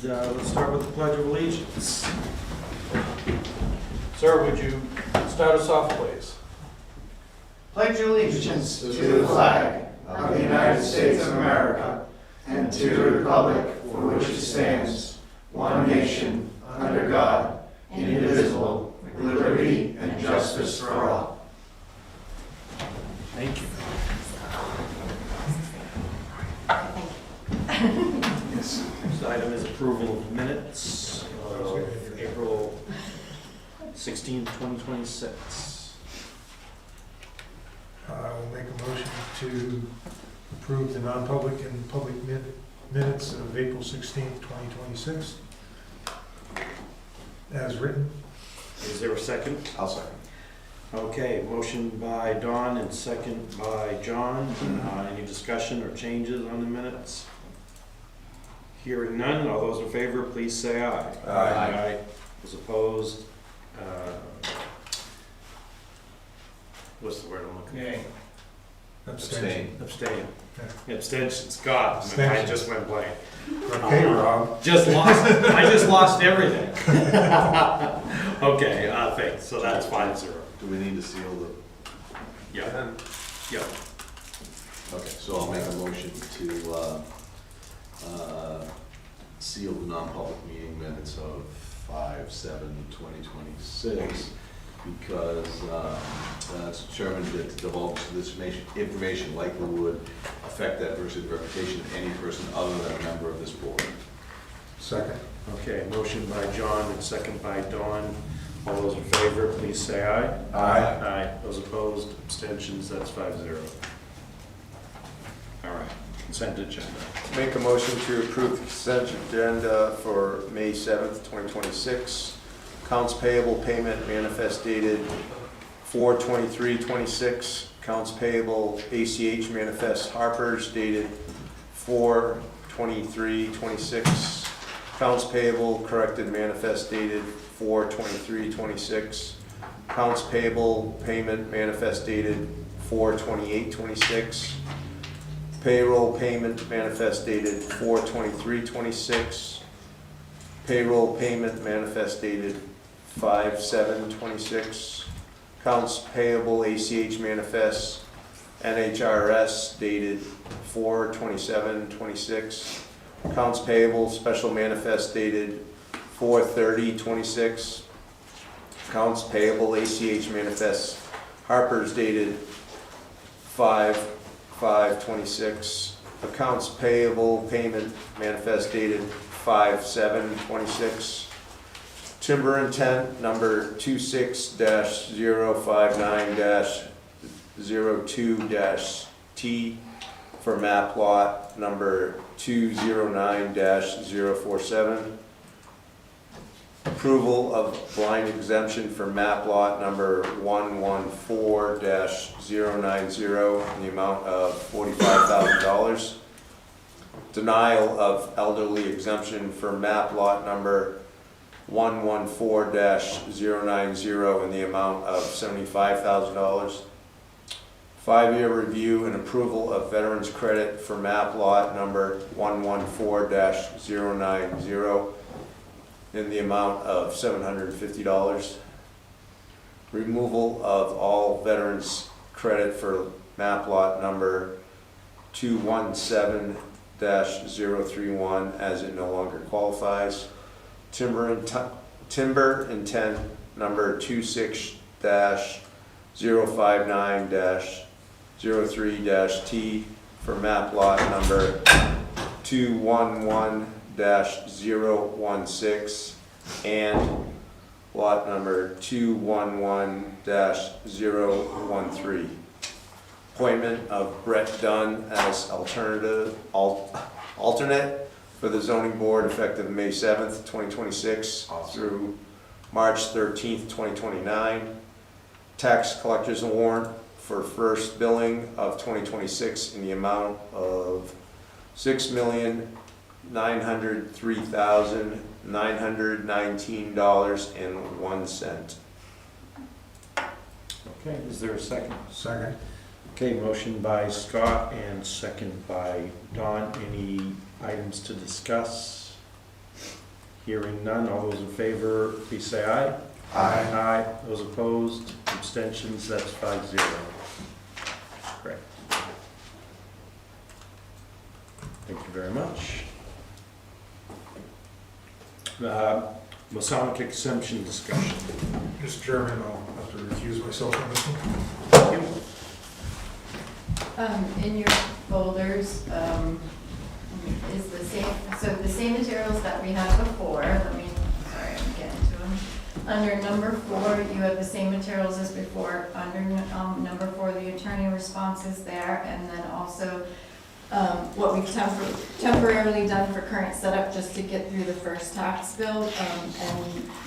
Let's start with the Pledge of Allegiance. Sir, would you start us off, please? Pledge allegiance to the flag of the United States of America and to the republic for which it stands, one nation, under God, indivisible, with liberty and justice for all. Thank you. Next item is approval of minutes of April 16, 2026. I will make a motion to approve the non-public and public minutes of April 16th, 2026, as written. Is there a second? I'll second. Okay, motion by Don and second by John. Any discussion or changes on the minutes? Hearing none, all those in favor, please say aye. Aye. Those opposed? What's the word I'm looking for? Abstention. Abstain. Yeah. Abstentions, God, my mind just went blank. Okay, Rob. I just lost everything. Okay, thanks, so that's 5-0. Do we need to seal the? Yeah. Yeah. Okay, so I'll make a motion to seal the non-public meeting minutes of 5/7/2026 because it's determined that the divulge of this information likely would affect adversely the reputation of any person other than a member of this board. Second. Okay, motion by John and second by Dawn. All those in favor, please say aye. Aye. Aye. Those opposed, abstentions, that's 5-0. All right, consent agenda. Make a motion to approve the consent agenda for May 7th, 2026. Accounts payable payment manifest dated 4/23/26. Accounts payable ACH manifest Harper's dated 4/23/26. Accounts payable corrected manifest dated 4/23/26. Accounts payable payment manifest dated 4/28/26. Payroll payment manifest dated 4/23/26. Payroll payment manifest dated 5/7/26. Accounts payable ACH manifest NHRS dated 4/27/26. Accounts payable special manifest dated 4/30/26. Accounts payable ACH manifest Harper's dated 5/5/26. Accounts payable payment manifest dated 5/7/26. Timber intent number 26-059-02-T for map lot number 209-047. Approval of blind exemption for map lot number 114-090 in the amount of $45,000. Denial of elderly exemption for map lot number 114-090 in the amount of $75,000. 5-year review and approval of veterans credit for map lot number 114-090 in the amount of $750. Removal of all veterans credit for map lot number 217-031 as it no longer qualifies. Timber intent number 26-059-03-T for map lot number 211-016 and lot number 211-013. Appointment of Brett Dunn as alternate for the zoning board effective May 7th, 2026 through March 13th, 2029. Tax collector's warrant for first billing of 2026 in the amount of $6,903,919.01. Okay, is there a second? Second. Okay, motion by Scott and second by Don. Any items to discuss? Hearing none, all those in favor, please say aye. Aye. Aye. Those opposed, abstentions, that's 5-0. Correct. Thank you very much. Masonic exemption discussion. Mr. Chairman, I'll have to recuse myself on this one. In your folders, is the same materials that we had before. Sorry, I'm getting to them. Under number 4, you have the same materials as before. Under number 4, the attorney responses there, and then also what we've temporarily done for current setup just to get through the first tax bill, and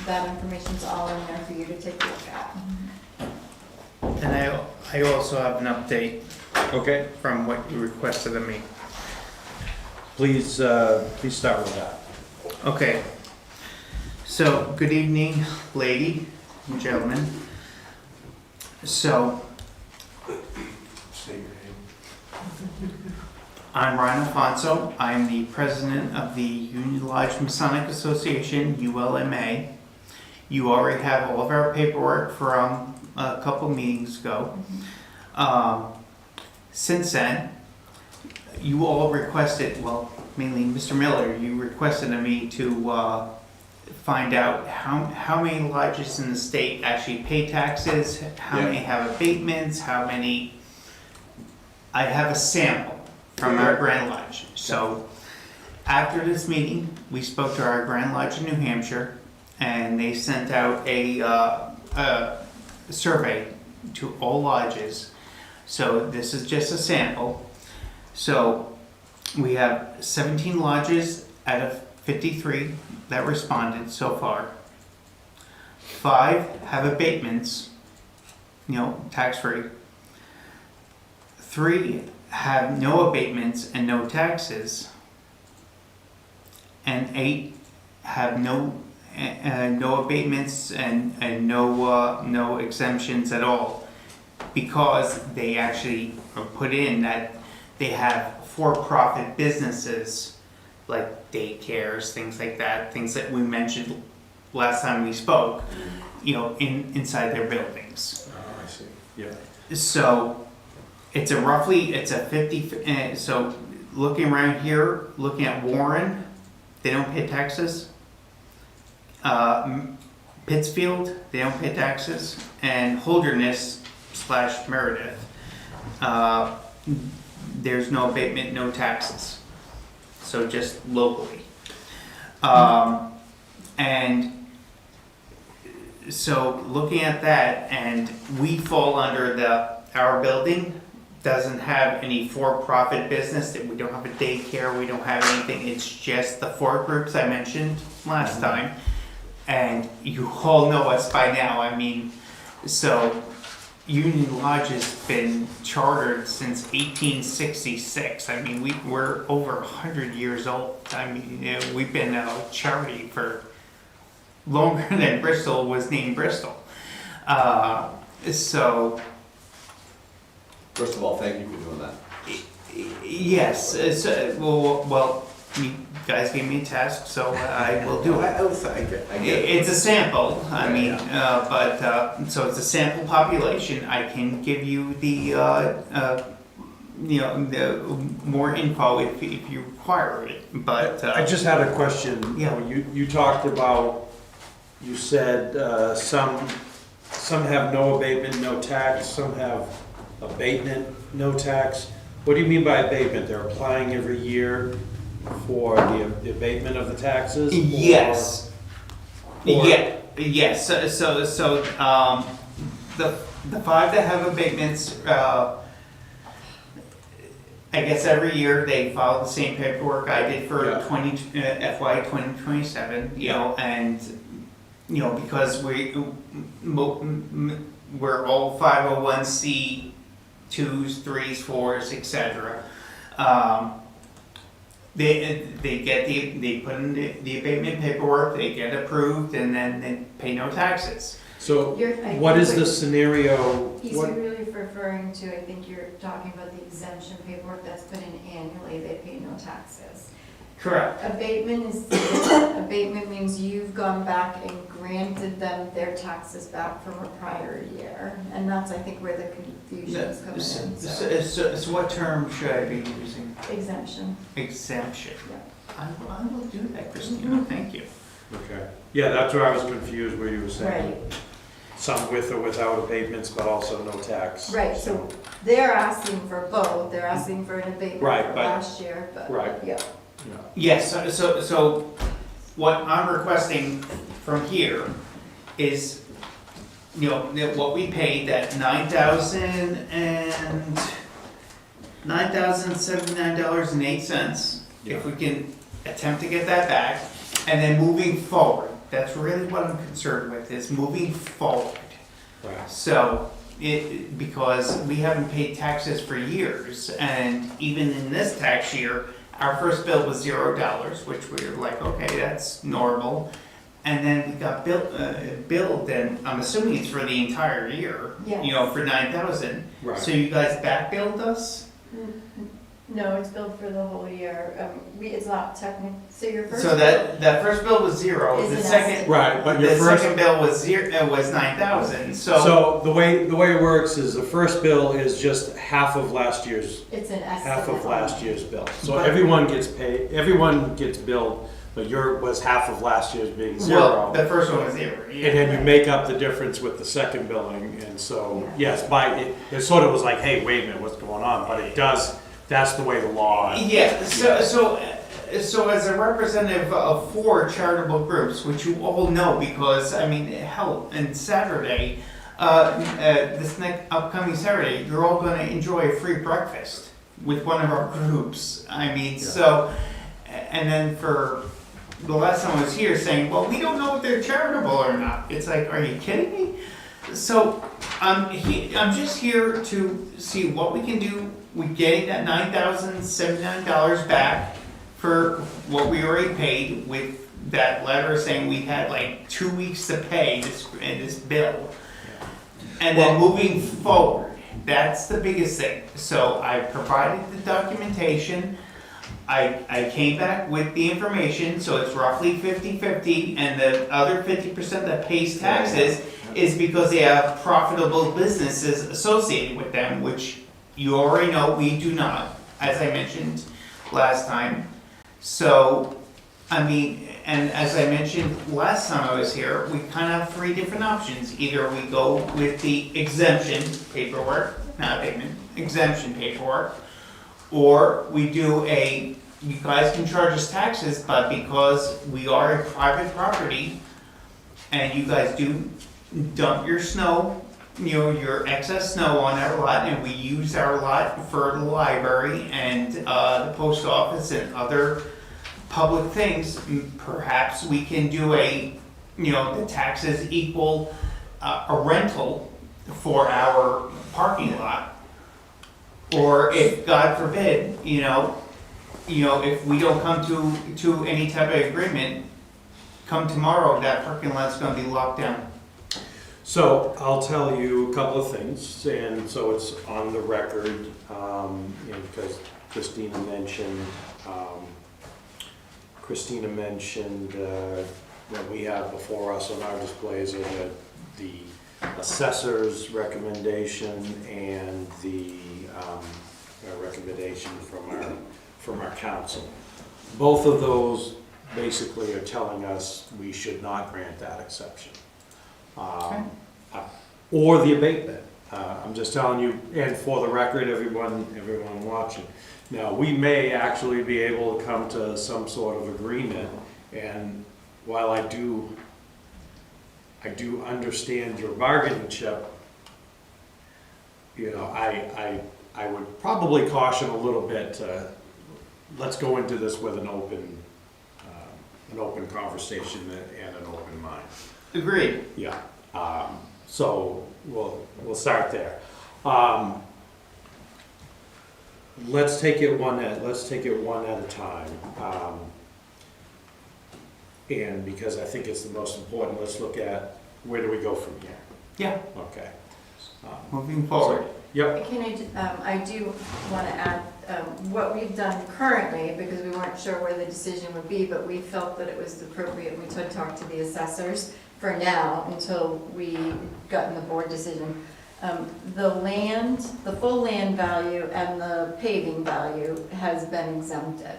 that information's all in there for you to take a look at. And I also have an update Okay, from what you requested of me. please start with that. Okay, so good evening, lady and gentlemen. So State your name. I'm Ryan Alfonso. I'm the president of the Union Lodge Masonic Association, ULMA. You already have all of our paperwork from a couple meetings ago. Since then, you all requested, well, mainly Mr. Miller, you requested of me to find out how many lodges in the state actually pay taxes, how many have abatements, how many. I have a sample from our Grand Lodge. So after this meeting, we spoke to our Grand Lodge in New Hampshire, and they sent out a survey to all lodges. So this is just a sample. So we have 17 lodges out of 53 that responded so far. 5 have abatements, tax-free. 3 have no abatements and no taxes. And 8 have no abatements and no exemptions at all, because they actually put in that they have for-profit businesses like daycares, things like that, things that we mentioned last time we spoke, inside their buildings. Oh, I see. Yeah. So it's a 50, so looking around here, looking at Warren, they don't pay taxes. Pittsfield, they don't pay taxes. And Holderness / Meredith, there's no abatement, no taxes. So just locally. And so looking at that, and we fall under our building doesn't have any for-profit business, that we don't have a daycare, we don't have anything, it's just the 4 groups I mentioned last time. And you all know us by now, so Union Lodge has been chartered since 1866. We're over 100 years old. We've been a charity for longer than Bristol was named Bristol. So First of all, thank you for doing that. yes, well, you guys gave me a task, so I will do it. I get it. It's a sample, so it's a sample population. I can give you the more info if you require it, but. I just had a question. Yeah. You talked about, you said some have no abatement, no tax, some have abatement, no tax. What do you mean by abatement? They're applying every year for the abatement of the taxes? Yes. Or- Yes. So the 5 that have abatements, I guess every year they follow the same paperwork I did for Yeah. FY 2027. And because we're all 501c 2s, 3s, 4s, etc. They put in the abatement paperwork, they get approved, and then they pay no taxes. So what is the scenario? He's What- really referring to, I think you're talking about the exemption paperwork that's put in annually, they pay no taxes. Correct. Abatement means gone back and granted them their taxes back from a prior year. And that's, I think, where the confusion's coming in, so. So what term should I be using? Exemption. Exemption. Yeah. I will do that, Christina, thank you. Okay. Yeah, that's where I was confused, where you were saying Right, some with or without abatements, but also no tax. right, so they're asking for both, they're asking for an abatement Right, for but- last year, but, Right. yeah. Yeah. Yes, so what I'm requesting from here is, you know, that what we paid, that $9,079.08, if we can attempt to get that back, and then moving forward, that's really what I'm concerned with, is moving forward. Right. So, because we haven't paid taxes for years, and even in this tax year, our first bill was $0, which we were like, okay, that's normal. And then we got billed, and I'm assuming it's for the entire year, Yes. you know, for 9,000. Right. So you guys back billed us? No, it's billed for the whole year, it's not technical, so your first. So that first bill was 0, Is the an second, estimate. Right, but your the first, second bill was 9,000, so the way it works is the first bill is just half of last year's, It's an estimate. half of last year's bill. So But- everyone gets paid, everyone gets billed, but your was half of last year's being well, zero. the first one was 0. Yeah. And then you make up the difference with the second billing, and so, yes, it sort of was like, hey, wait a minute, what's going on? But it does, that's the way the law. Yeah, so as a representative of 4 charitable groups, which you all know because, I mean, hell, and Saturday, this next upcoming Saturday, you're all gonna enjoy a free breakfast with one of our groups. I mean, so, and then for the last time I was here saying, well, we don't know if they're charitable or not. It's like, are you kidding me? So, I'm just here to see what we can do with getting that $9,079 back for what we already paid, with that letter saying we had like 2 weeks to pay this bill. And then moving forward, that's the biggest thing. So I provided the documentation. I came back with the information, so it's roughly 50-50, and the other 50% that pays taxes is because they have profitable businesses associated with them, which you already know we do not, as I mentioned last time. So, I mean, and as I mentioned last time I was here, we kind of have 3 different options. Either we go with the exemption paperwork, not payment, exemption paperwork, or we do you guys can charge us taxes, but because we are a private property, and you guys do dump your snow, you know, your excess snow on our lot, and we use our lot for the library and the post office and other public things, perhaps we can do the taxes equal a rental for our parking lot. Or if, God forbid, if we don't come to any type of agreement, come tomorrow, that parking lot's gonna be locked down. So I'll tell you a couple of things, and so it's on the record, because Christina mentioned what we have before us on our displays are the assessor's recommendation and the recommendation from our council. Both of those basically are telling us we should not grant that exception. Or the abatement. I'm just telling you, and for the record, everyone watching. Now, we may actually be able to come to some sort of agreement, and while I do understand your bargaining chip, I would probably caution a little bit, let's go into this with an open conversation and an open mind. Agreed. Yeah, so we'll start there. Let's take it one at a time. And because I think it's the most important, let's look at where do we go from here? Yeah, Okay. moving forward. Yep. Can I do want to add what we've done currently, because we weren't sure where the decision would be, but we felt that it was appropriate, we took talk to the assessors for now, until we got in the board decision. The land, the full land value and the paving value has been exempted,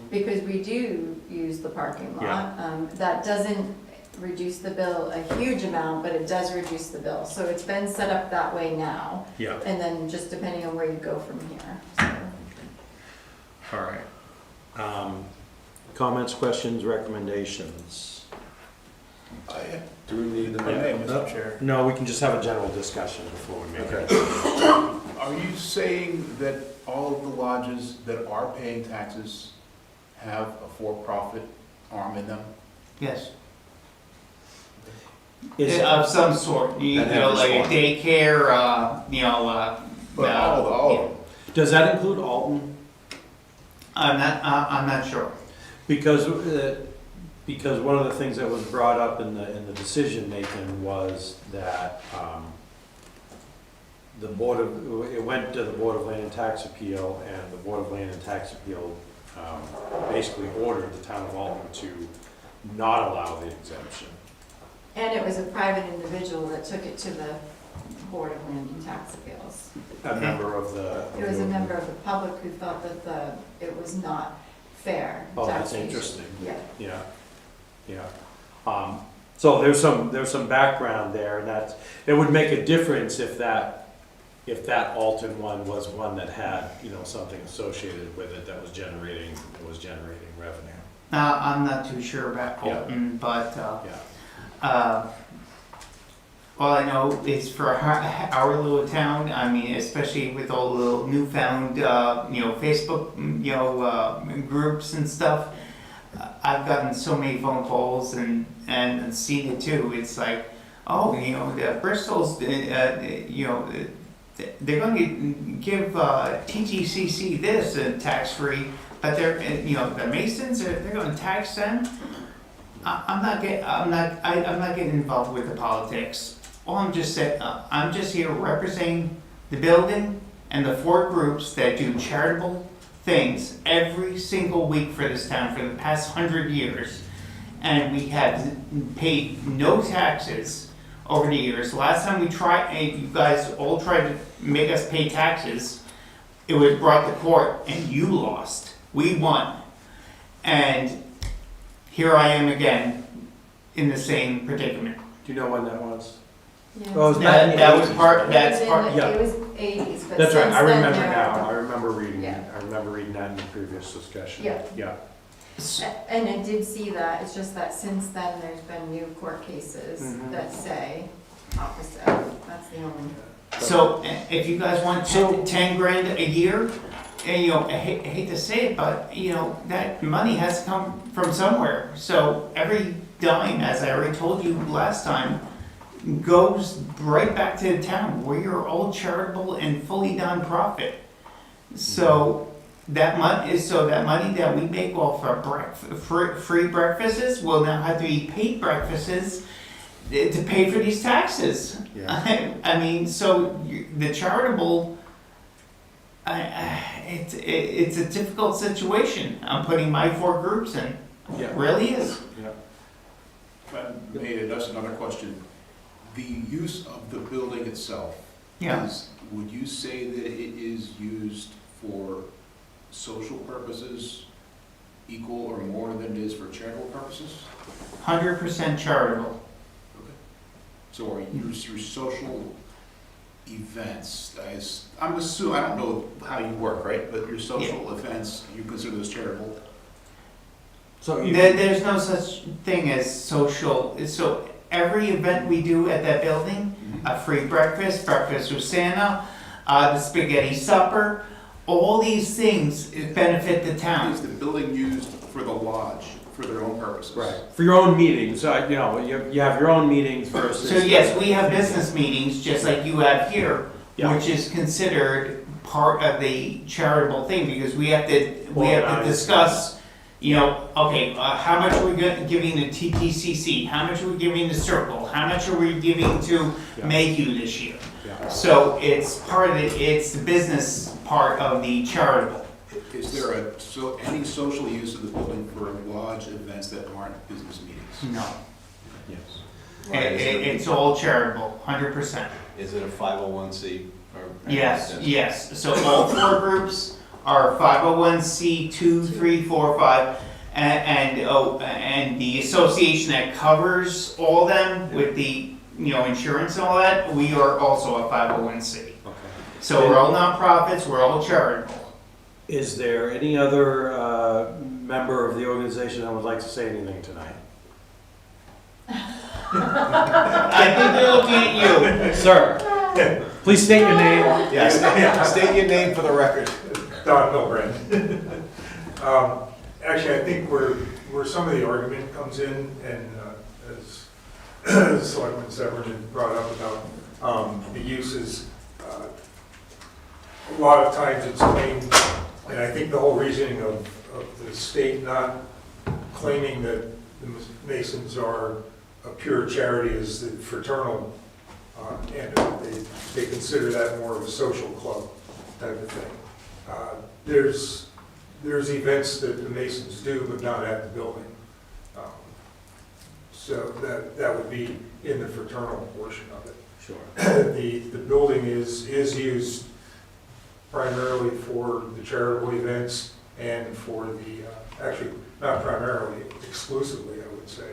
because we do use the parking lot. That doesn't reduce the bill a huge amount, but it does reduce the bill. So it's been set up that way now. Yeah. And then just depending on where you go from here. So. All right. Comments, questions, recommendations? Do we need the Mr. Chair. No, we can just have a general discussion before we make it. Are you saying that all of the lodges that are paying taxes have a for-profit arm in them? Yes. Is Of some sort, you That know, have like a response. daycare, But all of them? Does that include Alton? I'm not sure. Because one of the things that was brought up in the decision making was that it went to the Board of Land and Tax Appeal, and the Board of Land and Tax Appeal basically ordered the town of Alton to not allow the exemption. And it was a private individual that took it to the Board of Land and Tax Appeals. A member of the. It was a member of the public who felt that it was not fair. Oh, that's taxation. interesting. Yeah. Yeah. So there's some background there, and it would make a difference if that Alton one was one that had, something associated with it that was generating revenue. I'm not too sure about Yeah. Alton, but, Yeah. all I know is for our little town, I mean, especially with all the little newfound, Facebook, groups and stuff, I've gotten so many phone calls and seen it too. It's like, the Bristol's, they're going to give TGCC this tax-free, but they're, the Masons, they're going to tax them. I'm not getting involved with the politics. All I'm just saying, I'm just here representing the building and the 4 groups that do charitable things every single week for this town for the past 100 years. And we have paid no taxes over the years. Last time we tried, you guys all tried to make us pay taxes, it was brought to court and you lost. We won. And here I am again in the same predicament. Do you know when that was? Yeah. Oh, it was back in the That was 80s. part, that's part, Yeah. It was 80s, but That's right, since I then remember there- now, I remember reading Yeah. that in the previous discussion. Yeah. Yeah. And I did see that, it's just that since then, there's been new court cases Mhm. that say opposite. That's the only. so if you guys want So- 10 grand a year, and I hate to say it, but that money has to come from somewhere. So every dime, as I already told you last time, goes right back to the town. We are all charitable and fully nonprofit. So that money that we make off our free breakfasts will now have to be paid breakfasts to pay for these taxes. Yeah. I mean, so the charitable, it's a difficult situation. I'm putting my 4 groups in. Yeah. It really is. Yeah. If I may, that's another question. The use of the building itself, Yeah. would you say that it is used for social purposes equal or more than it is for charitable purposes? 100% charitable. So are you, your social events, I'm assuming, I don't know how you work, right? But your social events, you consider those charitable? So There's no such thing as social, so every event we do at that building, a free breakfast with Santa, the spaghetti supper, all these things benefit the town. Is the building used for the lodge, for their own purposes? Right, for your own meetings, you have your own meetings versus. So yes, we have business meetings, just like you have here, Yeah. which is considered part of the charitable thing, because we have to Organized. discuss, how much are we giving to TTCC, how much are we giving to Circle, how much are we giving to Yeah. Mayhew this year? Yeah. So it's part of it's the business part of the charitable. Is there any social use of the building for large events that aren't business meetings? No. Yes. It's all charitable, 100%. Is it a 501c? or- Yes, yes. So all four groups are 501c2, 3, 4, 5, and the association that covers all them with the insurance and all that, we are also a 501c. Okay. So we're all nonprofits, we're all charitable. Is there any other member of the organization that would like to say anything tonight? I think they're looking at you. Sir, please state your name. Yes, state your name for the record. Don Milbrand. Actually, I think where some of the argument comes in, and as Selectman Severn had brought up about the uses, a lot of times it's claimed, and I think the whole reasoning of the state not claiming that the Masons are a pure charity is the fraternal end of it. They consider that more of a social club type of thing. There's events that the Masons do, but not at the building. So that would be in the fraternal portion of it. Sure. The building is used primarily for the charitable events and for the, actually, not primarily, exclusively, I would say,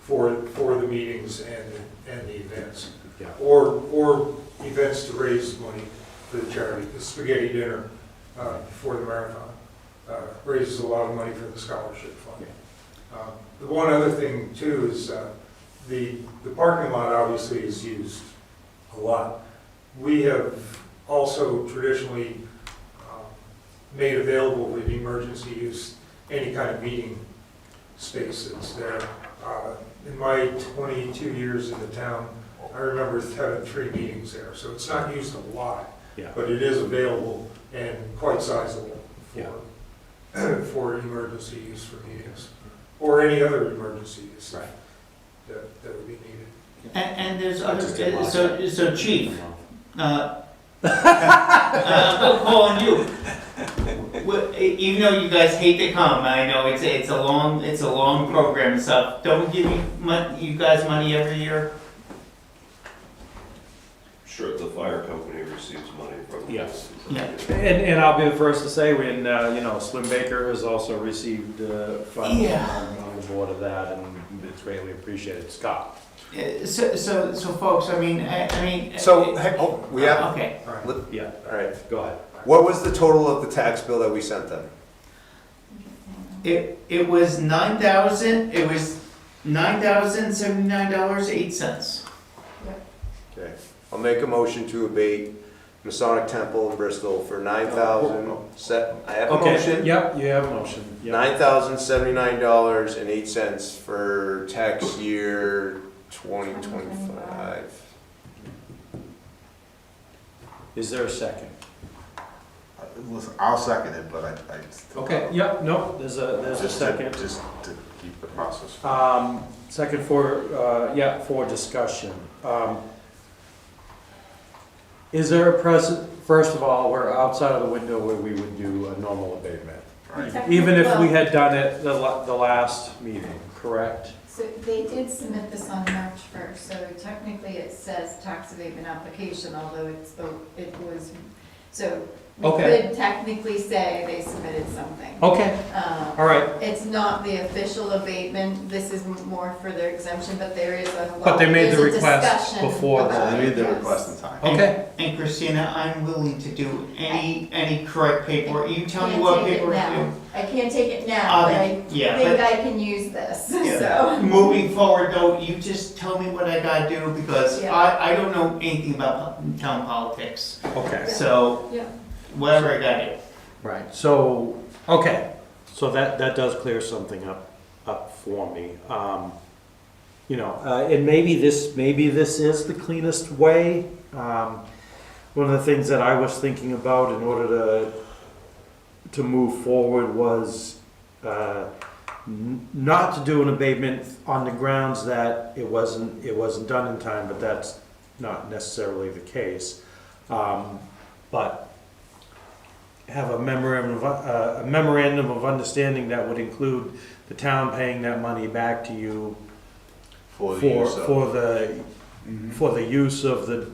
for the meetings and the events. Yeah. Or events to raise money for the charity. The spaghetti dinner before the marathon raises a lot of money for the scholarship fund. The one other thing too is the parking lot obviously is used a lot. We have also traditionally made available with emergency use any kind of meeting space that's there. In my 22 years in the town, I remember having 3 meetings there, so it's not used a lot, Yeah. but it is available and quite sizable for, Yeah. for emergency use for meetings, or any other emergency use Right. that would be needed. And there's I just did other, mine. so Chief, I'm calling you. Even though you guys hate to come, I know it's a long program and stuff. Don't we give you guys money every year? Sure, the fire company receives money from. Yes. Yeah. And I'll be the first to say, when, Slim Baker has also received funds on the board of that, and it's greatly appreciated. Scott? So folks, I mean. So, we have, Okay. Yeah, all right. go ahead. What was the total of the tax bill that we sent them? It was $9,000. It was $9,079.08. Okay. I'll make a motion to abate Masonic Temple in Bristol for $9,000. I have a Okay, motion. yep, you have a motion. Yep. $9,079.08 for tax year 2025. Is there a second? Listen, I'll second it, but I still. Okay, yep, no, there's a second. Just to keep the process. Second for discussion. Is there a precedent, first of all, we're outside of the window where we would do a normal abatement. Right. Even if we had done it the last meeting, correct? So they did submit this on March 1st, so technically it says tax abatement application, although it was, so we Okay. could technically say they submitted something. Okay, all right. It's not the official abatement, this is more for their exemption, but there is a. But they made the there's a request discussion before about They made the it, yes. request in time. Okay. And Christina, I'm willing to do any correct paperwork. You tell me Can't what take it paperwork to now. do. I can't take it now, but I Yeah, think but I can use this, so. moving forward though, you just tell me what I gotta do because Yeah. I don't know anything about town politics. Okay. So, Yeah. whatever I gotta do. Right, so, okay, so that does clear something up for me. And maybe this is the cleanest way. One of the things that I was thinking about in order to move forward was not to do an abatement on the grounds that it wasn't done in time, but that's not necessarily the case. But have a memorandum of understanding that would include the town paying that money back to you For the for, use of. for the use of the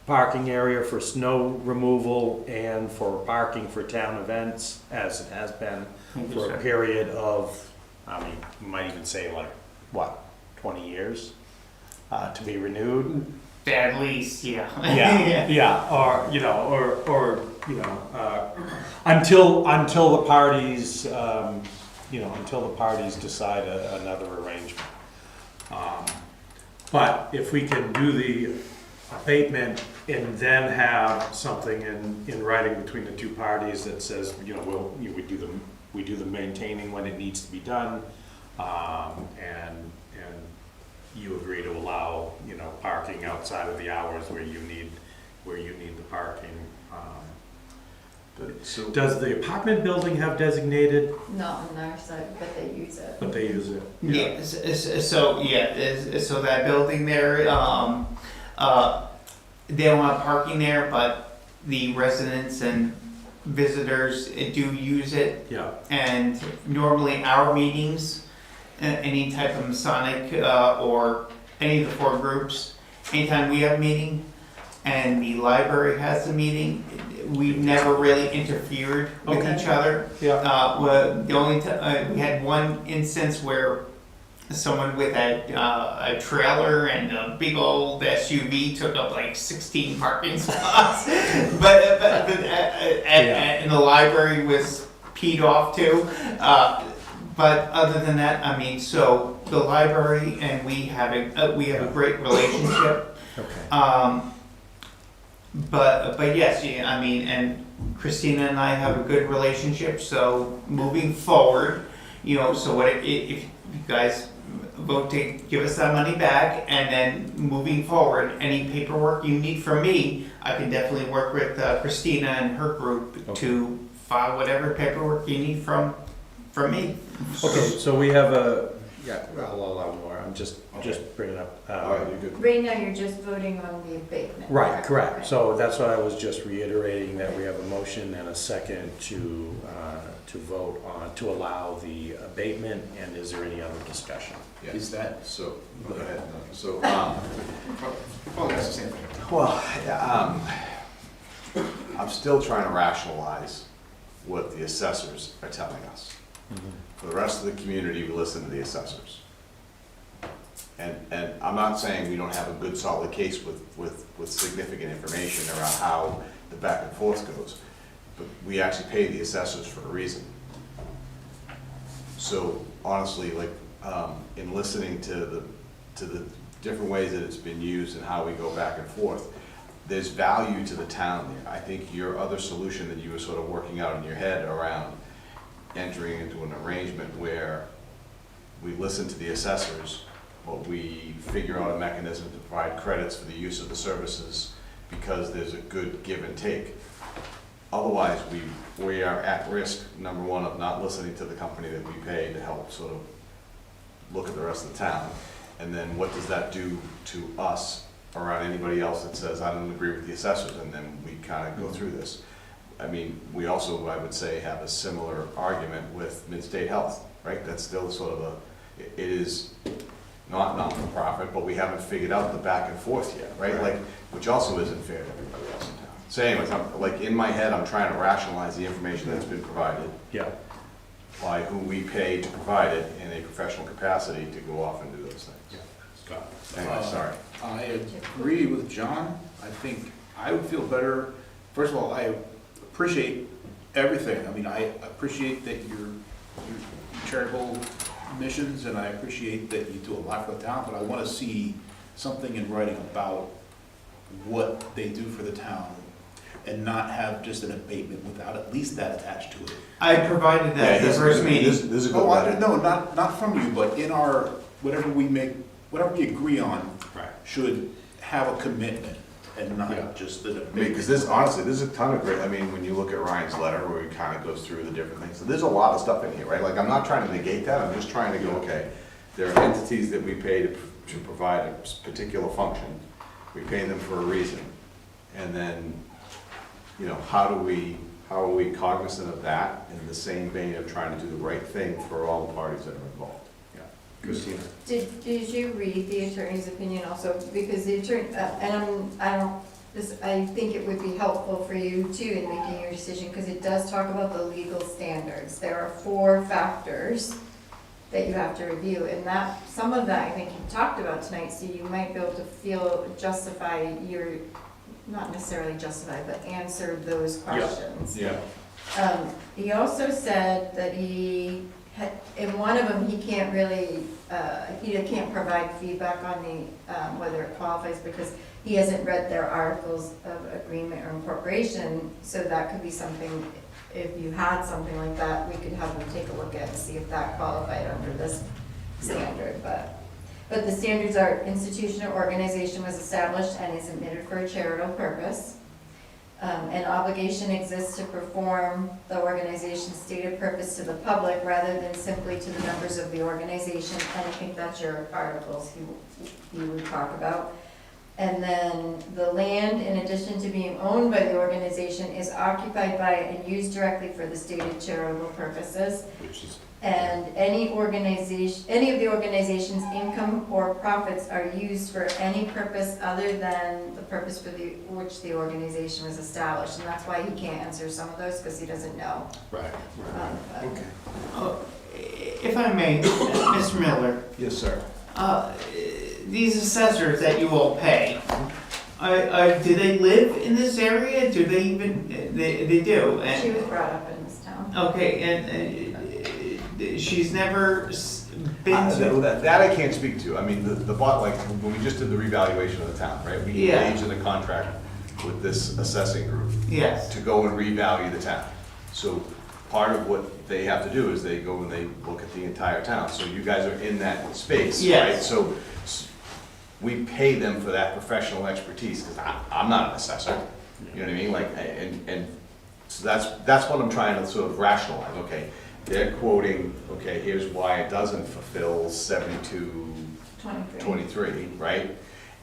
parking area for snow removal and for parking for town events, as it has been for a period of, I mean, you might even say like, what, 20 years? To be renewed? At least, yeah. Yeah, or, you know, you know, until the parties, you know, until the parties decide another arrangement. But if we can do the abatement and then have something in writing between the two parties that says, you know, we do the maintaining when it needs to be done, and you agree to allow, you know, parking outside of the hours where you need the parking. So, Does the apartment building have designated, Not on our side, but they use it. but they use it? Yeah, so that building there, they don't have parking there, but the residents and visitors do use it. Yeah, And normally our meetings, any type of Masonic or any of the four groups, anytime we have a meeting and the library has a meeting, we've never really interfered with Okay. each other. Well, the only we had one instance where someone with a trailer and a big old SUV took up like 16 parking spots, and the library was peed off too. But other than that, I mean, so the library and we have a great relationship. okay. But yes, yeah, I mean, and Christina and I have a good relationship, so moving forward, you know, so what if you guys vote to give us that money back, and then moving forward, any paperwork you need from me, I can definitely work with Christina and her group to file whatever paperwork you need from me. Okay, so we have I'll allow more, I'm just bringing up. all right, you're good. Right now, you're just voting on the abatement. Right, correct. So that's what I was just reiterating, that we have a motion and a second to vote on, to allow the abatement, and is there any other discussion? Yeah. Is that, So, go ahead. So, well, that's the same thing. well, I'm still trying to rationalize what the assessors are telling us. For the rest of the community, we listen to the assessors. And I'm not saying we don't have a good solid case with significant information around how the back and forth goes, but we actually pay the assessors for a reason. So honestly, like, in listening to the different ways that it's been used and how we go back and forth, there's value to the town there. I think your other solution that you were sort of working out in your head around entering into an arrangement where we listen to the assessors, but we figure out a mechanism to provide credits for the use of the services because there's a good give and take. Otherwise, we are at risk, number one, of not listening to the company that we pay to help sort of look at the rest of the town. And then what does that do to us around anybody else that says, I don't agree with the assessors, and then we kind of go through this. I mean, we also, I would say, have a similar argument with Mid-State Health, right? That's still sort of it is not for profit, but we haven't figured out the back and forth yet, right? Like, which also isn't fair to everybody else in town. So anyways, like, in my head, I'm trying to rationalize the information that's been provided Yeah. by who we pay to provide it in a professional capacity to go off and do those things. Scott. Anyway, sorry. I agree with John. I think I would feel better. First of all, I appreciate everything. I mean, I appreciate that your charitable missions, and I appreciate that you do a lot for the town, but I want to see something in writing about what they do for the town and not have just an abatement without at least that attached to it. I provided that at the first meeting. This is a good Oh, letter. no, not from you, but in our, whatever we agree on Right. should have a commitment and Yeah. not just an I mean, abatement. because this, honestly, there's a ton of great, I mean, when you look at Ryan's letter where he kind of goes through the different things, so there's a lot of stuff in here, right? Like, I'm not trying to negate that, I'm just trying to go, okay, there are entities that we pay to provide a particular function. We pay them for a reason. And then, you know, how do we how are we cognizant of that in the same vein of trying to do the right thing for all the parties that are involved? Yeah. Christina? Did you read the attorney's opinion also? Because the attorney, I think it would be helpful for you too in making your decision, because it does talk about the legal standards. There are 4 factors that you have to review, and that, some of that I think you talked about tonight, so you might be able to justify your, not necessarily justify, but answer those questions. Yeah. He also said that in one of them, he can't really, he can't provide feedback on the, whether it qualifies, because he hasn't read their articles of agreement or incorporation, so that could be something, if you had something like that, we could have them take a look at and see if that qualified under this standard, but the standards are institution or organization was established and is admitted for a charitable purpose. An obligation exists to perform the organization's stated purpose to the public rather than simply to the members of the organization, and I think that's your articles he would talk about. And then the land, in addition to being owned by the organization, is occupied by and used directly for the stated charitable purposes. Which is. And any of the organization's income or profits are used for any purpose other than the purpose for which the organization was established. And that's why he can't answer some of those, because he doesn't know. Right. If I may, Mr. Miller, Yes, sir. these assessors that you all pay, do they live in this area? Do they even, they do? And- She was brought up in this town. Okay, and she's never been to... That I can't speak to. I mean, like, when we just did the revaluation of the town, right? We Yeah. engaged in a contract with this assessing group Yes. to go and revalue the town. So part of what they have to do is they go and they look at the entire town. So you guys are in that space, right? Yes. So we pay them for that professional expertise, because I'm not an assessor. You know what I mean? Like, and so that's what I'm trying to sort of rationalize. Okay, they're quoting, okay, here's why it doesn't fulfill 7223, right?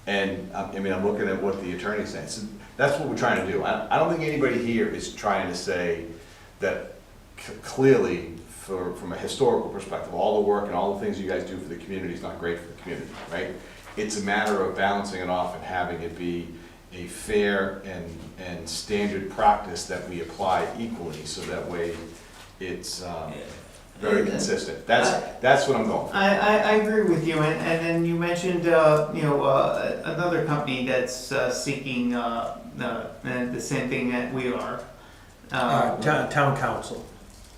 And, I mean, I'm looking at what the attorney's saying. So that's what we're trying to do. I don't think anybody here is trying to say that clearly, from a historical perspective, all the work and all the things you guys do for the community is not great for the community, right? It's a matter of balancing it off and having it be a fair and standard practice that we apply equally, so that way it's very consistent. That's what I'm going for. I agree with you, and then you mentioned, another company that's seeking the same thing that we are. Town council.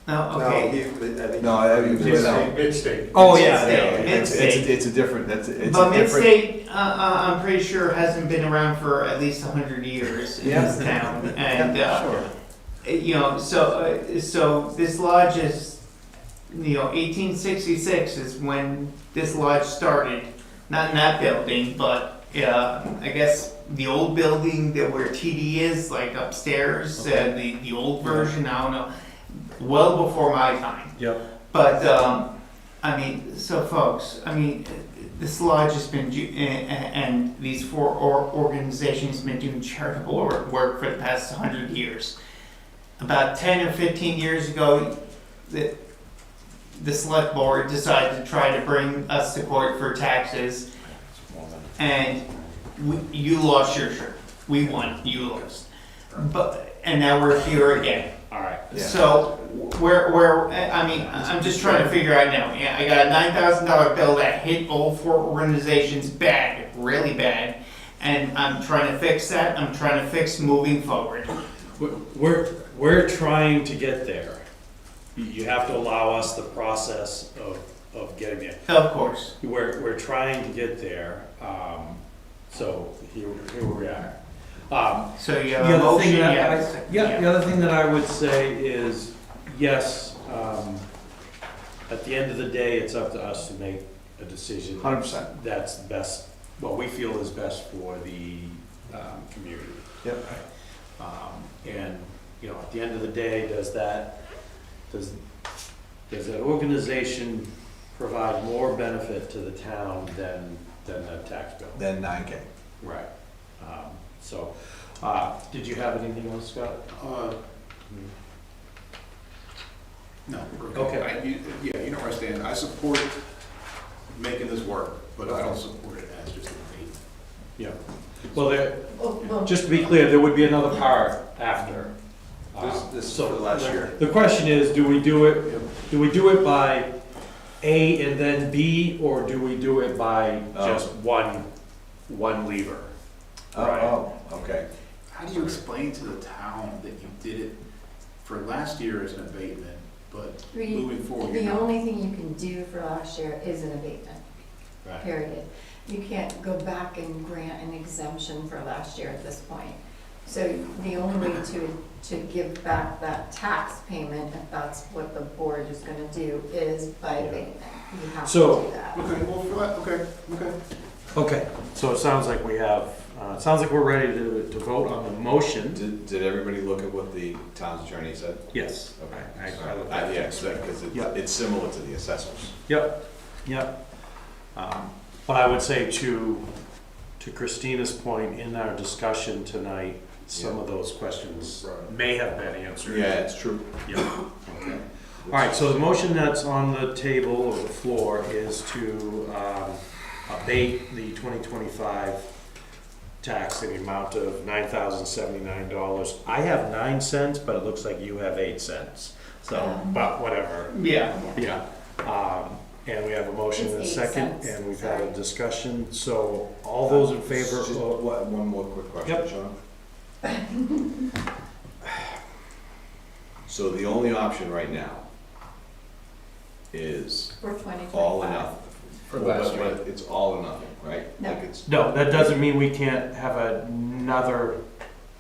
No, okay. Mid-state. Oh, yeah. Mid-state. It's a different, it's a But different. Mid-State, I'm pretty sure hasn't been around for at least 100 years in this town, and, so this lodge is, 1866 is when this lodge started, not in that building, but, I guess the old building that where TD is, like upstairs, the old version, I don't know, well before my time. Yep. But, so folks, this lodge has been, and these 4 organizations have been doing charitable work for the past 100 years. About 10 or 15 years ago, the select board decided to try to bring us to court for taxes, and you lost your shirt. We won, you lost. And now we're here again. All right. Yeah. So, I'm just trying to figure out now. Yeah, I got a $9,000 bill that hit all 4 organizations bad, really bad, and I'm trying to fix that. I'm trying to fix moving forward. We're trying to get there. You have to allow us the process of getting there. Of course. We're trying to get there, so here we are. So you have a motion, yes. The other thing that I would say is, yes, at the end of the day, it's up to us to make a decision. 100%. That's best, what we feel is best for the community. Yep. And, at the end of the day, does that organization provide more benefit to the town than the tax bill? Then 9K. Right. Did you have anything else, Scott? No, we're Okay. Yeah, you know where I stand. I support making this work, but I don't support it as just a abatement. Yeah. Well, there, Oh, well, just to be clear, there would be another part after. This is So for last year. The question is, do we do it by A and then B, or do we do it by just one lever? Right. Oh, okay. How do you explain to the town that you did it for last year as an abatement, but moving forward, you're The not? only thing you can do for last year is an abatement, Right. period. You can't go back and grant an exemption for last year at this point. So the only way to give back that tax payment, if that's what the board is gonna do, is by abatement. You have to So- do that. Okay, well, for that, okay. Okay, so it sounds like we have, it sounds like we're ready to vote on the motion. Did everybody look at what the town's attorney said? Yes. Okay. I looked at it. Yeah, because Yeah. it's similar to the assessors. Yep, yep. But I would say to Christina's point, in our discussion tonight, some of those questions may have been answered. Yeah, it's true. Yeah, okay. All right, so the motion that's on the table or the floor is to abate the 2025 tax in the amount of $9,079. I have 9 cents, but it looks like you have 8 cents. So, but whatever. Yeah. Yeah. And we have a motion and a It's 8 second, cents, and we've had a sorry. discussion. So all those in favor Just of, one more quick question, Yep. Sean. So the only option right now is For 2025. all or nothing. For last But- year. but it's all or nothing, right? No. Like it's, no, that doesn't mean we can't have another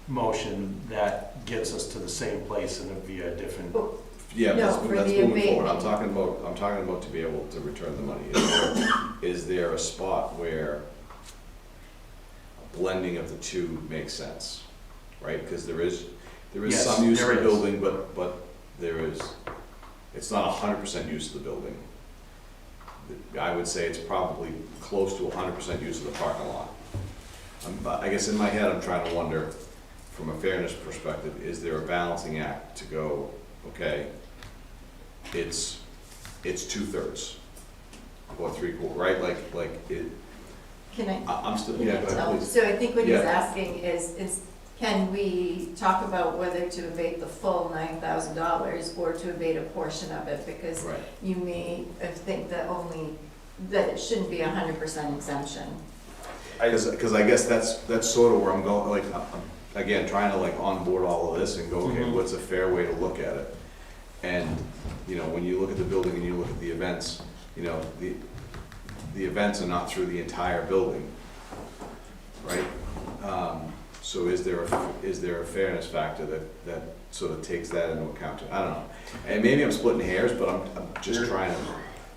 motion that gets us to the same place and it'd be a different. yeah, No, that's for moving the forward. I'm abatement. talking about to be able to return the money. Is there a spot where a blending of the two makes sense, right? Because there is Yes, some use of there the is. building, but there is, it's not 100% use of the building. I would say it's probably close to 100% use of the parking lot. I guess in my head, I'm trying to wonder, from a fairness perspective, is there a balancing act to go, okay, it's 2/3 or 3/4, right? Like it, Can I? I'm still, Can yeah, I go tell? ahead, please. So I think what he's Yeah. asking is can we talk about whether to abate the full $9,000 or to abate a portion of it? Because Right, you may think that that it shouldn't be 100% exemption. because I guess that's sort of where I'm going, like, I'm, again, trying to like onboard all of this and go, okay, Mhm. what's a fair way to look at it? And, you know, when you look at the building and you look at the events, you know, the events are not through the entire building, right? So is there a fairness factor that sort of takes that into account? I don't know. And maybe I'm splitting hairs, but I'm just trying to,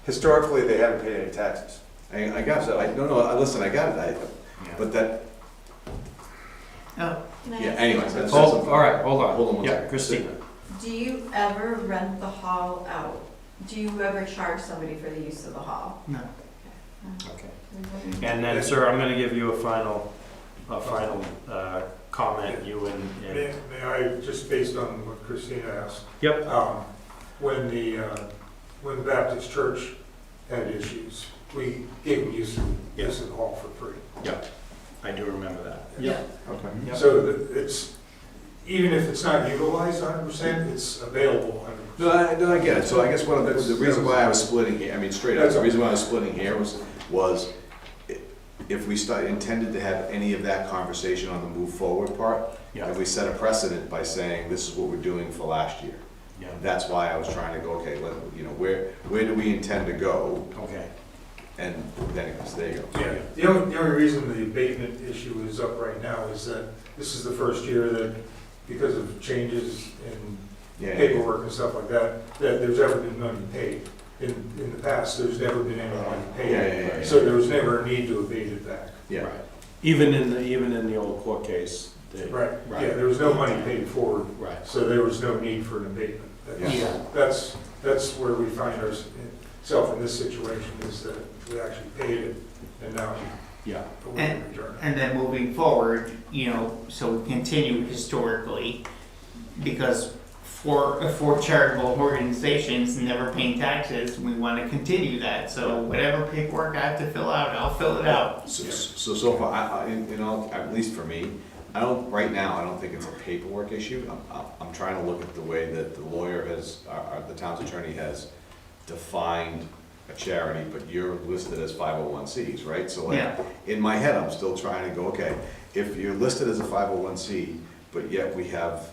Historically, they haven't paid any taxes. I got it. Listen, I got it. But that, Oh, Can I yeah, ask anyways, you- that's. All right, hold on. Hold on one Yeah, second. Christina. Do you ever rent the hall out? Do you ever charge somebody for the use of the hall? no. Okay. And then, sir, I'm gonna give you a final comment, you and. May I, just based on what Christina asked, Yep, when the Baptist church had issues, we gave them use of the hall for free. I do remember that. Yeah. Okay. Yep. So that it's, even if it's not utilized 100%, it's available 100%. No, I get it. So I guess the reason why I was splitting here, I mean, straight up, the reason why I was splitting here was if we intended to have any of that conversation on the move forward part, Yeah, if we set a precedent by saying, this is what we're doing for last year. yeah, That's why I was trying to go, okay, where do we intend to go? okay. And then it goes, there you go. Yeah, the only reason the abatement issue is up right now is that this is the first year that, because of changes in Yeah, paperwork and stuff like that, that there's ever been money paid. In the past, there's never been any money paid. Yeah. So there was never a need to abate it back. Yeah. Right. Even in the old court case. Right, Right. yeah, there was no money paid forward, Right. so there was no need for an abatement. Yeah. That's where we find ourselves in this situation, is that we actually paid it, and now Yeah. we can return it. And then moving forward, so we continue historically, because for charitable organizations never paying taxes, we want to continue that. So whatever paperwork I have to fill out, I'll fill it out. So far, at least for me, right now, I don't think it's a paperwork issue. I'm trying to look at the way that the lawyer has, the town's attorney has defined a charity, but you're listed as 501Cs, right? So like, Yeah. in my head, I'm still trying to go, okay, if you're listed as a 501C, but yet we have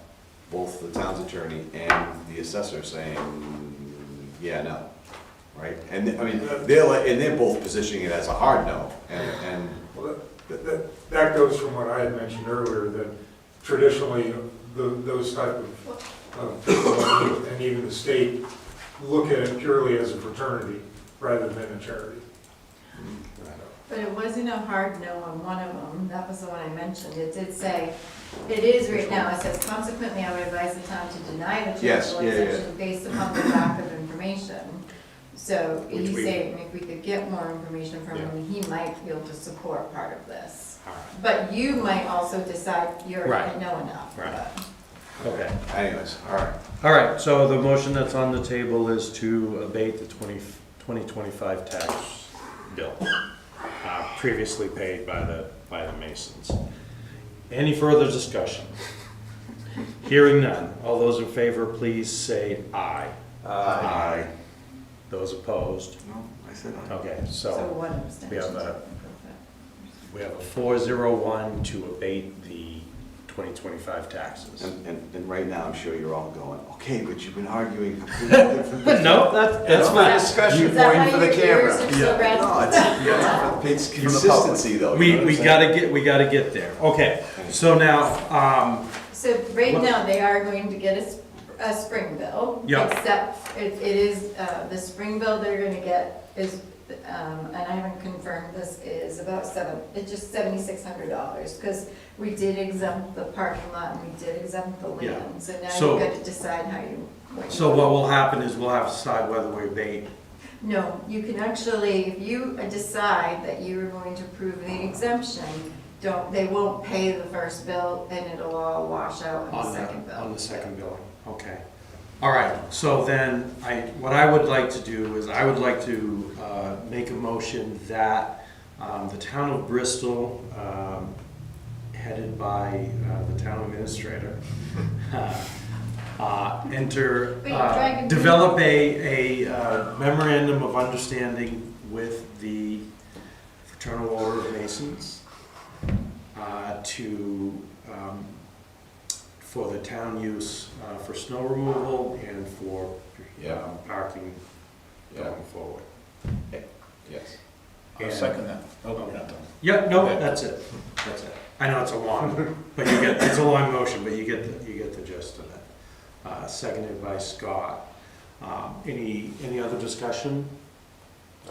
both the town's attorney and the assessor saying, yeah, no, right? And, I mean, they're both positioning it as a hard no, and Well, that goes from what I had mentioned earlier, that traditionally, those type of people, and even the state, look at it purely as a fraternity rather than a charity. But it wasn't a hard no on one of them, that was the one I mentioned, it did say, it is right now, it says consequently, I would advise the town to deny the Yes, charitable yeah, yeah. exemption based upon the lack of information. So Which he's we- saying if we could get more information from Yeah. him, he might be able to support part of this. All right. But you might also decide you're Right. know enough. Right. but- Okay. anyways, all right. All right, so the motion that's on the table is to abate the 2025 tax bill, previously paid by the Masons. Any further discussion? Hearing none. All those in favor, please say aye. Aye. Those opposed? No, I said aye. Okay, So so one abstention. we have we have a 401 to abate the 2025 taxes. And right now, I'm sure you're all going, okay, but you've been arguing completely different. No, that's fine. Discussion Is that point for how the your ears camera. are so red? No, it's From the consistency though. you know what I'm saying? We gotta get there. Okay, so now, So right What- now, they are going to get a spring bill. Yeah. Except it is, the spring bill they're gonna get is, and I haven't confirmed this, is about it's just $7,600. Because we did exempt the parking lot and we did exempt the Yeah. land. So now So- you've got to decide how you. so what will happen is we'll have to decide whether we abate. No, you can actually, if you decide that you're going to approve the exemption, they won't pay the first bill and it'll all wash out on the second bill. On the second bill, okay. All right, so then, what I would like to do is, I would like to make a motion that the town of Bristol, headed by the town administrator, develop a memorandum of understanding with the Fraternal Order of Masons for the town use for snow removal and for Yeah. parking Yeah. going forward. Yes. I'll second that. Oh, we're not done. Yeah, no, that's it, that's it. I know it's a long, but it's a long motion, but you get the gist of it. Seconded by Scott. Any other discussion?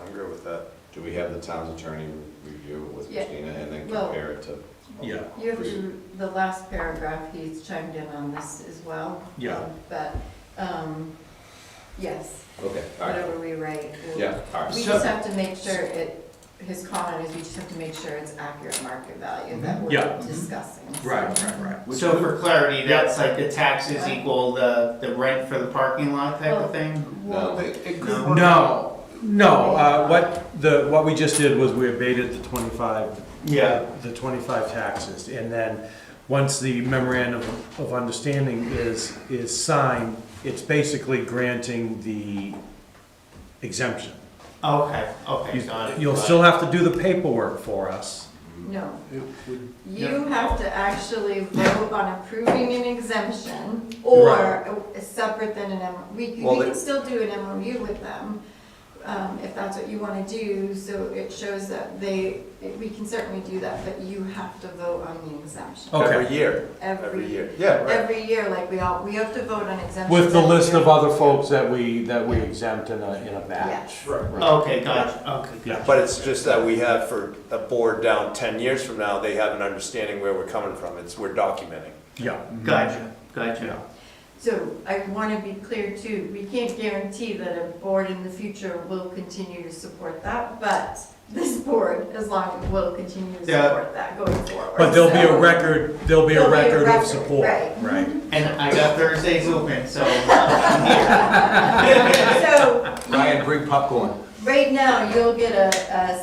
I'm good with that. Do we have the town's attorney review it with Yeah. Christina and then Well- compare it to? Yeah, You have to, the last paragraph, he's chimed in on this as well. Yeah. But, yes, Okay, all right. whatever we write. we'll- Yeah, all right. We just have to make sure his comment is we just have to make sure it's accurate market value that Yeah. we're discussing. So- right. So for clarity, that's like the taxes equal the rent for the parking lot type of thing? Well, It could No. work. No, what we just did was we abated the 25. Yeah. The 25 taxes, and then, once the memorandum of understanding is signed, it's basically granting the exemption. Okay, got it. You'll still have to do the paperwork for us. No, It would- you have to actually vote on approving an exemption or separate than an we Well, can still do an MOU with them. If that's what you want to do, so it shows that we can certainly do that, but you have to vote on the exemption. Okay. Every year. Every year. Yeah, right. Every year, like we have to vote on exemptions. With the every list year. of other folks that we exempt in a batch. Yes. Right. Okay, gotcha, okay. Yeah. But it's just that we have for a board down 10 years from now, they have an understanding where we're coming from. We're documenting. Yeah. Gotcha. So I want to be clear too, we can't guarantee that a board in the future will continue to support that, but this board, as long, will continue to Yeah. support that going forward. But there'll be a So- record, there'll be a There'll be a record of record, support. right. Right. And I got Thursdays open, so I'm here. So, Ryan, bring popcorn. right now, you'll get a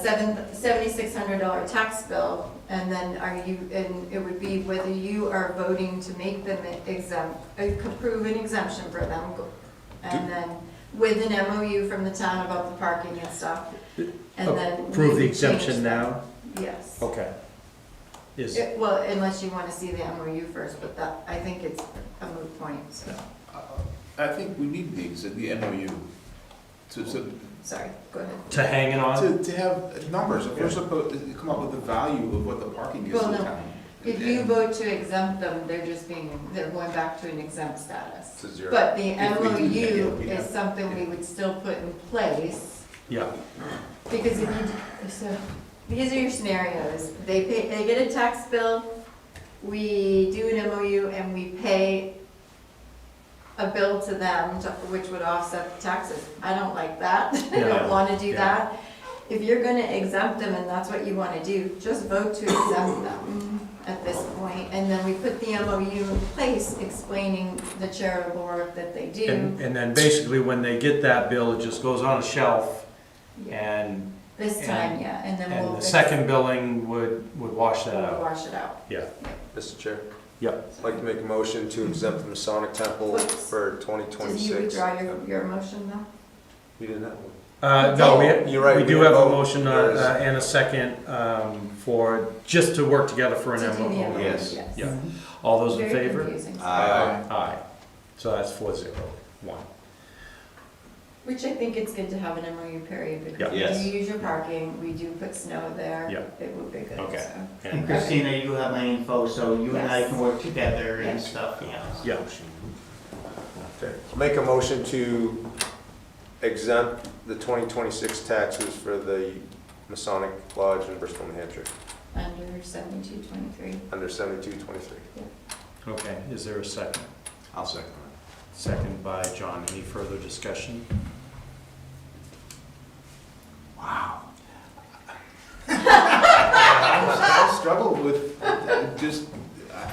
$7,600 tax bill, and then and it would be whether you are voting to make them exempt, approve an exemption for them, and then with an MOU from the town about the parking and stuff, and then. Approve the we change exemption them. now? Yes. Okay. Is, Well, unless you want to see the MOU first, but that, I think it's a moot point, so, I think we need the MOU sorry, go ahead. to hang it on? to have numbers. If we're supposed to come up with the value of what the parking is Well, in no. town. If you vote to exempt them, they're going back to an exempt status. To zero. But the If we do that, yeah, MOU we is have- something we would still put in place, Yeah. because if you, so, these are your scenarios. They get a tax bill, we do an MOU, and we pay a bill to them, which would offset the taxes. I don't like that. I Yeah. don't wanna do Yeah. that. If you're gonna exempt them and that's what you wanna do, just vote to exempt them at this point. And then we put the MOU in place explaining the charitable work that they do. And then basically, when they get that bill, it just goes on a shelf, and, This time, yeah, and then we'll. and the second billing would wash that We'll out. wash it out. Yeah. Mr. Chair? Yep. I'd like to make a motion to exempt the Masonic Temple for Did 2026. you withdraw your motion though? You didn't have one? No, You're right, we we do didn't have a vote. motion There is. and a second for, just to work together for an To do the MOU. MOU, Yes. Yeah. All those in Very favor? confusing. Aye. Aye. So that's 4-0, 1. Which I think it's good to have an MOU period, Yeah. because Yes. we do use your parking, we do put snow there. Yeah. It would be good, Okay. so. And Christina, you have my info, so you and I Yes. can work together and Yes. stuff, yeah. Yeah. Okay. Make a motion to exempt the 2026 taxes for the Masonic Lodge in Bristol, New Hampshire, Under 7223. under 7223. Okay, is there a second? I'll second Second by John. Any further discussion? Wow. I struggle with, just,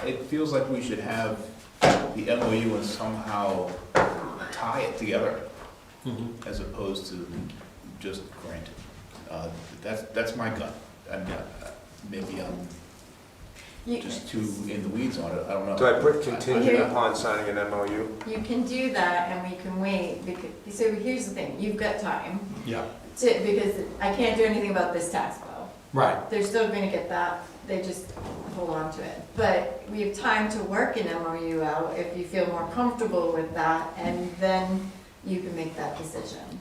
it feels like we should have the MOU and somehow tie it together as opposed to just grant it. That's my gut. Maybe I'm You- just too in the weeds on it, I don't know. Do I put contingent Here- upon signing an MOU? You can do that and we can wait, because, so here's the thing, you've got time Yeah. because I can't do anything about this tax bill. Right. They're still gonna get that, they just hold on to it. But we have time to work an MOU out if you feel more comfortable with that, and then you can make that decision.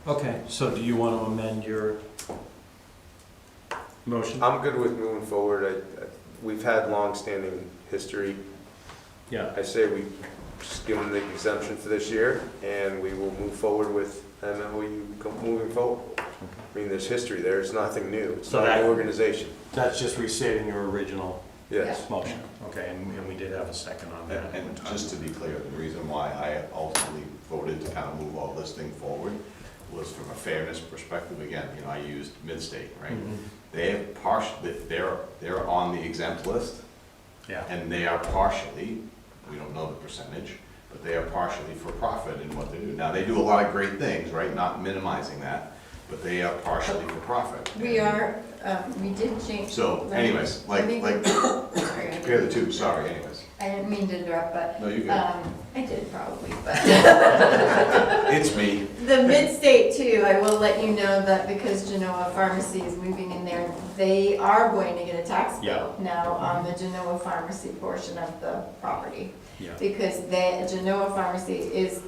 Okay, so do you want to amend your motion? I'm good with moving forward. We've had long-standing history. Yeah. I say we just give them the exemption for this year, and we will move forward with MOU moving forward. I mean, there's history there, it's nothing new, it's So not an that- organization. That's just restating your original Yes. motion. Okay, and we did have a second on And, that. and just to be clear, the reason why I ultimately voted to kind of move all this thing forward was from a fairness perspective. Again, you know, I used Midstate, right? Mhm. They have they're on the exempt list, Yeah. and they are partially, we don't know the percentage, but they are partially for profit in what they do. Now, they do a lot of great things, right? Not minimizing that, but they are partially for profit. We are, we did change. So let me- anyways, let me- like, Sorry, compare the two, sorry, anyways. I didn't mean to interrupt, but, No, you good. I did probably, but. It's me. The Mid-State too, I will let you know that because Genoa Pharmacy is moving in there, they are going to get a tax bill now on the Genoa Pharmacy portion of the property. Yeah. Because Genoa Pharmacy is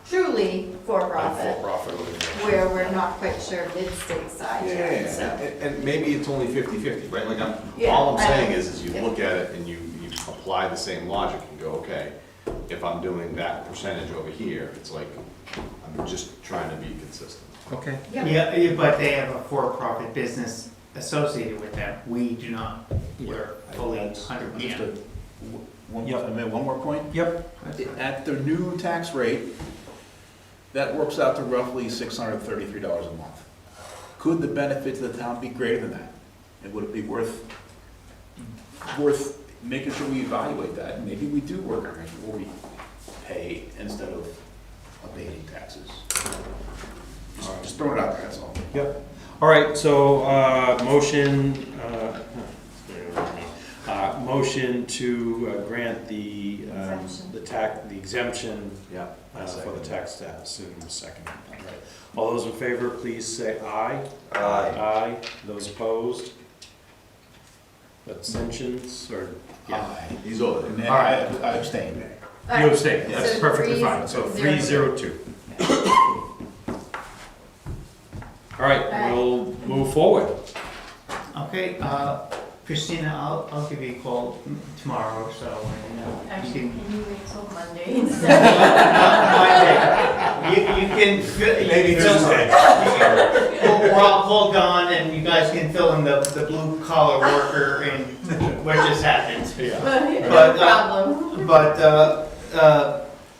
truly for-profit, For-profit organization. where we're not quite sure Mid-State side yet, so. And maybe it's only 50/50, right? Like, Yeah, all I'm I- saying is you yeah. look at it and you apply the same logic and go, okay, if I'm doing that percentage over here, it's like, I'm just trying to be consistent. Okay. Yeah, but they have a for-profit business associated with them. We do not. We're fully 100%. Understood. One Yep. more point. Yep. At the new tax rate, that works out to roughly $633 a month. could the benefit to the town be greater than that? And would it be worth making sure we evaluate that, and maybe we do work on it, where we pay instead of abating taxes? Just throwing it out there, that's all. Yep. All right, so, motion to grant the, the exemption Yeah. for the tax status in a second. All right. All those in favor, please say aye. Aye. Aye. Those opposed? Abstentions, or? Yeah. Aye. He's over there. And then All right. I abstain. All right. You abstain, that's So perfectly fine, so 302. All right, we'll move forward. Okay, Christina, I'll give you a call tomorrow or so, and you Actually, can. can you wait till Monday instead? You can. Maybe Tuesday. Or I'll call Don and you guys can fill in the blue collar worker and what just happened. No But, problem. But,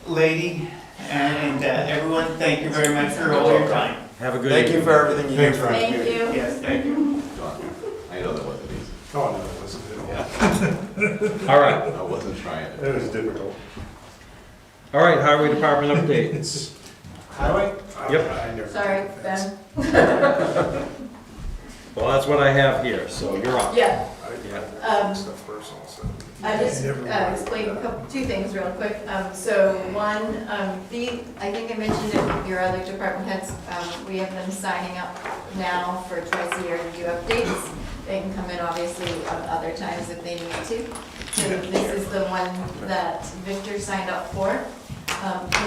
lady and everyone, thank you very much for all your time. Have a good Thank evening. you for everything you do. Thanks, Ryan. Thank you. Yes, thank you. I know that wasn't easy. Oh, no, it wasn't at all. All right, I wasn't trying to. It was difficult. all right, highway department updates. Highway? Yep. I never- Sorry, Ben. Well, that's what I have here, so you're up. Yeah, I- Stuff personal, so. I just Never mind. explained two things real quick. So one, I think I mentioned it with your other department heads, we have them signing up now for twice a year to do updates. They can come in obviously on other times if they need to. So this is the one that Victor signed up for.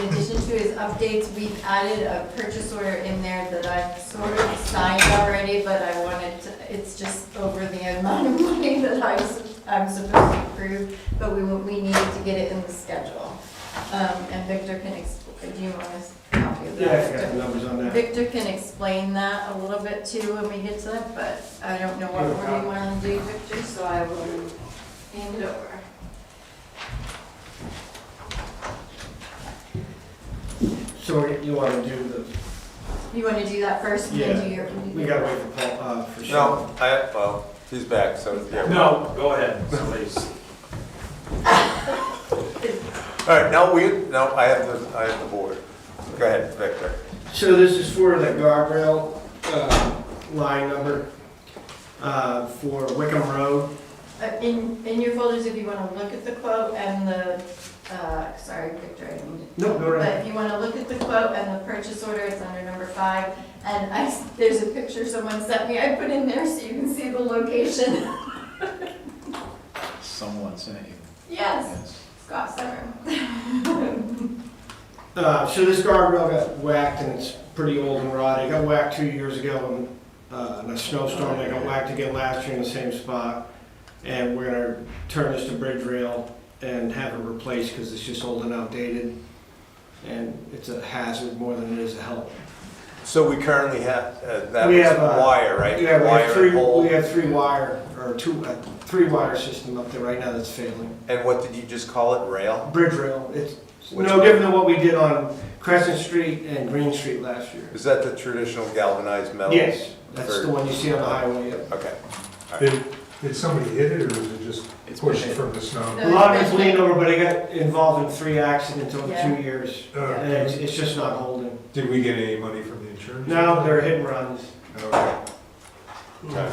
In addition to his updates, we've added a purchase order in there that I've sort of signed already, but I wanted to, it's just over the amount of money that I'm supposed to approve, but we needed to get it in the schedule. And Victor can do you want a copy of that? Yeah, I got the numbers on that. Victor can explain that a little bit too when we get to it, but I don't know what order you want to do, Victor, so I will hand it over. So you want to do You want to do that first and then do your? we gotta wait for Paul, for sure. No, well, he's back, so, yeah. No, go ahead, please. All right, I have the board. Go ahead, Victor. So this is for the guardrail, line number, for Wickham Road. In your folders, if you want to look at the quote and the, sorry, Victor, I didn't mean to. No, go But ahead. if you want to look at the quote and the purchase order, it's under number 5. And there's a picture someone sent me, I put in there so you can see the location. Someone sent you. Yes, Scott Summer. So this guardrail got whacked and it's pretty old and rotted. It got whacked 2 years ago in a snowstorm. It got whacked again last year in the same spot. And we're gonna turn this to bridge rail and have it replaced because it's just old and outdated. And it's a hazard more than it is a help. So we currently have, that We was have, wire, right? Yeah, we Wire have three, and pole. we have three wire system up there right now that's failing. And what did you just call it, rail? Bridge rail, it's Which no one? different than what we did on Crescent Street and Green Street last year. Is that the traditional galvanized metal? Yes, that's For- the one you see on the highway, yep. Okay. Did somebody hit it, or was it just It's pushed been- from the snow? No. A lot of it's leaned over, but it got involved in 3 accidents over Yeah. 2 years. Oh, And it's just not holding. Did we get any money from the insurance? No, they're hit and runs. Okay. Okay.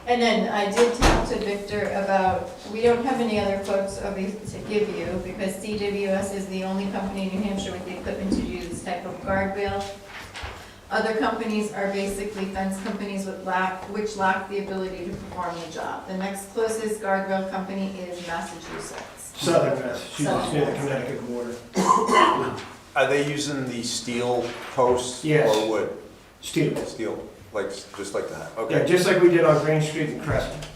And then I did talk to Victor about, we don't have any other quotes to give you because CWS is the only company in New Hampshire with the equipment to do this type of guardrail. Other companies are basically fence companies which lack the ability to perform the job. The next closest guardrail company is Massachusetts. Southern Massachusetts, Southern near the Mass. Connecticut border. Are they using the steel posts? Yes. Or wood? Steel. Steel, just like that, Yeah, okay. just like we did on Green Street and Crescent.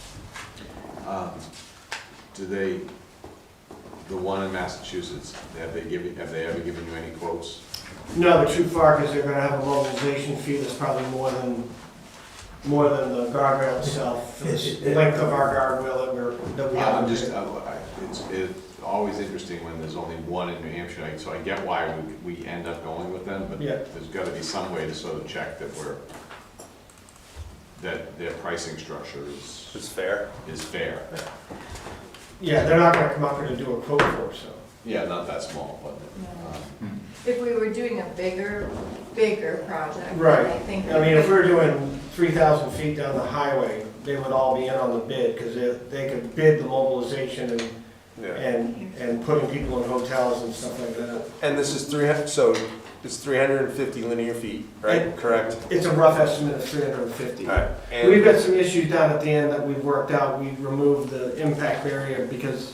The one in Massachusetts, have they ever given you any quotes? No, they're too far because they're gonna have a mobilization fee that's probably more than more than the guardrail itself, the length of our guardrail that we have. I'm just, it's always interesting when there's only one in New Hampshire, so I get why we end up going with them, but Yeah. there's gotta be some way to sort of check that that their pricing structure It's fair. is fair. Yeah, they're not gonna come up here to do a quote for us, so. Yeah, not that small, but, If we were doing a bigger project, then Right. I think. I mean, if we were doing 3,000 feet down the highway, they would all be in on the bid, because they could bid the mobilization Yeah. and putting people in hotels and stuff like that. And this is 300, so it's 350 linear feet, right? Correct? It's a rough estimate of 350. All right. We've And, got some issues down at the end that we've worked out. We removed the impact barrier because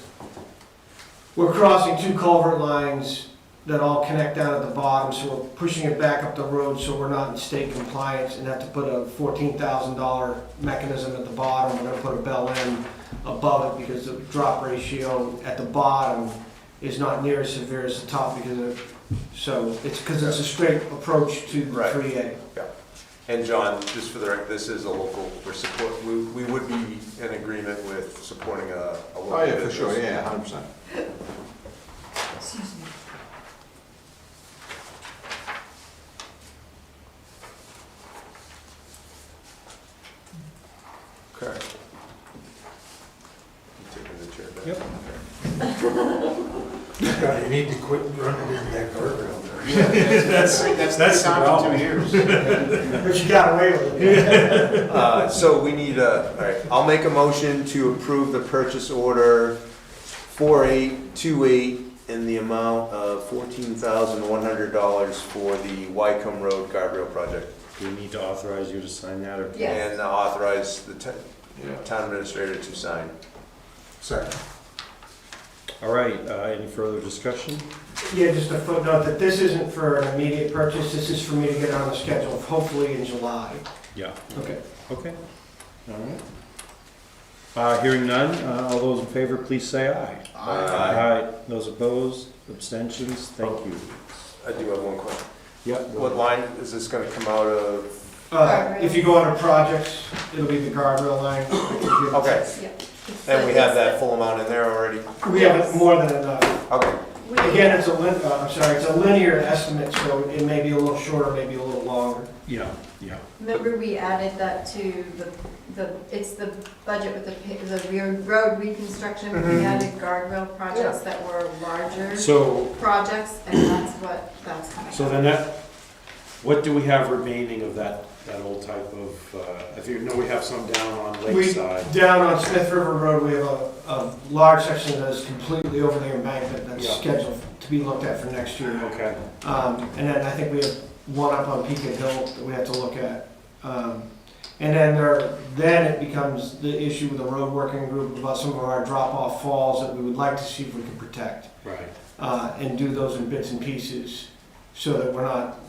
we're crossing two culvert lines that all connect down at the bottom, so we're pushing it back up the road so we're not in state compliance and have to put a $14,000 mechanism at the bottom. We're gonna put a bell in above it because the drop ratio at the bottom is not near as severe as the top so it's because it's a straight approach to the Right. 3A. and John, just for the record, this is a local, we would be in agreement with supporting a local oh yeah, for business. sure, yeah, 100%. Excuse me. Okay. You taking the chair back? Yep. God, you need to quit running into that guardrail there. That's the time for problem. 2 years. But you got away with it. So we need all right, I'll make a motion to approve the purchase order 4828 in the amount of $14,100 for the Wycombe Road guardrail project. Do we need to authorize you to sign that, or? Yes. And authorize the Yeah. town administrator to sign. Second. All right, any further discussion? Yeah, just a footnote that this isn't for an immediate purchase, this is for me to get on the schedule, hopefully in July. Yeah. Okay. Okay, all right. Hearing none, all those in favor, please say aye. Aye. Those opposed, abstentions, thank you. I do have one question. Yep. What line is this gonna come out of? If you go under projects, it'll be the guardrail line. Okay, Yeah. and we have that full amount in there already? We have more than enough. Okay, Again, it's a linear estimate, so it may be a little shorter, maybe a little longer. Yeah, yeah. Remember, we added that to it's the budget with the road reconstruction. Mm-hmm. We added guardrail projects that were larger So, projects, and that's coming. so then what do we have remaining of that old type of, I think, we have some down on Lakeside. Down on Smith River Road, we have a large section that is completely over the embankment that's Yeah. scheduled to be looked at for next year. Okay, And then I think we have one up on Pekin Hill that we have to look at. And then it becomes the issue with the road working group about some of our drop-off falls that we would like to see if we can protect. right. And do those in bits and pieces so that we're not,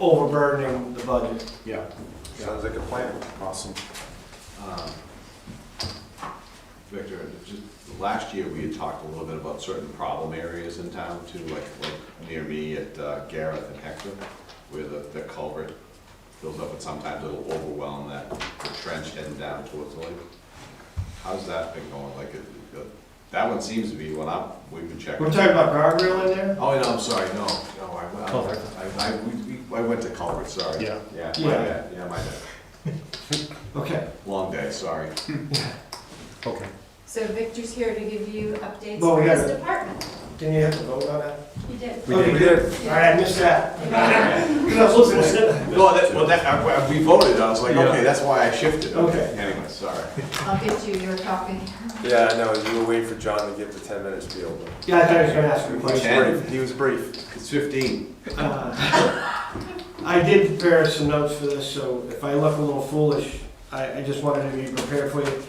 overburdening the budget. Yeah, sounds like a plan. awesome. Victor, just last year, we had talked a little bit about certain problem areas in town too, like near me at Gareth and Hector, where the culvert fills up and sometimes it'll overwhelm the trench heading down towards the lake. How's that been going? That one seems to be we've been checking. We're talking about guardrail in there? Oh, no, I'm sorry, no, Culvert. I went to culvert, sorry. Yeah. Yeah, my bad, Okay. long day, sorry. Okay. So Victor's here to give you updates Well, for we his gotta- department. Didn't you have to vote on that? He did. We Oh, you did. All right, I missed that. Because I was listening. No, we voted, I was like, Yeah. okay, that's why I shifted. Okay. Anyway, sorry. I'll get you your copy. Yeah, I know, you were waiting for John to give the 10-minute spiel. Yeah, I thought he was gonna ask me a question. He was brief. It's 15. I did prepare some notes for this, so if I look a little foolish, I just wanted to be prepared for you.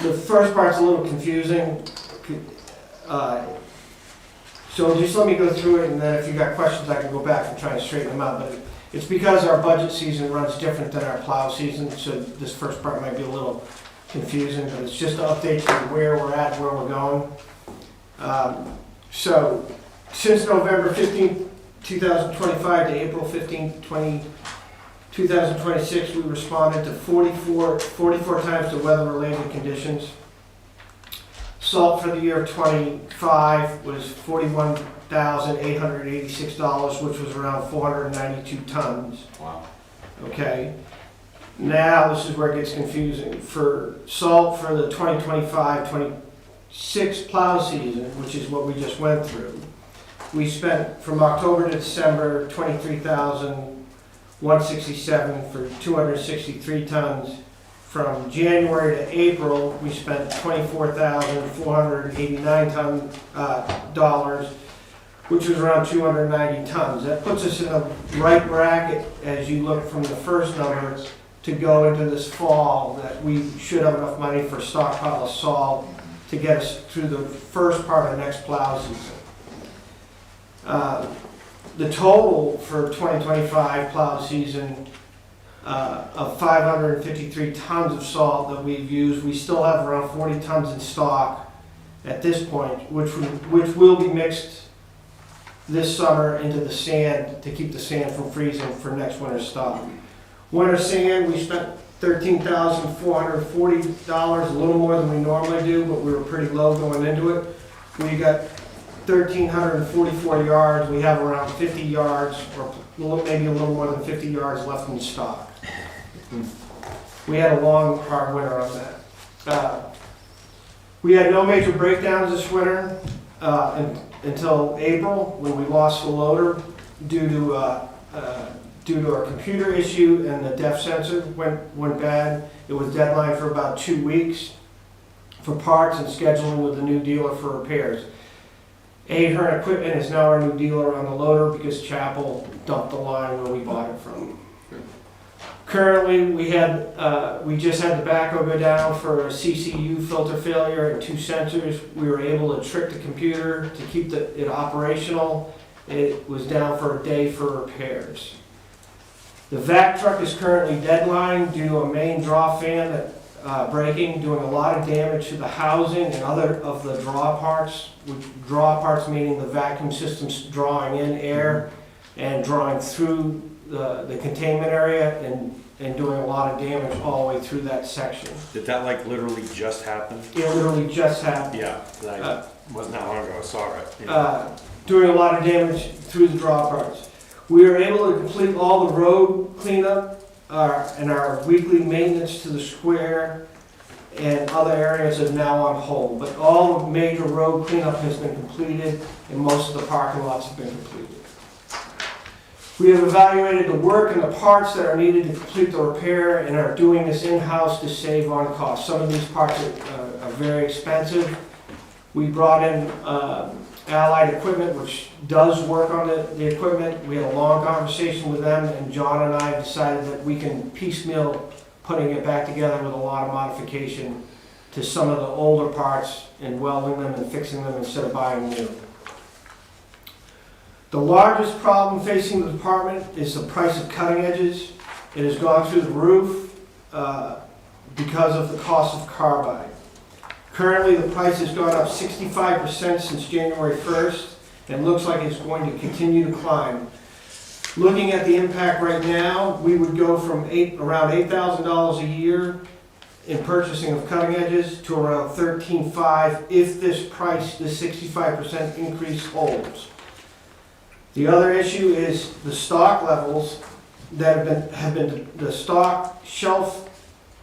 The first part's a little confusing. So just let me go through it, and then if you got questions, I can go back and try and straighten them out. But it's because our budget season runs different than our plow season, so this first part might be a little confusing, but it's just to update you where we're at, where we're going. So, since November 15th, 2025 to April 15th, 2026, we responded to 44 times to weather-related conditions. Salt for the year 25 was $41,886, which was around 492 tons. Wow. Okay. Now, this is where it gets confusing. For salt for the 2025-26 plow season, which is what we just went through, we spent from October to December 23,167 for 263 tons. From January to April, we spent $24,489 dollars, which was around 290 tons. That puts us in a right bracket as you look from the first number to go into this fall, that we should have enough money for stockpile of salt to get us through the first part of next plow season. The total for 2025 plow season of 553 tons of salt that we've used, we still have around 40 tons in stock at this point, which will be mixed this summer into the sand to keep the sand from freezing for next winter's stock. Winter sand, we spent $13,440, a little more than we normally do, but we were pretty low going into it. We got 1,344 yards. We have around 50 yards, or maybe a little more than 50 yards left in stock. We had a long, hard winter on that. We had no major breakdowns this winter until April, when we lost the loader due to our computer issue, and the depth sensor went bad. It was deadline for about 2 weeks for parts and scheduling with the new dealer for repairs. Ahern Equipment is now our new dealer on the loader because Chapel dumped the line where we bought it from. Currently, we just had the backhoe go down for a CCU filter failure and 2 sensors. We were able to trick the computer to keep it operational. It was down for a day for repairs. The vac truck is currently deadline due to a main draw fan that breaking, doing a lot of damage to the housing and other of the draw parts. Draw parts meaning the vacuum system's drawing in air and drawing through the containment area and doing a lot of damage all the way through that section. Did that like literally just happen? It literally just happened. Yeah, I wasn't that long ago, I saw it. Doing a lot of damage through the draw parts. We were able to complete all the road cleanup and our weekly maintenance to the square and other areas are now on hold. But all the major road cleanup has been completed and most of the parking lots have been completed. We have evaluated the work and the parts that are needed to complete the repair and are doing this in-house to save on costs. Some of these parts are very expensive. We brought in Allied Equipment, which does work on the equipment. We had a long conversation with them, and John and I decided that we can piecemeal putting it back together with a lot of modification to some of the older parts and welding them and fixing them instead of buying new. The largest problem facing the department is the price of cutting edges. It has gone through the roof because of the cost of carbide. Currently, the price has gone up 65% since January 1st, and looks like it's going to continue to climb. Looking at the impact right now, we would go from around $8,000 a year in purchasing of cutting edges to around $13,500 if this 65% increase holds. The other issue is the stock levels that the stock shelf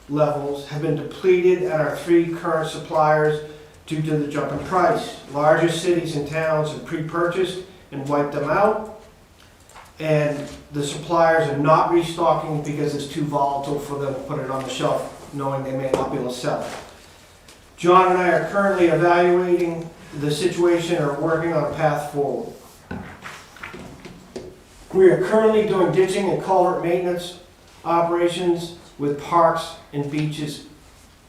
levels have been depleted at our 3 current suppliers due to the jump in price. Larger cities and towns have pre-purchased and wiped them out, and the suppliers are not restocking because it's too volatile for them to put it on the shelf, knowing they may not be able to sell it. John and I are currently evaluating the situation and are working on a path forward. We are currently doing ditching and culvert maintenance operations with parks and beaches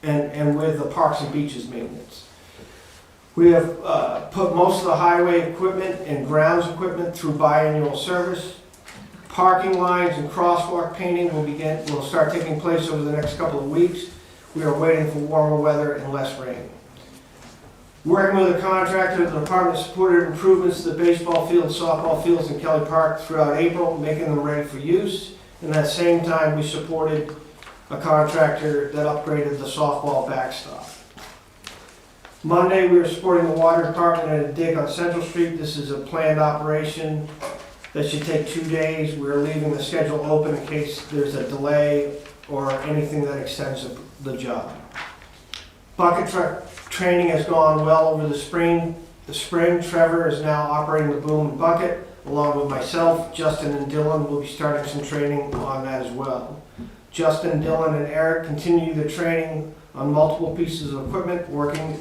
and with the parks and beaches maintenance. We have put most of the highway equipment and grounds equipment through biannual service. Parking lines and crosswalk painting will start taking place over the next couple of weeks. We are waiting for warmer weather and less rain. Working with a contractor, the department supported improvements to the baseball fields, softball fields, and Kelly Park throughout April, making them ready for use. And at the same time, we supported a contractor that upgraded the softball backstop. Monday, we were supporting the water department at a dig on Central Street. This is a planned operation that should take 2 days. We're leaving the schedule open in case there's a delay or anything that extends the job. Bucket truck training has gone well over the spring. Trevor is now operating the boom and bucket, along with myself. Justin and Dylan will be starting some training on that as well. Justin, Dylan, and Eric continue the training on multiple pieces of equipment, working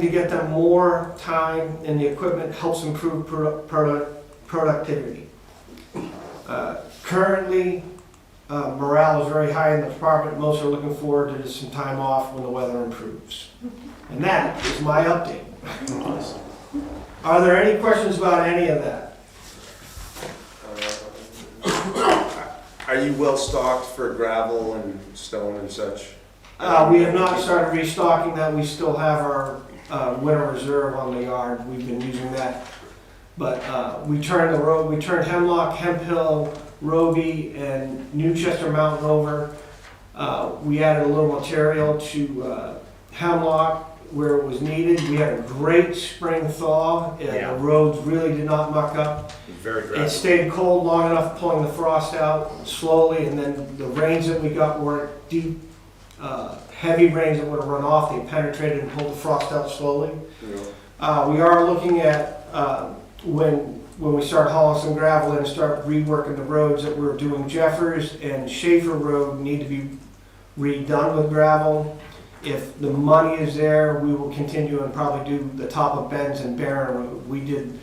to get them more time in the equipment helps improve productivity. Currently, morale is very high in the department. Most are looking forward to some time off when the weather improves. And that is my update. Are there any questions about any of that? Are you well stocked for gravel and stone and such? We have not started restocking that. We still have our winter reserve on the yard. We've been using that. But we turned Hemlock, Hemp Hill, Roby, and Newchester Mountain over. We added a little material to Hemlock where it was needed. We had a great spring thaw. The roads really did not muck up. Very It stayed cold long enough, pulling the frost out slowly, and then the rains that we got weren't deep, heavy rains that would have run off. They penetrated and pulled the frost out slowly. Yeah. We are looking at when we start hauling some gravel in and start reworking the roads that we're doing. Jeffers and Schaefer Road need to be redone with gravel. If the money is there, we will continue and probably do the top of Ben's and Barron Road. We did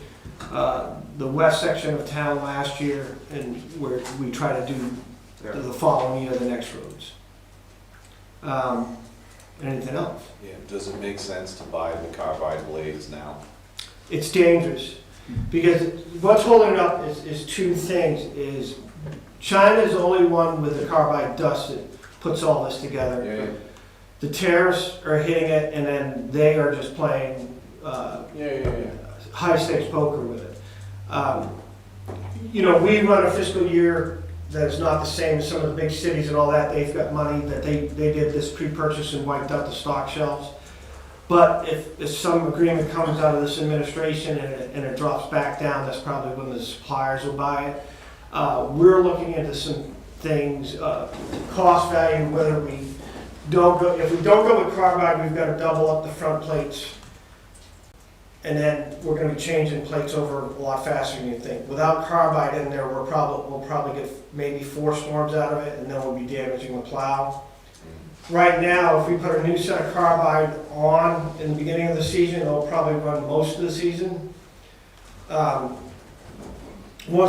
the west section of town last year, and where we try to do the following year the next roads. Anything else? Yeah, does it make sense to buy the carbide blades now? It's dangerous because what's holding it up is two things. Is China's the only one with the carbide dust that puts all this together. Yeah. The tariffs are hitting it, and then they are just playing high stakes poker with it. We run a fiscal year that is not the same as some of the big cities and all that. They've got money that they did this pre-purchase and wiped out the stock shelves. But if some agreement comes out of this administration and it drops back down, that's probably when the suppliers will buy it. We're looking into some things, cost value, whether we don't go, if we don't go with carbide, we've got to double up the front plates. And then we're going to be changing plates over a lot faster than you think. Without carbide in there, we'll probably get maybe 4 storms out of it, and then we'll be damaging the plow. Right now, if we put a new set of carbide on in the beginning of the season, it'll probably run most of the season. Once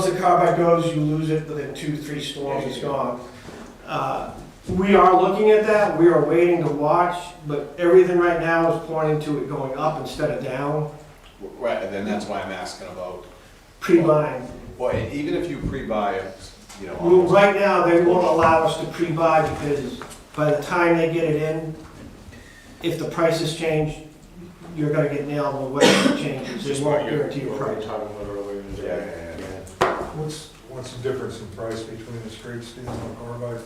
the carbide goes, you lose it within 2-3 storms, it's gone. We are looking at that. We are waiting to watch, but everything right now is pointing to it going up instead of down. Right, and then that's why I'm asking about. Pre-buying. Well, even if you pre-buy, Well, right now, they won't allow us to pre-buy because by the time they get it in, if the prices change, you're gonna get nailed with whatever changes. They won't guarantee a price. What's the difference in price between the straight steel and the carbide?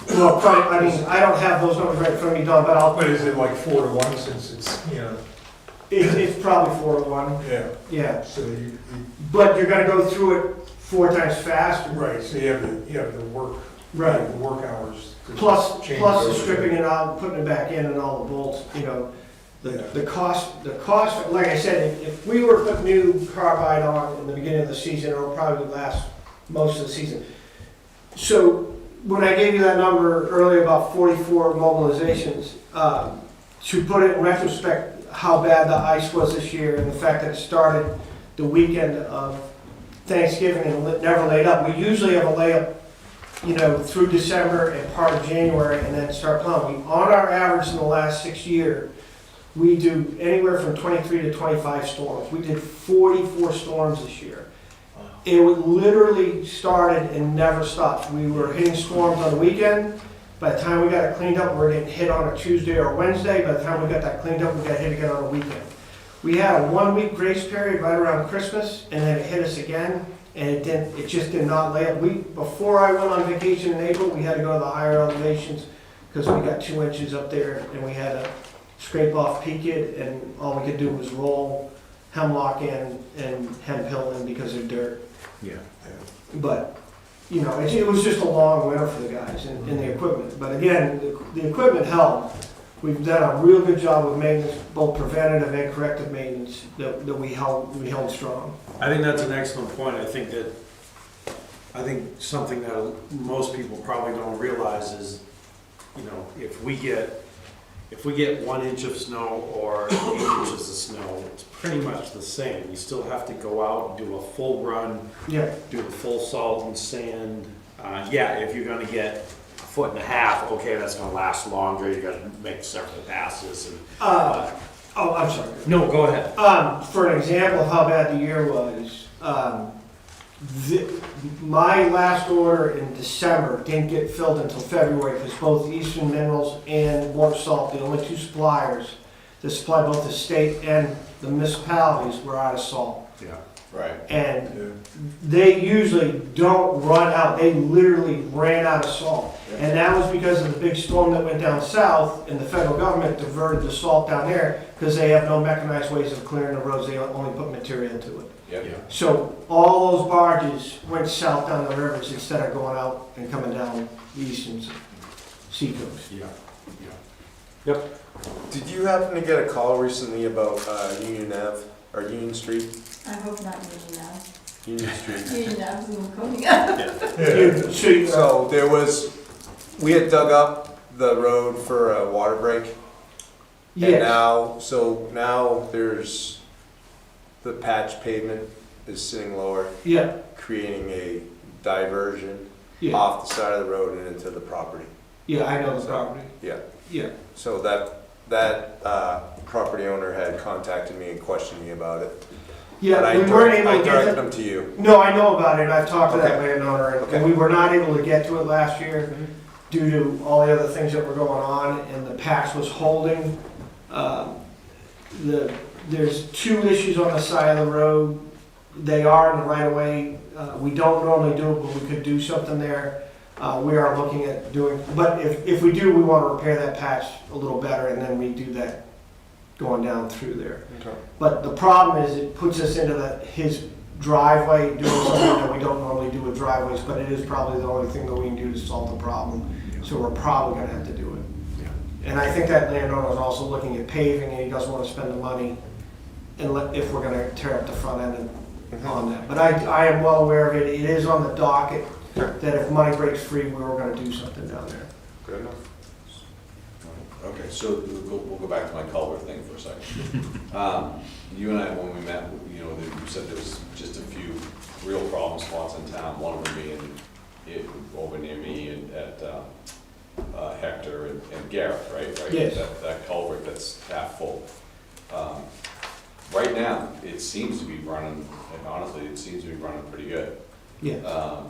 Well, probably, I don't have those numbers right in front of me, Don, but But is it like 4 to 1 since it's, it's probably 4 to 1. Yeah. Yeah. So you But you're gonna go through it 4 times faster. right, so you have the work. Right. The work hours. to Plus change the everything. stripping it out, putting it back in and all the bolts, the cost, like I said, if we were to put new carbide on in the beginning of the season, it'll probably last most of the season. So when I gave you that number earlier about 44 mobilizations, to put it in retrospect, how bad the ice was this year and the fact that it started the weekend of Thanksgiving and never laid up. We usually have a layup, through December and part of January and then start plowing. On our average in the last 6 years, we do anywhere from 23 to 25 storms. We did 44 storms this year. It literally started and never stopped. We were hitting storms on the weekend. By the time we got it cleaned up, we were getting hit on a Tuesday or Wednesday. By the time we got that cleaned up, we got hit again on a weekend. We had a 1-week grace period right around Christmas, and then it hit us again. and it just did not lay up. Before I went on vacation in April, we had to go to the higher elevations, because we got 2 inches up there, and we had to scrape off peak it, and all we could do was roll hemlock in and hemp hill in because of dirt. Yeah. But, you know, it was just a long winter for the guys and the equipment. But again, the equipment held. We've done a real good job with maintenance, both preventative and corrective maintenance, that we held strong. I think that's an excellent point. I think something that most people probably don't realize is, you know, if we get 1 inch of snow or 8 inches of snow, it's pretty much the same. You still have to go out and do a full run, Yeah. do the full salt and sand. Yeah, if you're gonna get 1.5 feet, okay, that's gonna last longer. You gotta make several passes and. Oh, I'm sorry. No, go ahead. For an example of how bad the year was, my last order in December didn't get filled until February, because both Eastern Minerals and Warp Salt, the only 2 suppliers that supply both the state and the municipalities, were out of salt. Yeah. Right. And they usually don't run out. They literally ran out of salt. And that was because of the big storm that went down south, and the federal government diverted the salt down there because they have no mechanized ways of clearing the roads. They only put material to it. Yep. So all those barges went south down the rivers instead of going out and coming down the eastern seacoast. Yeah. Did you happen to get a call recently about Union Ave, or Union Street? I hope not Union Ave. Union Street. Union Ave is Laconia. So there was, we had dug up the road for a water break. And Yes. now there's, the patch pavement is sitting lower, Yeah, creating a diversion yeah, off the side of the road and into the property. yeah, I know the property. Yeah. Yeah, So that property owner had contacted me and questioned me about it. But yeah, I we weren't direct- able I to get directed to, them to you. no, I know about it, I've talked to that Okay. landowner, and Okay. we were not able to get to it last year due to all the other things that were going on, and the patch was holding. There's 2 issues on the side of the road. They are in the right of way. We don't normally do it, but we could do something there. We are looking at doing, but if we do, we want to repair that patch a little better and then redo that going down through there. Okay. But the problem is it puts us into his driveway, doing something that we don't normally do with driveways, but it is probably the only thing that we can do to solve the problem. So we're probably gonna have to do it. And I think that landowner is also looking at paving, and he doesn't want to spend the money if we're gonna tear up the front end on that. But I am well aware of it. It is on the docket that if money breaks free, we were gonna do something down there. Good enough. Okay, so we'll go back to my culvert thing for a second. You and I, when we met, you know, you said there was just a few real problem spots in town, one of them being over near me and at Hector and Garrett, right? Yes. That culvert that's half full. Right now, it seems to be running, and honestly, it seems to be running pretty good. Yeah.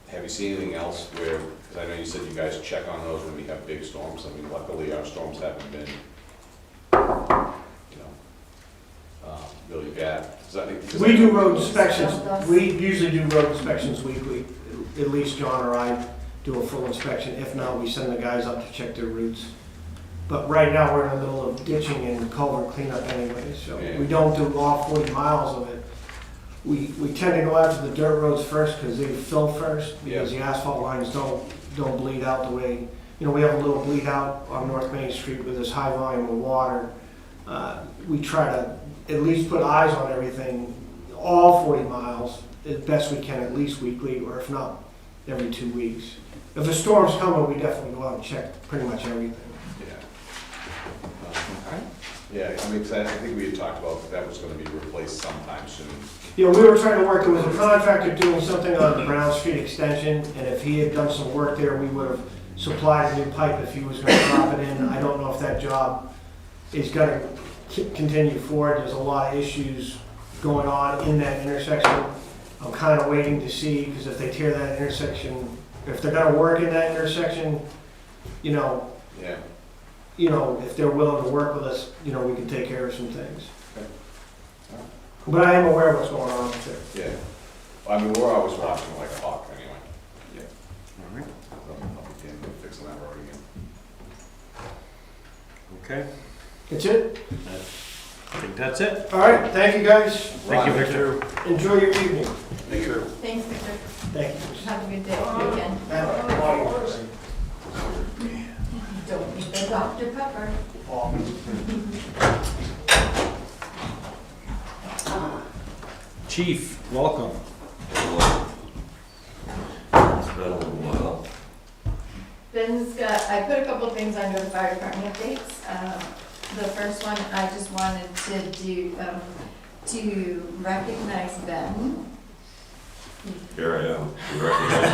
Have you seen anything else where, because I know you said you guys check on those when we have big storms. I mean, luckily our storms haven't been, you know, really bad. We do road inspections. We usually do road inspections weekly. At least John or I do a full inspection. If not, we send the guys up to check their routes. But right now, we're in the middle of ditching and culvert cleanup anyway, so Yeah. we don't do all 40 miles of it. We tend to go after the dirt roads first because they fill first, because the asphalt lines don't bleed out the way, you know, we have a little bleed out on North Main Street with this high volume of water. We try to at least put eyes on everything, all 40 miles, as best we can, at least weekly, or if not, every 2 weeks. If a storm's coming, we definitely go out and check pretty much everything. Yeah, I mean, 'cause I think we had talked about that was gonna be replaced sometime soon. You know, we were trying to work, there was a contractor doing something on the Brown Street extension, and if he had done some work there, we would have supplied a new pipe if he was gonna drop it in. I don't know if that job is gonna continue forward. There's a lot of issues going on in that intersection. I'm kinda waiting to see, because if they tear that intersection, if they're gonna work in that intersection, you know, if they're willing to work with us, you know, we can take care of some things. Okay. But I am aware of what's going on up there. Yeah. I mean, we're always watching like a hawk anyway. All right. I'll be damned if fixing that road again. Okay, That's it? I think that's it. All right, thank you, guys. Thank you, Victor. Enjoy your evening. Thank you. Thanks, Victor. Thank you. Have a good day, weekend. Don't eat the Dr. Pepper. Chief, welcome. It's been a little while. Ben's got, I put a couple things under the fire department updates. The first one, I just wanted to do, to recognize Ben. Here I am. You recognize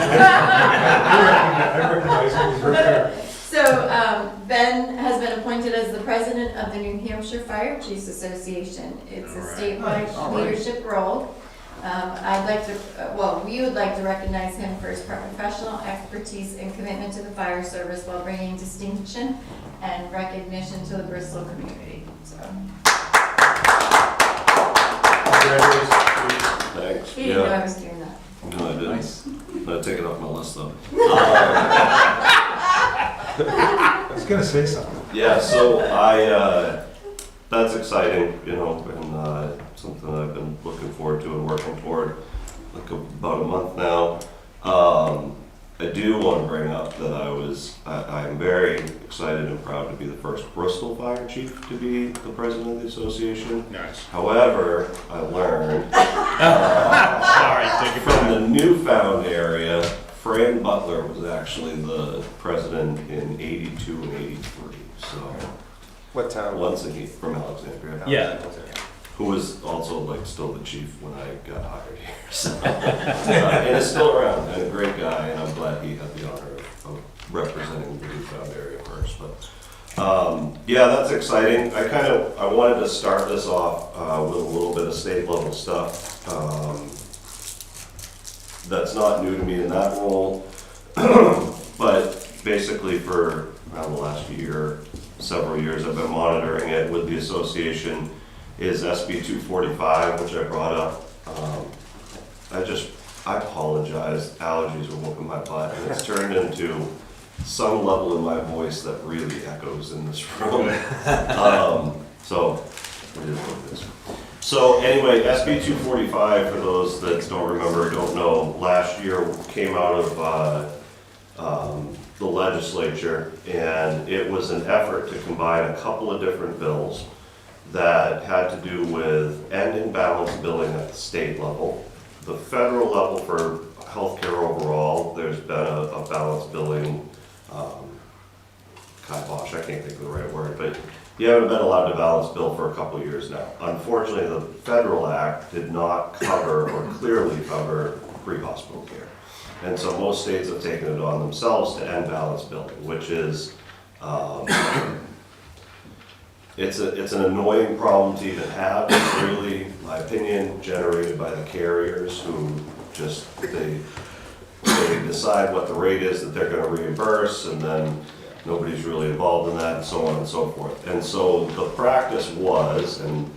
I recognize him, he's right there. So, Ben has been appointed as the president of the New Hampshire Fire Chiefs Association. It's a All right. statewide All right. leadership role. I'd like to, well, we would like to recognize him for his professional expertise and commitment to the fire service while bringing distinction and recognition to the Bristol community, so. Congratulations. Thanks. He didn't know I Yeah. was doing that. No, I didn't. I'll take it off my list though. I was gonna say something. Yeah, so that's exciting, you know, and something I've been looking forward to and working toward like about a month now. I do want to bring up that I'm very excited and proud to be the first Bristol fire chief to be the president of the association. Nice. However, I learned Sorry, take it from the newfound area, Fran Butler was actually the president in 82 and 83, so What town? once again, from Alexandria. Yeah. Who was also like still the chief when I got hired here. So, and is still around, and a great guy, and I'm glad he had the honor of representing the newfound area first. But yeah, that's exciting. I wanted to start this off with a little bit of state level stuff. That's not new to me in that role, but basically for around the last year, several years, I've been monitoring it with the association. Is SB 245, which I brought up. I apologize, allergies are whooping my butt, and it's turned into some level in my voice that really echoes in this room. So, it is what it is. So anyway, SB 245, for those that don't remember or don't know, last year came out of the legislature, and it was an effort to combine a couple of different bills that had to do with ending balance billing at the state level. The federal level for healthcare overall, there's been a balance billing, kibosh, I can't think of the right word, but you haven't been allowed to balance bill for a couple of years now. Unfortunately, the federal act did not cover or clearly cover pre-hospital care. And so most states have taken it on themselves to end balance billing, which is, it's an annoying problem to even have. It's really, in my opinion, generated by the carriers who just, they decide what the rate is that they're gonna reimburse, and then nobody's really involved in that, and so on and so forth. And so the practice was, and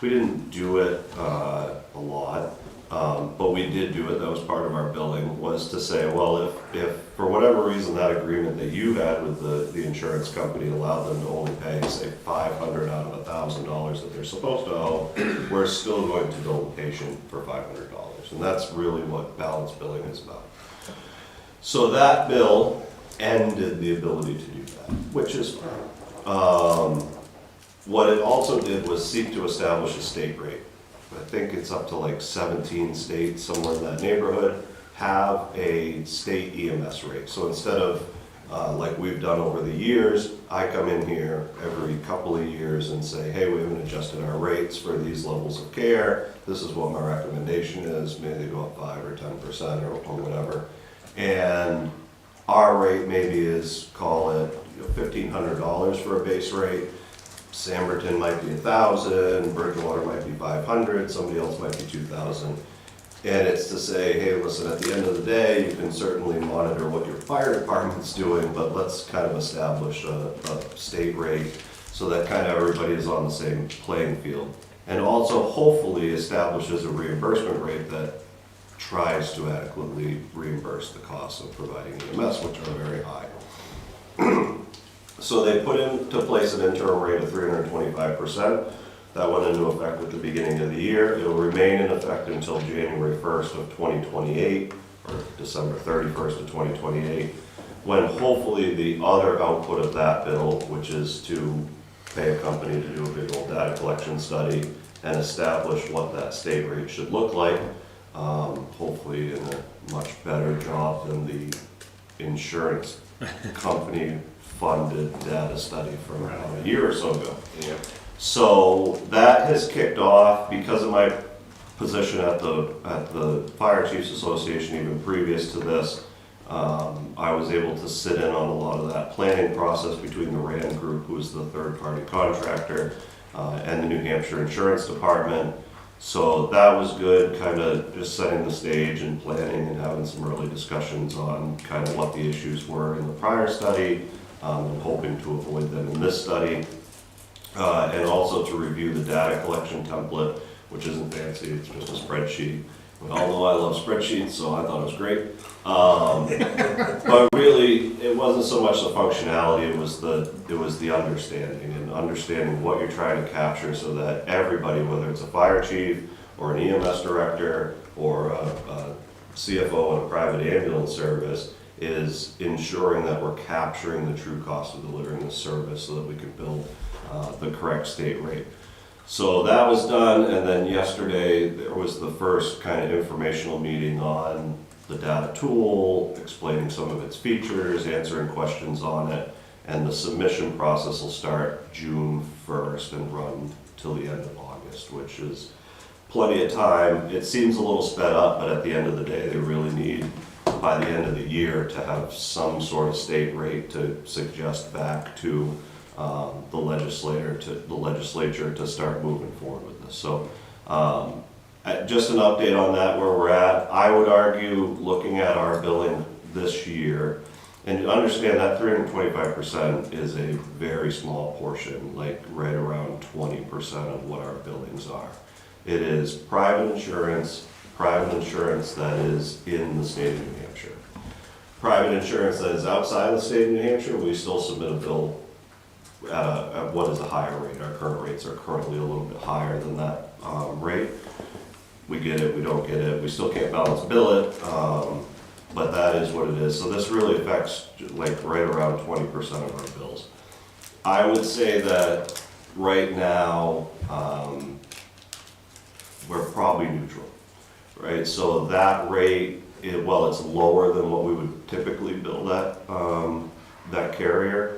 we didn't do it a lot, but we did do it, that was part of our billing, was to say, well, if for whatever reason that agreement that you had with the insurance company allowed them to only pay, say, $500 out of $1,000 that they're supposed to owe, we're still going to bill the patient for $500. And that's really what balance billing is about. So that bill ended the ability to do that, which is fine. What it also did was seek to establish a state rate. I think it's up to like 17 states, somewhere in that neighborhood, have a state EMS rate. So instead of like we've done over the years, I come in here every couple of years and say, hey, we haven't adjusted our rates for these levels of care. This is what my recommendation is. Maybe they go up 5 or 10% or whatever. And our rate maybe is, call it $1,500 for a base rate. Samberton might be 1,000, Bridgewater might be 500, somebody else might be 2,000. And it's to say, hey, listen, at the end of the day, you can certainly monitor what your fire department's doing, but let's kind of establish a state rate so that kind of everybody is on the same playing field. And also hopefully establishes a reimbursement rate that tries to adequately reimburse the costs of providing EMS, which are very high. So they put into place an interim rate of 325%. That went into effect at the beginning of the year. It will remain in effect until January 1st of 2028, or December 31st of 2028, when hopefully the other output of that bill, which is to pay a company to do a visual data collection study and establish what that state rate should look like, hopefully in a much better job than the insurance company funded data study from a year or so ago. So that has kicked off because of my position at the Fire Chiefs Association, even previous to this. I was able to sit in on a lot of that planning process between the RAND group, who is the third-party contractor, and the New Hampshire Insurance Department. So that was good, kind of just setting the stage and planning and having some early discussions on kind of what the issues were in the prior study, and hoping to avoid them in this study. And also to review the data collection template, which isn't fancy, it's just a spreadsheet. We all know I love spreadsheets, so I thought it was great. But really, it wasn't so much the functionality, it was the understanding, and understanding what you're trying to capture so that everybody, whether it's a fire chief or an EMS director or a CFO in a private ambulance service, is ensuring that we're capturing the true cost of delivering the service so that we can build the correct state rate. So that was done, and then yesterday there was the first kind of informational meeting on the data tool, explaining some of its features, answering questions on it, and the submission process will start June 1st and run till the end of August, which is plenty of time. It seems a little sped up, but at the end of the day, they really need, by the end of the year, to have some sort of state rate to suggest back to the legislature to start moving forward with this. So just an update on that, where we're at. I would argue, looking at our billing this year, and understand that 325% is a very small portion, like right around 20% of what our billings are. It is private insurance that is in the state of New Hampshire. Private insurance that is outside the state of New Hampshire, we still submit a bill at what is a higher rate. Our current rates are currently a little bit higher than that rate. We get it, we don't get it, we still can't balance bill it, but that is what it is. So this really affects like right around 20% of our bills. I would say that right now we're probably neutral, right? So that rate, while it's lower than what we would typically bill that carrier,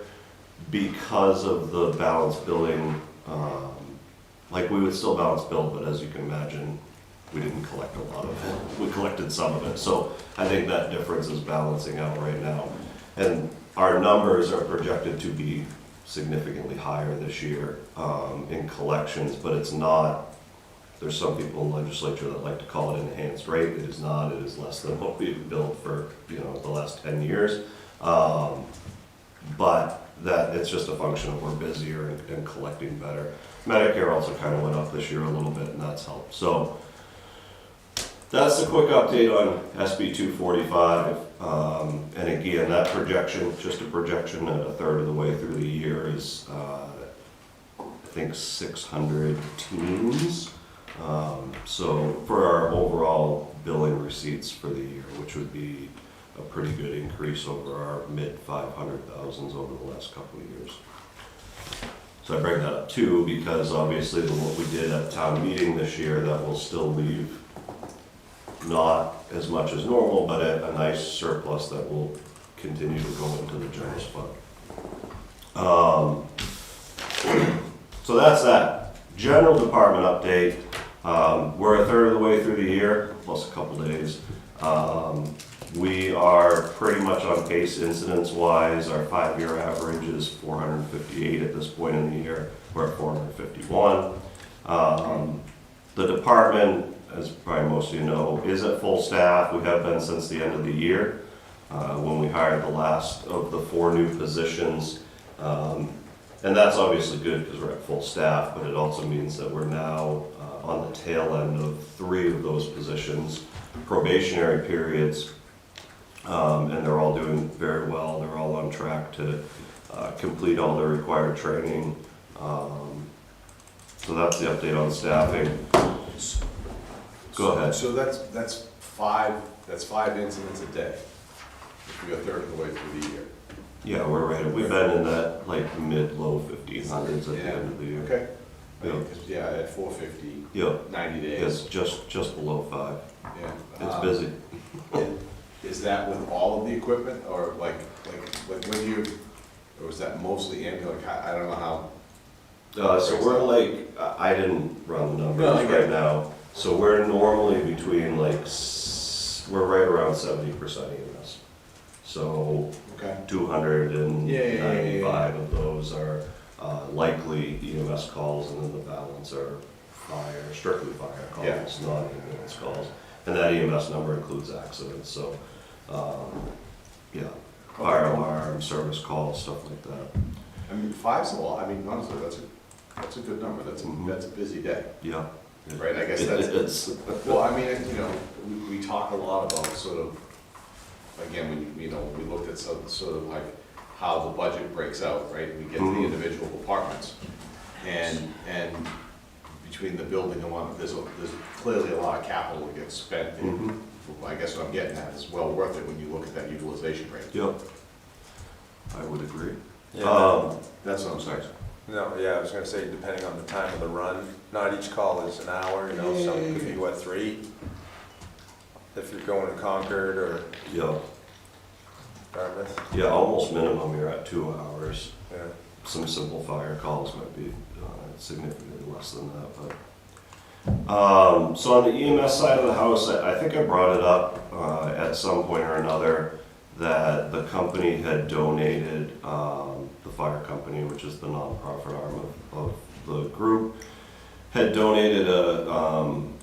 because of the balance billing, like we would still balance bill, but as you can imagine, we didn't collect a lot of it. We collected some of it. So I think that difference is balancing out right now. And our numbers are projected to be significantly higher this year in collections, but it's not. There's some people in the legislature that like to call it an enhanced rate. It is not. It is less than what we've billed for the last 10 years. But that it's just a function of we're busier and collecting better. Medicare also kind of went up this year a little bit, and that's helped. So that's a quick update on SB 245. And again, that projection, just a projection at a third of the way through the year, is I think 600 teams. So for our overall billing receipts for the year, which would be a pretty good increase over our mid 500,000s over the last couple of years. So I bring that up too, because obviously what we did at town meeting this year, that will still leave not as much as normal, but a nice surplus that will continue to go into the general fund. So that's that. General department update. We're a third of the way through the year, plus a couple days. We are pretty much on pace incidents-wise. Our 5-year average is 458 at this point in the year. We're at 451. The department, as probably most of you know, is at full staff. We have been since the end of the year when we hired the last of the 4 new positions. And that's obviously good because we're at full staff, but it also means that we're now on the tail end of 3 of those positions probationary periods, and they're all doing very well. They're all on track to complete all their required training. So that's the update on staffing. Go ahead. So that's five incidents a day, if we go a third of the way through the year. Yeah, we're right. We've been in that like mid-low 1500s at the end of the year. Okay. Yeah. Yeah, at 450, Yeah, 90 days. it's just below 5. Yeah. It's busy. Is that with all of the equipment, or like when you, or is that mostly ambulance? I don't know how. So we're like, I didn't run the numbers No, I get right it. now. So we're normally between like, we're right around 70% EMS. So Okay. 295 of those are likely EMS calls, and then the balance are strictly fire calls, Yeah. not ambulance calls. And that EMS number includes accidents, so, yeah, fire alarm, service calls, stuff like that. I mean, 5's a lot. I mean, honestly, that's a good number. That's a busy day, Yeah. right? I guess It's, well, I mean, you know, we talk a lot about sort of, again, when we looked at sort of like how the budget breaks out, right? We get to the individual departments, and between the building and one, there's clearly a lot of capital that gets spent. And I guess what I'm getting at is well worth it when you look at that utilization rate. Yep. I would agree. That's what I'm saying. No, yeah, I was gonna say, depending on the time of the run, not each call is an hour, you know, some could be, what, 3? If you're going to Concord or Yeah, Dartmouth, yeah, almost minimum, you're at 2 hours. yeah. Some simple fire calls might be significantly less than that, but. So on the EMS side of the house, I think I brought it up at some point or another that the company had donated, the fire company, which is the nonprofit arm of the group, had donated a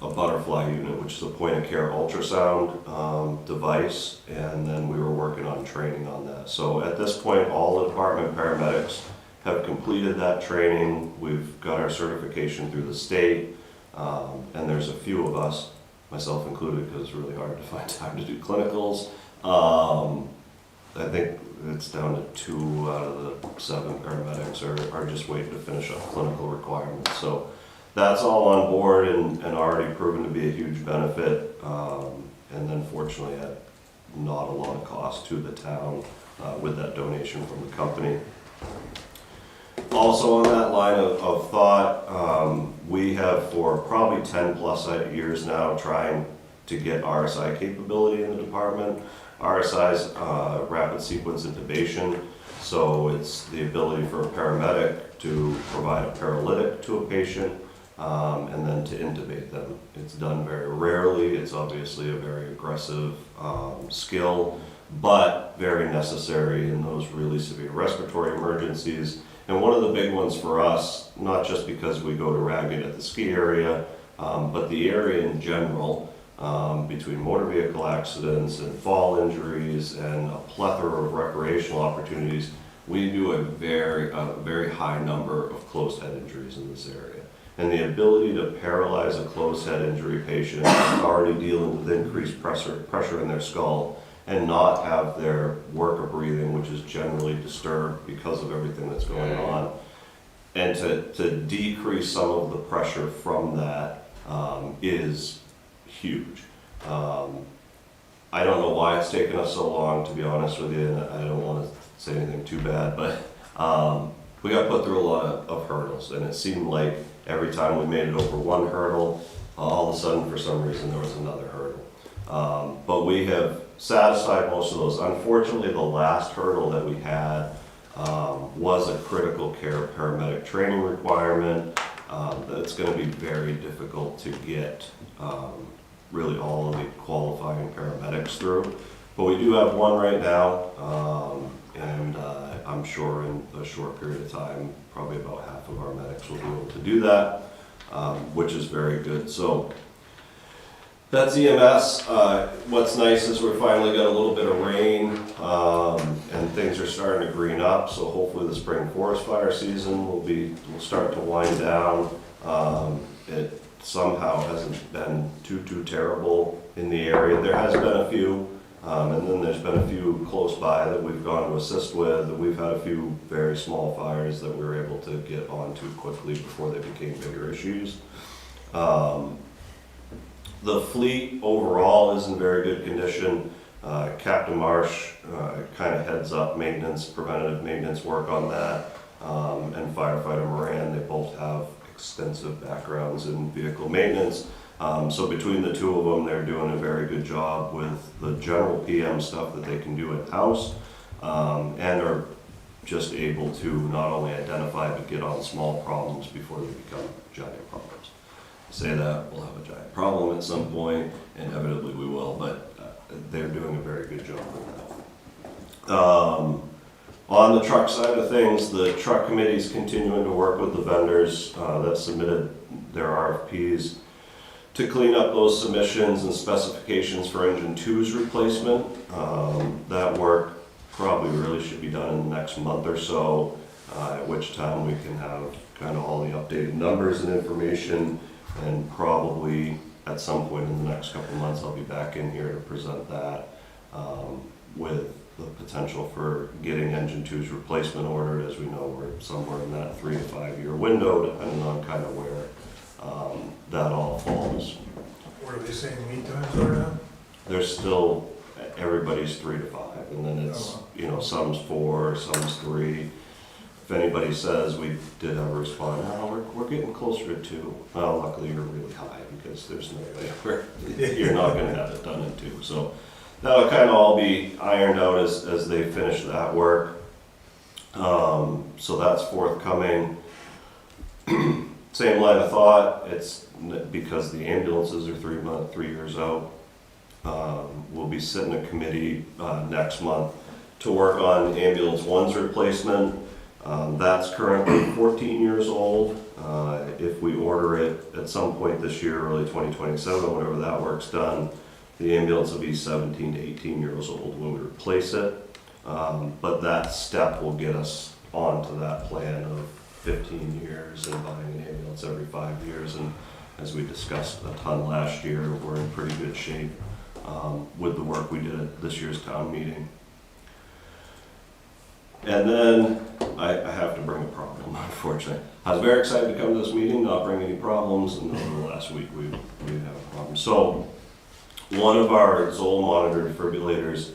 butterfly unit, which is a point-of-care ultrasound device, and then we were working on training on that. So at this point, all the department paramedics have completed that training. We've got our certification through the state, and there's a few of us, myself included, because it's really hard to find time to do clinicals. I think it's down to 2 out of the 7 paramedics are just waiting to finish up clinical requirements. So that's all on board and already proven to be a huge benefit. And then fortunately at not a lot of cost to the town with that donation from the company. Also on that line of thought, we have for probably 10 plus years now trying to get RSI capability in the department. RSI's rapid sequence intubation, so it's the ability for a paramedic to provide a paralytic to a patient and then to intubate them. It's done very rarely. It's obviously a very aggressive skill, but very necessary in those really severe respiratory emergencies. And one of the big ones for us, not just because we go to Ragged at the ski area, but the area in general, between motor vehicle accidents and fall injuries and a plethora of recreational opportunities, we do a very high number of closed head injuries in this area. And the ability to paralyze a closed head injury patient who's already dealing with increased pressure in their skull and not have their work of breathing, which is generally disturbed because of everything that's going on, and to decrease some of the pressure from that is huge. I don't know why it's taken us so long, to be honest with you, and I don't want to say anything too bad, but we got put through a lot of hurdles, and it seemed like every time we made it over one hurdle, all of a sudden, for some reason, there was another hurdle. But we have satisfied most of those. Unfortunately, the last hurdle that we had was a critical care paramedic training requirement. That's going to be very difficult to get really all of the qualifying paramedics through. But we do have one right now, and I'm sure in a short period of time, probably about half of our medics will be able to do that, which is very good. So that's EMS. What's nice is we finally got a little bit of rain, and things are starting to green up. So hopefully the spring forest fire season will start to wind down. It somehow hasn't been too terrible in the area. There has been a few, and then there's been a few close by that we've gone to assist with, and we've had a few very small fires that we were able to get onto quickly before they became bigger issues. The fleet overall is in very good condition. Captain Marsh kind of heads up maintenance, preventative maintenance work on that, and firefighter Moran, they both have extensive backgrounds in vehicle maintenance. So between the two of them, they're doing a very good job with the general PM stuff that they can do in-house, and are just able to not only identify but get on small problems before they become giant problems. Say that, we'll have a giant problem at some point, inevitably we will, but they're doing a very good job with that. On the truck side of things, the truck committee is continuing to work with the vendors that submitted their RFPs to clean up those submissions and specifications for engine 2's replacement. That work probably really should be done in the next month or so, at which time we can have kind of all the updated numbers and information, and probably at some point in the next couple of months I'll be back in here to present that with the potential for getting engine 2's replacement ordered. As we know, we're somewhere in that 3 to 5 year window, depending on kind of where that all falls. What are they saying lead times are now? There's still, everybody's 3 to 5, and then it's, you know, some's 4, some's 3. If anybody says we did have a response, no, we're getting closer to 2. Well, luckily you're really high, because there's no way where you're not gonna have it done in 2. So that'll kind of all be ironed out as they finish that work. So that's forthcoming. Same line of thought, it's because the ambulances are 3 years out. We'll be sitting a committee next month to work on ambulance 1's replacement. That's currently 14 years old. If we order it at some point this year, early 2027, whenever that work's done, the ambulance will be 17 to 18 years old when we replace it. But that step will get us onto that plan of 15 years and buying an ambulance every 5 years. And as we discussed a ton last year, we're in pretty good shape with the work we did at this year's town meeting. And then I have to bring a problem, unfortunately. I was very excited to come to this meeting, not bring any problems, and over the last week we have a problem. So one of our Zoll monitor defibrillators,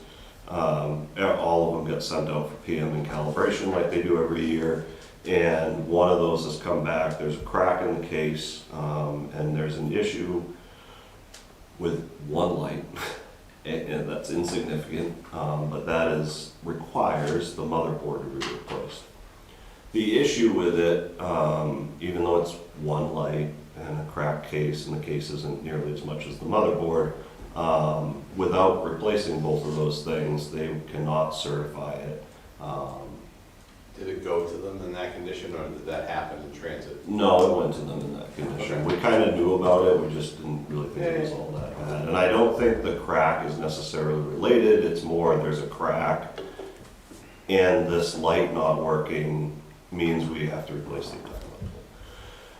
all of them get sent out for PM and calibration like they do every year. And one of those has come back, there's a crack in the case, and there's an issue with one light, and that's insignificant, but that requires the motherboard to be replaced. The issue with it, even though it's one light and a cracked case, and the case isn't nearly as much as the motherboard, without replacing both of those things, they cannot certify it. Did it go to them in that condition, or did that happen in transit? No, it went to them in that condition. Okay. We kind of knew about it, we just didn't really think it was all that bad. And I don't think the crack is necessarily related, it's more there's a crack, and this light not working means we have to replace the entire light.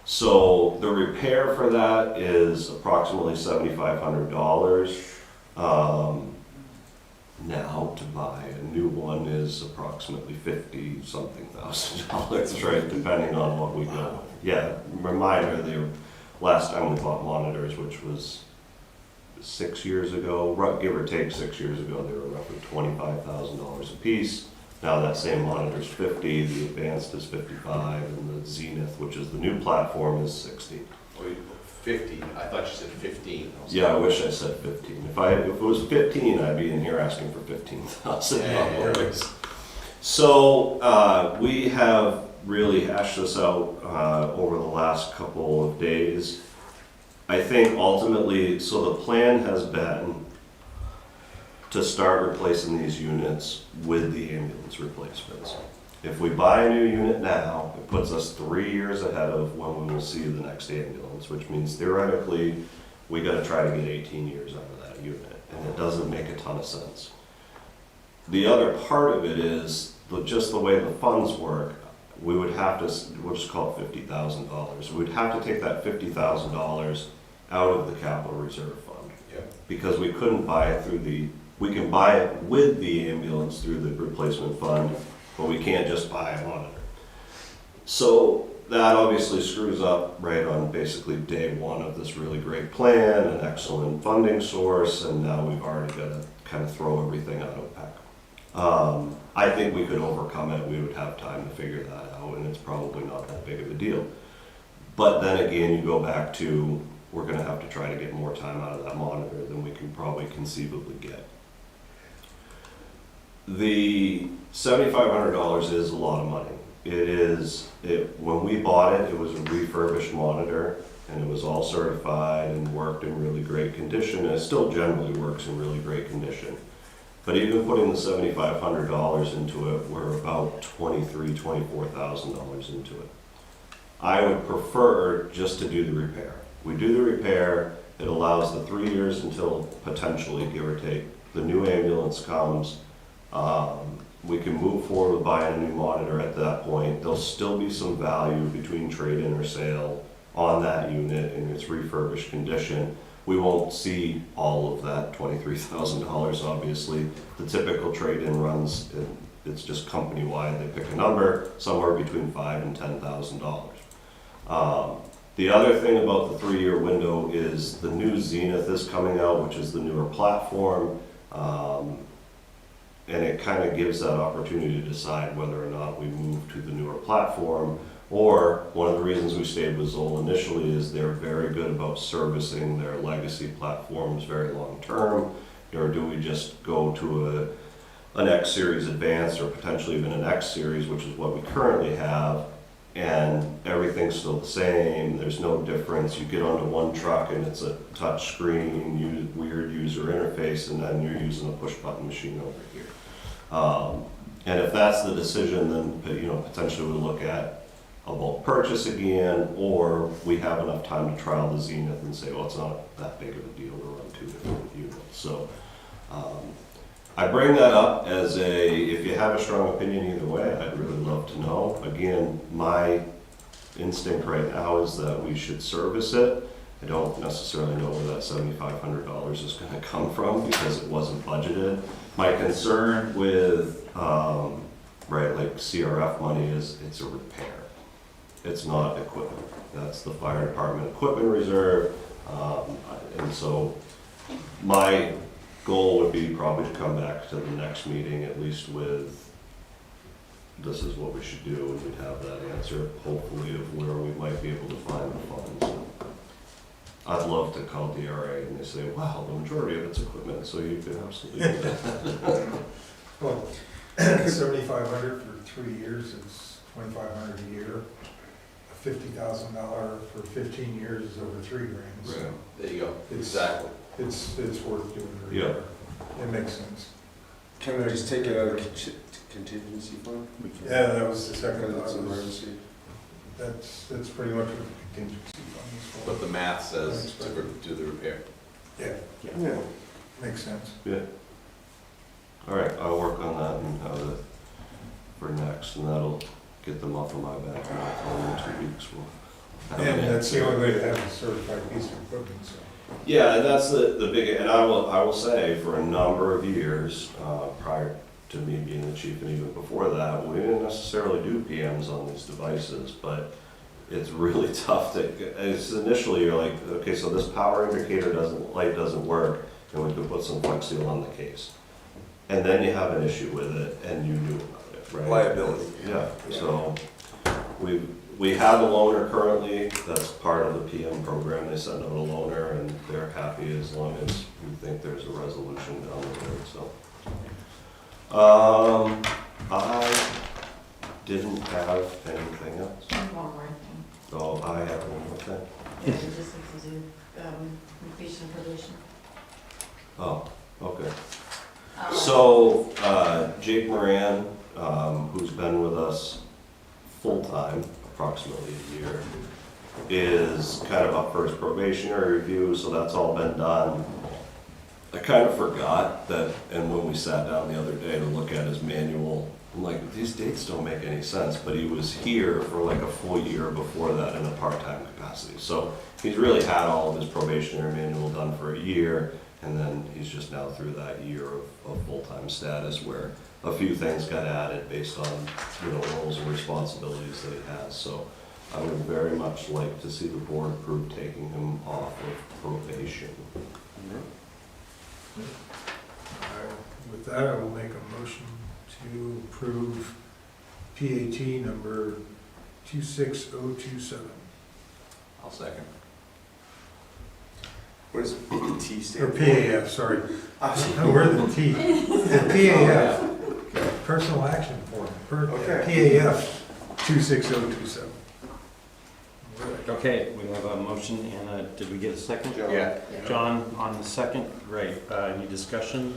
So the repair for that is approximately $7,500. Now to buy a new one is approximately $50-something thousand, right, depending on what we go. Yeah, reminder, the last time we bought monitors, which was 6 years ago, give or take 6 years ago, they were roughly $25,000 a piece. Now that same monitor's 50, the advanced is 55, and the Zenith, which is the new platform, is 60. Wait, 50, I thought you said 15. Yeah, I wish I said 15. If it was 15, I'd be in here asking for $15,000. So we have really hashed this out over the last couple of days. I think ultimately, so the plan has been to start replacing these units with the ambulance replacements. If we buy a new unit now, it puts us 3 years ahead of when we will see the next ambulance, which means theoretically, we gotta try to get 18 years out of that unit, and it doesn't make a ton of sense. The other part of it is, just the way the funds work, we would have to, we'll just call it $50,000. We'd have to take that $50,000 out of the capital reserve fund. Yeah. Because we couldn't buy it we can buy it with the ambulance through the replacement fund, but we can't just buy a monitor. So that obviously screws up right on basically day one of this really great plan, an excellent funding source, and now we've already got to kind of throw everything out of whack. I think we could overcome it. We would have time to figure that out, and it's probably not that big of a deal. But then again, you go back to, we're going to have to try to get more time out of that monitor than we can probably conceivably get. The $7,500 is a lot of money. When we bought it, it was a refurbished monitor, and it was all certified and worked in really great condition, and it still generally works in really great condition. But even putting the $7,500 into it, we're about $23,000, $24,000 into it. I would prefer just to do the repair. We do the repair, it allows the 3 years until potentially, give or take, the new ambulance comes. We can move forward with buying a new monitor at that point. There'll still be some value between trade-in or sale on that unit in its refurbished condition. We won't see all of that $23,000, obviously. The typical trade-in runs, it's just company-wide, they pick a number, somewhere between $5,000 and $10,000. The other thing about the 3-year window is the new Zenith is coming out, which is the newer platform. And it kind of gives that opportunity to decide whether or not we move to the newer platform. Or one of the reasons we stayed with Zoll initially is they're very good about servicing their legacy platforms very long term. Or do we just go to an X Series Advanced or potentially even an X Series, which is what we currently have, and everything's still the same, there's no difference. You get onto one truck and it's a touch screen, weird user interface, and then you're using a push button machine over here. And if that's the decision, then potentially we'll look at a bulk purchase again, or we have enough time to trial the Zenith and say, well, it's not that big of a deal to run 2 different units. So I bring that up as if you have a strong opinion either way, I'd really love to know. Again, my instinct right now is that we should service it. I don't necessarily know where that $7,500 is going to come from because it wasn't budgeted. My concern with, like CRF money is it's a repair. It's not equipment. That's the fire department equipment reserve. And so my goal would be probably to come back to the next meeting at least with, this is what we should do, and we'd have that answer, hopefully, of where we might be able to find the funds. I'd love to call DRA and they say, wow, the majority of it's equipment, so you could absolutely do that. Well, $7,500 for 3 years is $2,500 a year. $50,000 for 15 years is over $3,000. So Right. There you go. It's- Exactly. it's worth doing the Yeah. repair. It makes sense. Can we just take it out of contingency fund? Yeah, that was the second Because it's thought. an was- emergency. That's pretty much what the contingency fund is for. But the math says to do the repair. Yeah, Yeah. makes sense. Yeah. All right, I'll work on that and have it for next, and that'll get them off of my back. And I'll tell them in 2 weeks we'll have an And that's the answer. only way to have a certified piece of equipment, so. Yeah, and that's the big, and I will say, for a number of years, prior to me being the chief and even before that, we didn't necessarily do PMs on these devices, but it's really tough to, initially you're like, okay, so this power indicator light doesn't work, and we could put some Flex Seal on the case. And then you have an issue with it, and you knew about it, right? Liability. Yeah, so we have a loaner currently, that's part of the PM program, they send out a loaner and they're happy as long as we think there's a resolution down the road, so. I didn't have anything else, One more thing. so I have one more thing. Yeah, we just have to do, completion probation. Oh, okay. Um, So, Jake Moran, who's been with us full-time, approximately a year, is kind of up for his probationary review, so that's all been done. I kind of forgot that, and when we sat down the other day to look at his manual, I'm like, these dates don't make any sense, but he was here for like a full year before that in a part-time capacity. So he's really had all of his probationary manual done for a year. And then he's just now through that year of full-time status where a few things got added based on, roles and responsibilities that he has. So I would very much like to see the board approve taking him off of probation. With that, I will make a motion to approve PAT number 26027. I'll second. What does T Or stand for? PAF, sorry. No, we're the T. The PAF, personal action form, Okay. PAF 26027. Okay, we have a motion and did we get a second? Yeah. John on the second, great. Any discussion?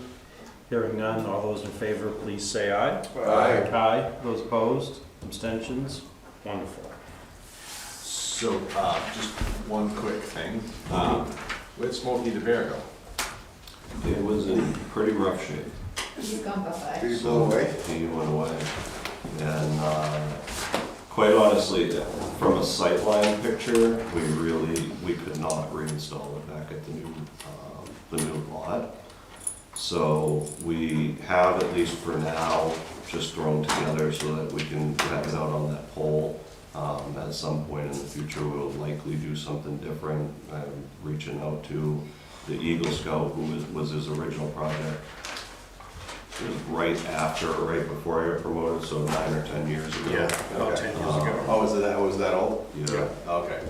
Hearing none, all those in favor, please say aye. Aye. Aye, those opposed, abstentions, wonderful. So, just one quick thing. Where'd Smokey the Bear go? It was in pretty rough shape. He's gone bye-bye. Did he blow away? He went away. And quite honestly, from a sightline picture, we could not reinstall it back at the new lot. So we have, at least for now, just thrown together so that we can have it out on that pole. At some point in the future, we will likely do something different. I'm reaching out to the Eagle Scout, who was his original project. It was right before I got promoted, so 9 or 10 years ago. Yeah, about 10 years ago. Oh, was that old? Yeah. Okay.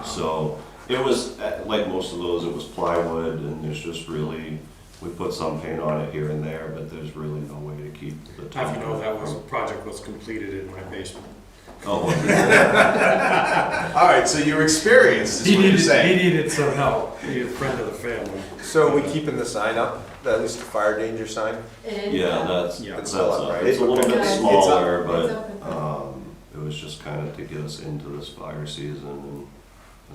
So it was, like most of those, it was plywood, and there's just really, we put some paint on it here and there, but there's really no way to keep the top. I know that project was completed in my basement. Oh, All right, so you're experienced, is what you're saying. He needed some help. He needed a friend of the family. So are we keeping the sign up, at least the fire danger sign? It is. yeah, that's, Yeah. that's It's still up, up. right? It's a little bit It's up. smaller, It's but, up and it was just kind of to get us into this fire season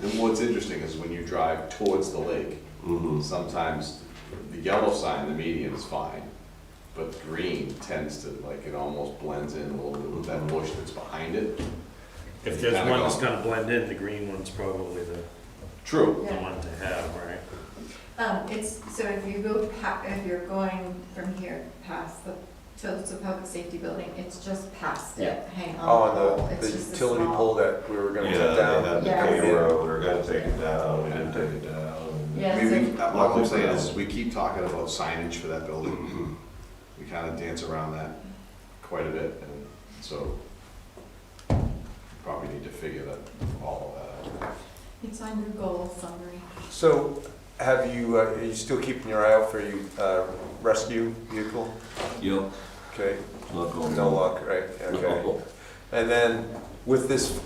And what's interesting is when you drive towards the lake, and, sometimes the yellow sign, the median is fine, but the green tends to, like, it almost blends in a little bit with that bush that's behind it. If there's one that's gonna blend in, the green one's probably the True. Yeah. one to have, right? So if you go, if you're going from here past the public safety building, it's just past it, hang on. Oh, the pole. and It's the just a utility small- pole that we were yeah, gonna they take down? had the Yeah. camera, we were gonna take it down, we didn't take it down. Yeah, I mean, so, what I'm saying is, we keep talking about signage for that building. We kind of dance around that quite a bit, and so probably need to figure that, all of that out. it's on your goal summary. So have you, are you still keeping your eye out for your rescue vehicle? Yep, Okay, not going. no luck, right? Okay. No. And then with this,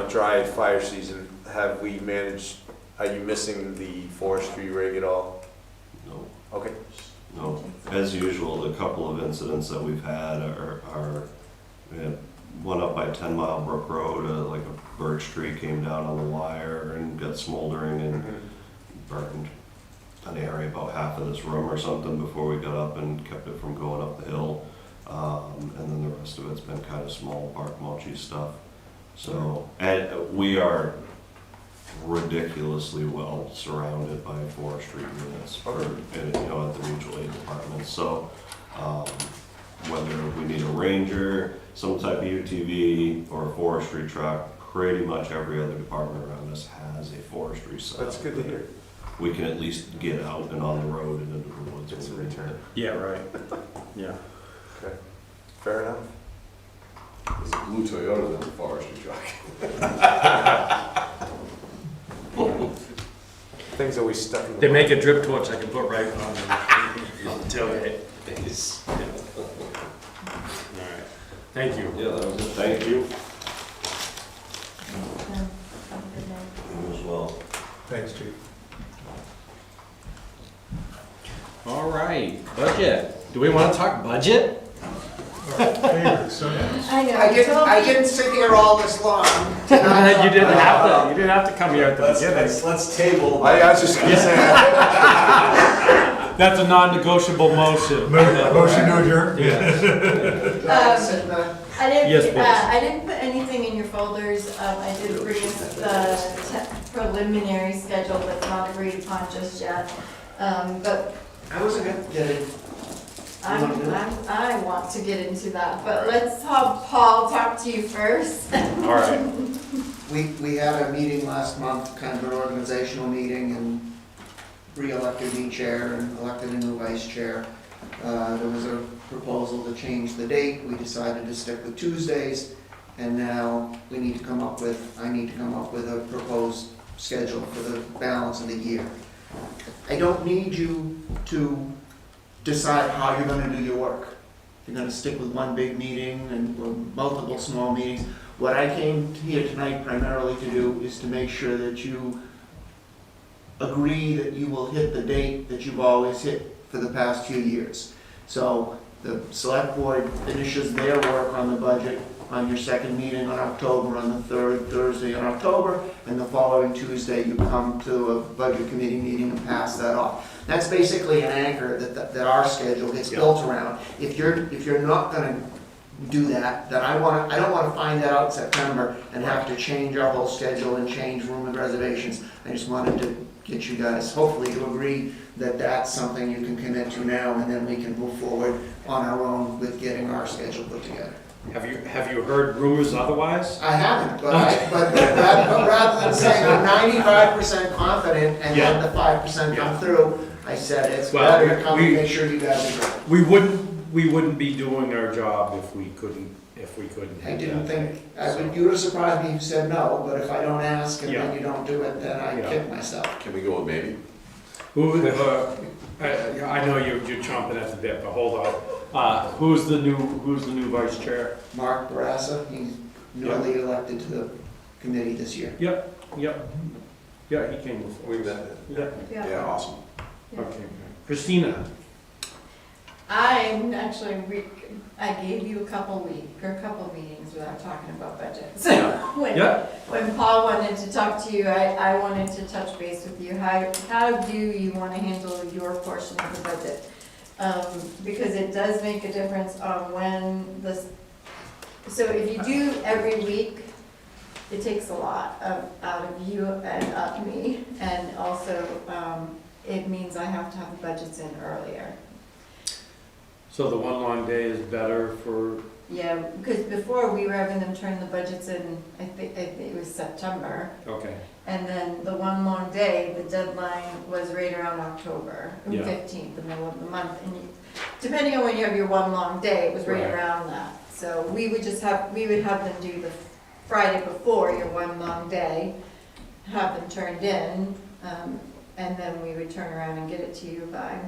dry fire season, have we managed, are you missing the forestry rig at all? No. Okay. No, as usual, the couple of incidents that we've had we had one up by 10 Mile Brook Road, like a birch tree came down on the wire and got smoldering and burned an area about half of this room or something before we got up and kept it from going up the hill. And then the rest of it's been kind of small bark mulchy stuff. So, and we are ridiculously well surrounded by forestry units for, at the mutual aid department. So, whether we need a ranger, some type of UTV, or a forestry truck, pretty much every other department around us has a forestry setup. That's good to hear. We can at least get out and on the road and into the woods. It's a return. Yeah, right. Yeah. Okay. Fair enough. It's a blue Toyota than a forestry truck. Things always stuck in the. They make a drip torch I can put right on the tailgate. All right, thank you. Yeah, that was it. Thank you. Have a good night. You as well. Thanks, Chief. All right, budget. Do we want to talk budget? Our favorite subject. I know. I didn't sit here all this long. You didn't have to come here at the beginning. Let's table. I was just gonna say, That's a non-negotiable motion. Motion to adjourn? I didn't, Yes, please. I didn't put anything in your folders. I did bring the preliminary schedule that's not agreed upon just yet. But I wasn't gonna get it. I want to get into that, but let's have Paul talk to you first. All right. We had a meeting last month, kind of an organizational meeting, and re-elected me chair and elected a new vice chair. There was a proposal to change the date. We decided to stick with Tuesdays, and now I need to come up with a proposed schedule for the balance of the year. I don't need you to decide how you're gonna do your work. You're gonna stick with one big meeting and or multiple small meetings. What I came here tonight primarily to do is to make sure that you agree that you will hit the date that you've always hit for the past few years. So the select board finishes their work on the budget on your second meeting in October, on the third Thursday in October, and the following Tuesday you come to a budget committee meeting and pass that off. That's basically an anchor that our schedule gets built around. If you're not gonna do that, then I don't wanna find that out in September and have to change our whole schedule and change room and reservations. I just wanted to get you guys, hopefully, to agree that that's something you can commit to now, and then we can move forward on our own with getting our schedule put together. Have you heard rumors otherwise? I haven't, but rather than saying I'm 95% confident and then the 5% come through, I said it's better to come and make sure you guys agree. We wouldn't be doing our job if we couldn't. I didn't think, you would have surprised me if you said no, but if I don't ask and then you don't do it, then I kick myself. Can we go with maybe? I know you're chomping at the bit, but hold on. Who's the new vice chair? Mark Barassa, he's newly elected to the committee this year. Yep. Yeah, he came before. We met. Yeah, awesome. Okay. Christina? I gave you a couple meetings without talking about budget. So when Paul wanted to talk to you, I wanted to touch base with you. How do you want to handle your portion of the budget? Because it does make a difference on when so if you do every week, it takes a lot out of you and of me, and also it means I have to have the budgets in earlier. So the one long day is better for... Yeah, because before we were having them turn the budgets in, I think it was September. Okay. And then the one long day, the deadline was right around October, 15th, the middle of the month. And depending on when you have your one long day, it was right around that. So we would have them do the Friday before your one long day, have them turned in, and then we would turn around and get it to you by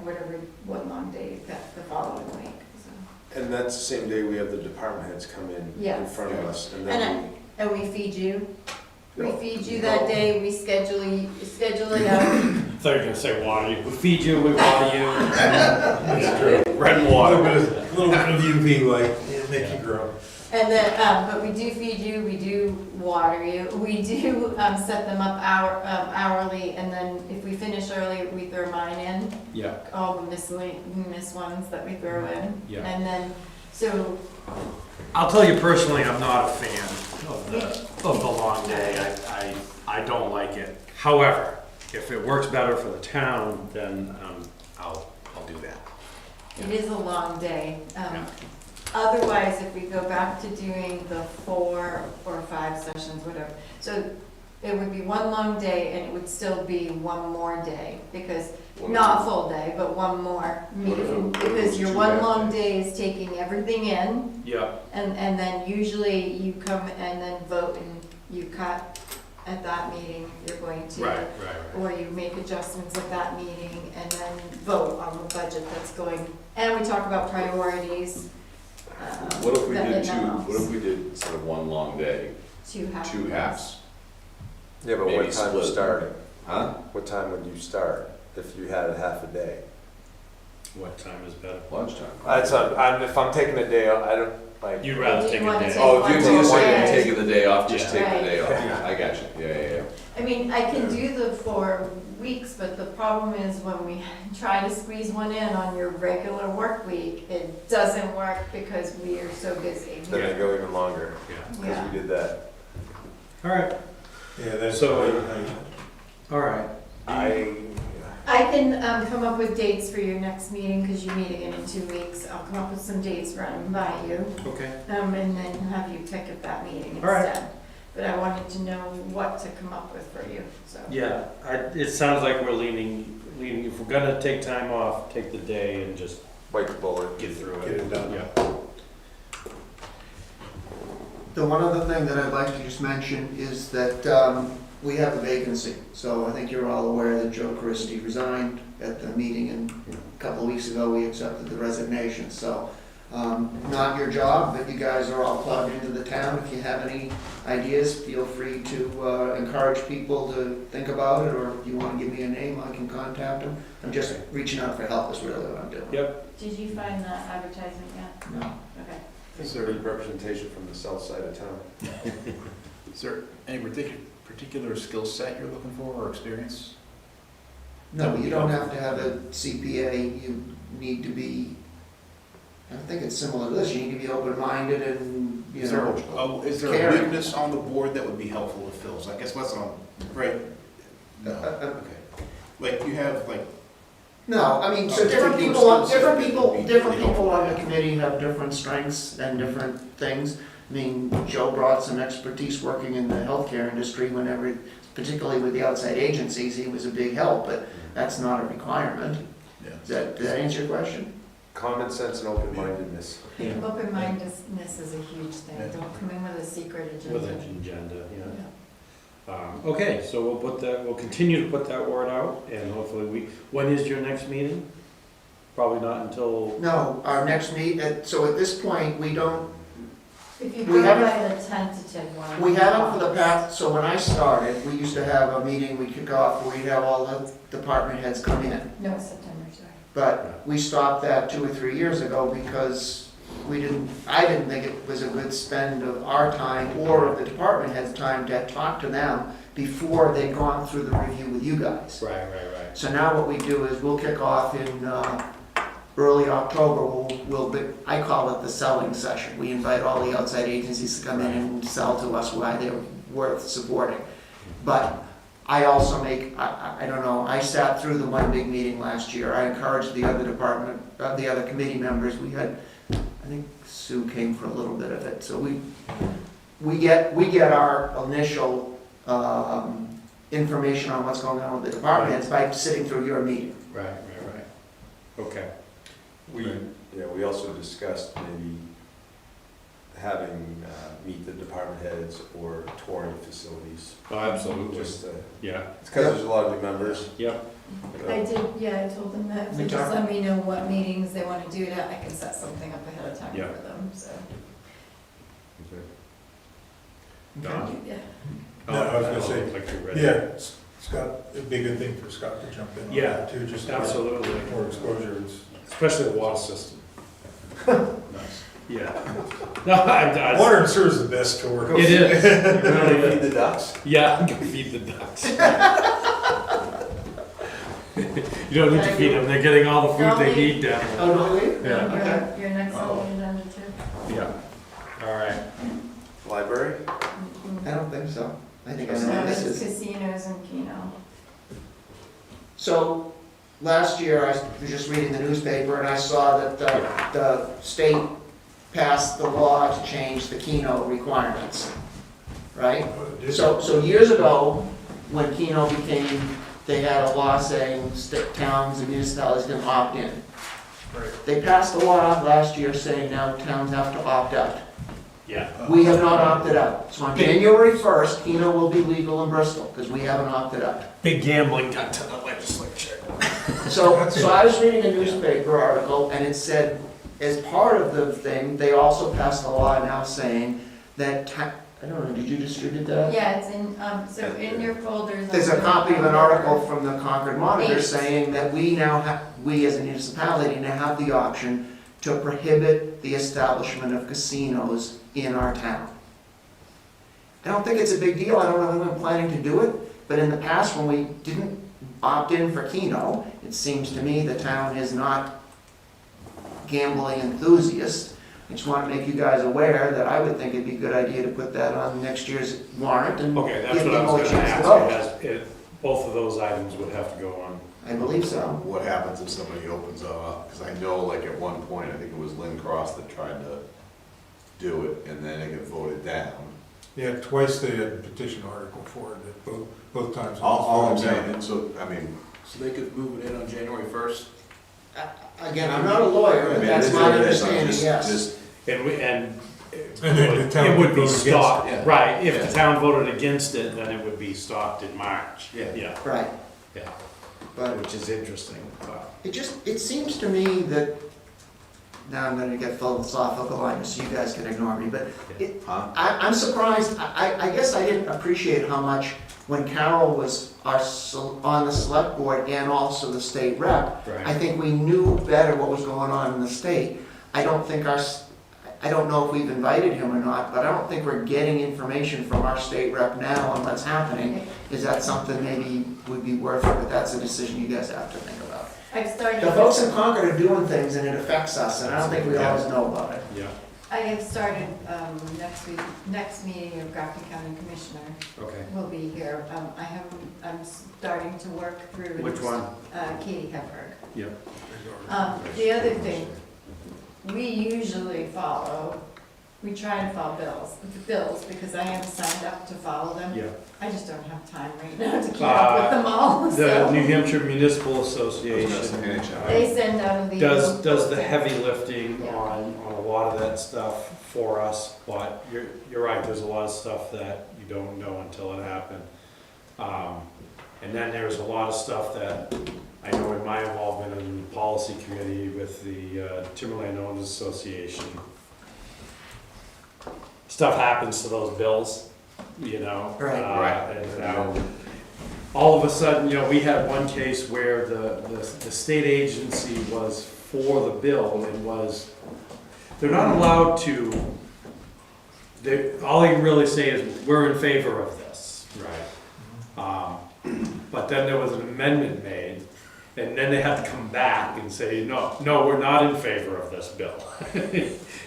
what long day you got the following week. So. And that's the same day we have the department heads come in front of us, and then and we feed you. We feed you that day. We schedule it out. I thought you were gonna say water you. We feed you, we water you. That's true. Red water. A little bit of UV light, make you grow. And then, but we do feed you, we do water you, we do set them up hourly, and then if we finish early, we throw mine in. Yeah. All the miscellaneous ones that we throw in. Yeah. And then, so. I'll tell you personally, I'm not a fan of the long day. I don't like it. However, if it works better for the town, then I'll do that. It is a long day. Otherwise, if we go back to doing the 4 or 5 sessions, whatever, so it would be one long day and it would still be one more day, because, not a full day, but one more meeting, because your one long day is taking everything in. Yeah. And then usually you come and then vote and you cut at that meeting, you're going to. Right. Or you make adjustments at that meeting and then vote on the budget that's going, and we talk about priorities. What if we that did it memos. what if we did instead of one long day, 2 halves. 2 halves? yeah, but Maybe what time would you split. start? Huh? What time would you start if you had a half a day? What time is better? Lunchtime. If I'm taking a day, I don't like. You'd rather You take a wanna day. take Oh, one if more you're saying day. you're taking the day off, just Yeah. take the day off. Right. I got you. Yeah. I mean, I can do the 4 weeks, but the problem is when we try to squeeze one in on your regular work week, it doesn't work because we are so busy. Then they go even longer, Yeah. because Yeah. we did that. All right. Yeah, that's. So, all right. I I can come up with dates for your next meeting, because you're meeting in 2 weeks. I'll come up with some dates, run them by you, Okay. and then have you pick at that meeting All right. instead. But I wanted to know what to come up with for you, so. Yeah, it sounds like we're leaning, if we're gonna take time off, take the day and just Bite the bullet. get through it. Get it done. Yeah. The one other thing that I'd like to just mention is that we have a vacancy. So I think you're all aware that Joe Christie resigned at the meeting, and a couple of weeks ago, we accepted the resignation. So not your job, but you guys are all plugged into the town. If you have any ideas, feel free to encourage people to think about it, or if you want to give me a name, I can contact them. I'm just reaching out for help is really what I'm doing. Yep. Did you find the advertisement yet? No. Okay. Is there representation from the south side of town? Is there any particular skill set you're looking for or experience? No, you don't have to have a CPA. You need to be, I think it's similar to this, you need to be open-minded and, you Is there, know. is there a caring. weakness on the board that would be helpful to fill? So I guess what's on, right? No, okay. Like you have like, No, I mean, so different people, different people on the committee have different strengths and different things. I mean, Joe brought some expertise working in the healthcare industry whenever, particularly with the outside agencies, he was a big help, but that's not a requirement. yeah. Does that answer your question? Common sense and open-mindedness. Yeah. Open-mindedness is a huge thing. Yeah. Don't come in with a secret agenda. With an agenda, yeah. Yeah. Okay, so we'll continue to put that word out, and hopefully when is your next meeting? Probably not until, No, our next so at this point, we don't, If you We go haven't- by the tentative one. we haven't for the past, so when I started, we used to have a meeting, we'd kick off, where we'd have all the department heads come in. No, it's September, sorry. But we stopped that 2 or 3 years ago because I didn't think it was a good spend of our time or of the department head's time to talk to them before they'd gone through the review with you guys. right. So now what we do is we'll kick off in early October. I call it the selling session. We invite all the outside agencies to come in and sell to us why they're worth supporting. But I also I don't know, I sat through the one big meeting last year. I encouraged the other committee members. We had, I think Sue came for a little bit of it. So we get our initial information on what's going on with the department heads by sitting through your meeting. Right. Okay. We also discussed maybe having, meet the department heads or touring facilities. Oh, absolutely. Just, Yeah, it's because there's a lot of new members. yep. I did, yeah, I told them that if they We just talked- let me know what meetings they want to do, that I can set something up ahead of time Yeah. for them, so. Don? Yeah. No, I was gonna say, Look like you're ready. Yeah, Scott, it'd be a good thing for Scott to jump in on Yeah, that too, just to get Absolutely, more exposure. especially the water system. Yeah. No, I. Water and sewer is the best to work. It is. It really is. Feed the ducks? Yeah, go feed the ducks. You don't need to feed them, they're getting all the food they need down there. Oh, don't we? Yeah. Your next on the agenda too. Yeah, all right. Library? I don't think so. I think I know So what this it's is. casinos and Keno. So, last year, I was just reading the newspaper and I saw that the state passed the law to change the Keno requirements, right? So years ago, when Keno they had a law saying towns and municipalities can opt in. Right. They passed a law last year saying now towns have to opt out. Yeah. We have not opted out. So on January 1st, Keno will be legal in Bristol, because we haven't opted out. Big gambling got to the legislature. So I was reading a newspaper article, and it said, as part of the thing, they also passed a law now saying that, I don't know, did you distribute that? Yeah, it's in, so in your folders. There's a copy of an article from the Concord Monitor Eight. saying that we as a municipality now have the option to prohibit the establishment of casinos in our town. I don't think it's a big deal, I don't know if I'm planning to do it, but in the past, when we didn't opt in for Keno, it seems to me the town is not gambling enthusiast. I just want to make you guys aware that I would think it'd be a good idea to put that on next year's warrant and Okay, that's give what I people a was gonna chance to ask, vote. both of those items would have to go on. I believe so. What happens if somebody opens up, because I know like at one point, I think it was Lynn Cross that tried to do it, and then it got voted down. Yeah, twice they had a petition article for it, that both times. it was All I'm voted down. saying, and so, I mean, So they could move it in on January 1st? Again, I'm not a lawyer, I but mean, that's it is my what it is. I'm understanding, just- yes. just- And then the town it would could be vote against it. stopped, Yeah. right, if Yeah. the town voted against it, then it would be stopped in March. Yeah. Yeah, Right, yeah, but which is interesting. it seems to me that, now I'm gonna get philosophical on you, so you guys can ignore me, but Huh? I'm surprised, I guess I didn't appreciate how much, when Carol was on the select board and also the state rep, I Right, think we knew better what was going on in the state. I don't think I don't know if we've invited him or not, but I don't think we're getting information from our state rep now on what's happening. Is that something maybe would be worth it, but that's a decision you guys have to think about. I've started. The folks in Concord are doing things and it affects us, and I don't think we always know about it. yeah, I have started, next meeting of Grafton County Commissioner okay. will be here. I'm starting to work through. Which one? Katie Hepburn. Yep. The other thing, we usually follow, we try to follow bills, because I am signed up to follow them. Yeah. I just don't have time right now to keep up with them all, The so. New Hampshire Municipal That's Association NHI. They send out a legal. does the heavy lifting Yeah. on a lot of that stuff for us, but you're right, there's a lot of stuff that you don't know until it happened. And then there's a lot of stuff that I know in my involvement in the policy committee with the Timberland Owners Association. Stuff happens to those bills, you know? Right. Right. And now, all of a sudden, you know, we had one case where the state agency was for the bill and was, they're not allowed to, all they can really say is, we're in favor of this, right? But then there was an amendment made, and then they had to come back and say, no, we're not in favor of this bill.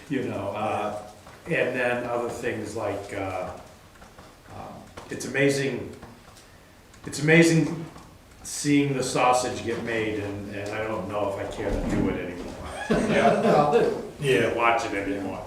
You know, and then other things like, it's amazing seeing the sausage get made, and I don't know if I care to do it anymore. Well, Yeah, Watch it anymore.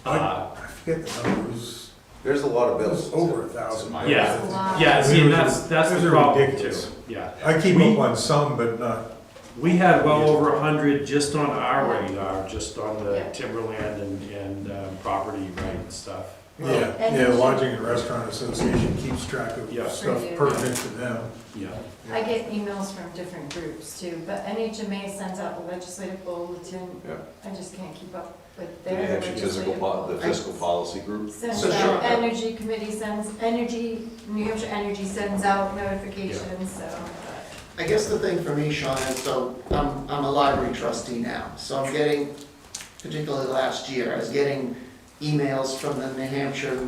I forget the number, it was There's a lot of it bills. was over 1,000. Yeah, yeah, see, and that's Those the are problem too, ridiculous. yeah. I keep up on some, but not, We had well over 100 just on our radar, just on the Yeah. timberland and property right stuff. yeah, And yeah, the- Lodging and Restaurant Association keeps track of Yeah. stuff Pretty- pertinent to them. Yeah. I get emails from different groups too, but NHMA sends out the legislative bulletin. Yeah. I just can't keep up with The their New Hampshire legislative the bulletin. fiscal policy group. Sends So out, sure. Energy Committee sends, New Hampshire Energy sends out notifications, so. I guess the thing for me, Sean, is so I'm a library trustee now, so I'm getting, particularly last year, I was getting emails from the New Hampshire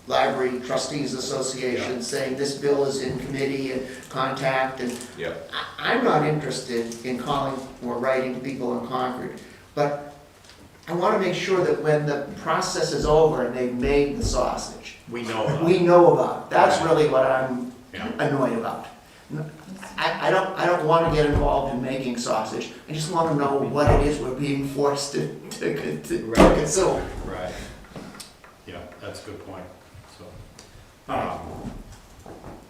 Library Trustees Association saying this bill is in committee and contact, and Yep. I'm not interested in calling or writing to people in Concord, but I want to make sure that when the process is over and they've made the sausage, We know that. we know about it. That's really what I'm Yeah. annoyed about. I don't want to get involved in making sausage. I just want to know what it is we're being forced to Right. consume. Right. Yeah, that's a good point, so.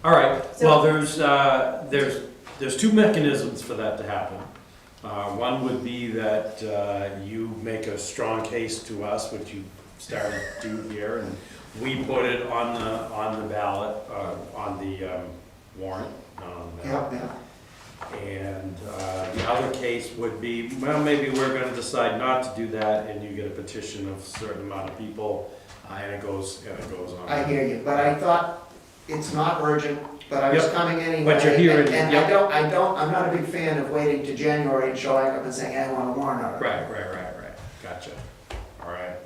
All right, well, there's two mechanisms for that to happen. One would be that you make a strong case to us, which you started to do here, and we put it on the ballot, on the warrant, not on the ballot. Yeah, And the other case would be, well, maybe we're gonna decide not to do that, and you get a petition of a certain amount of people, and it goes on. I hear you, but I thought it's not urgent, but I was Yep. coming anyway. But you're here and- And yep. I'm not a big fan of waiting to January and showing up and saying, I want a warrant article. Right, gotcha, all right.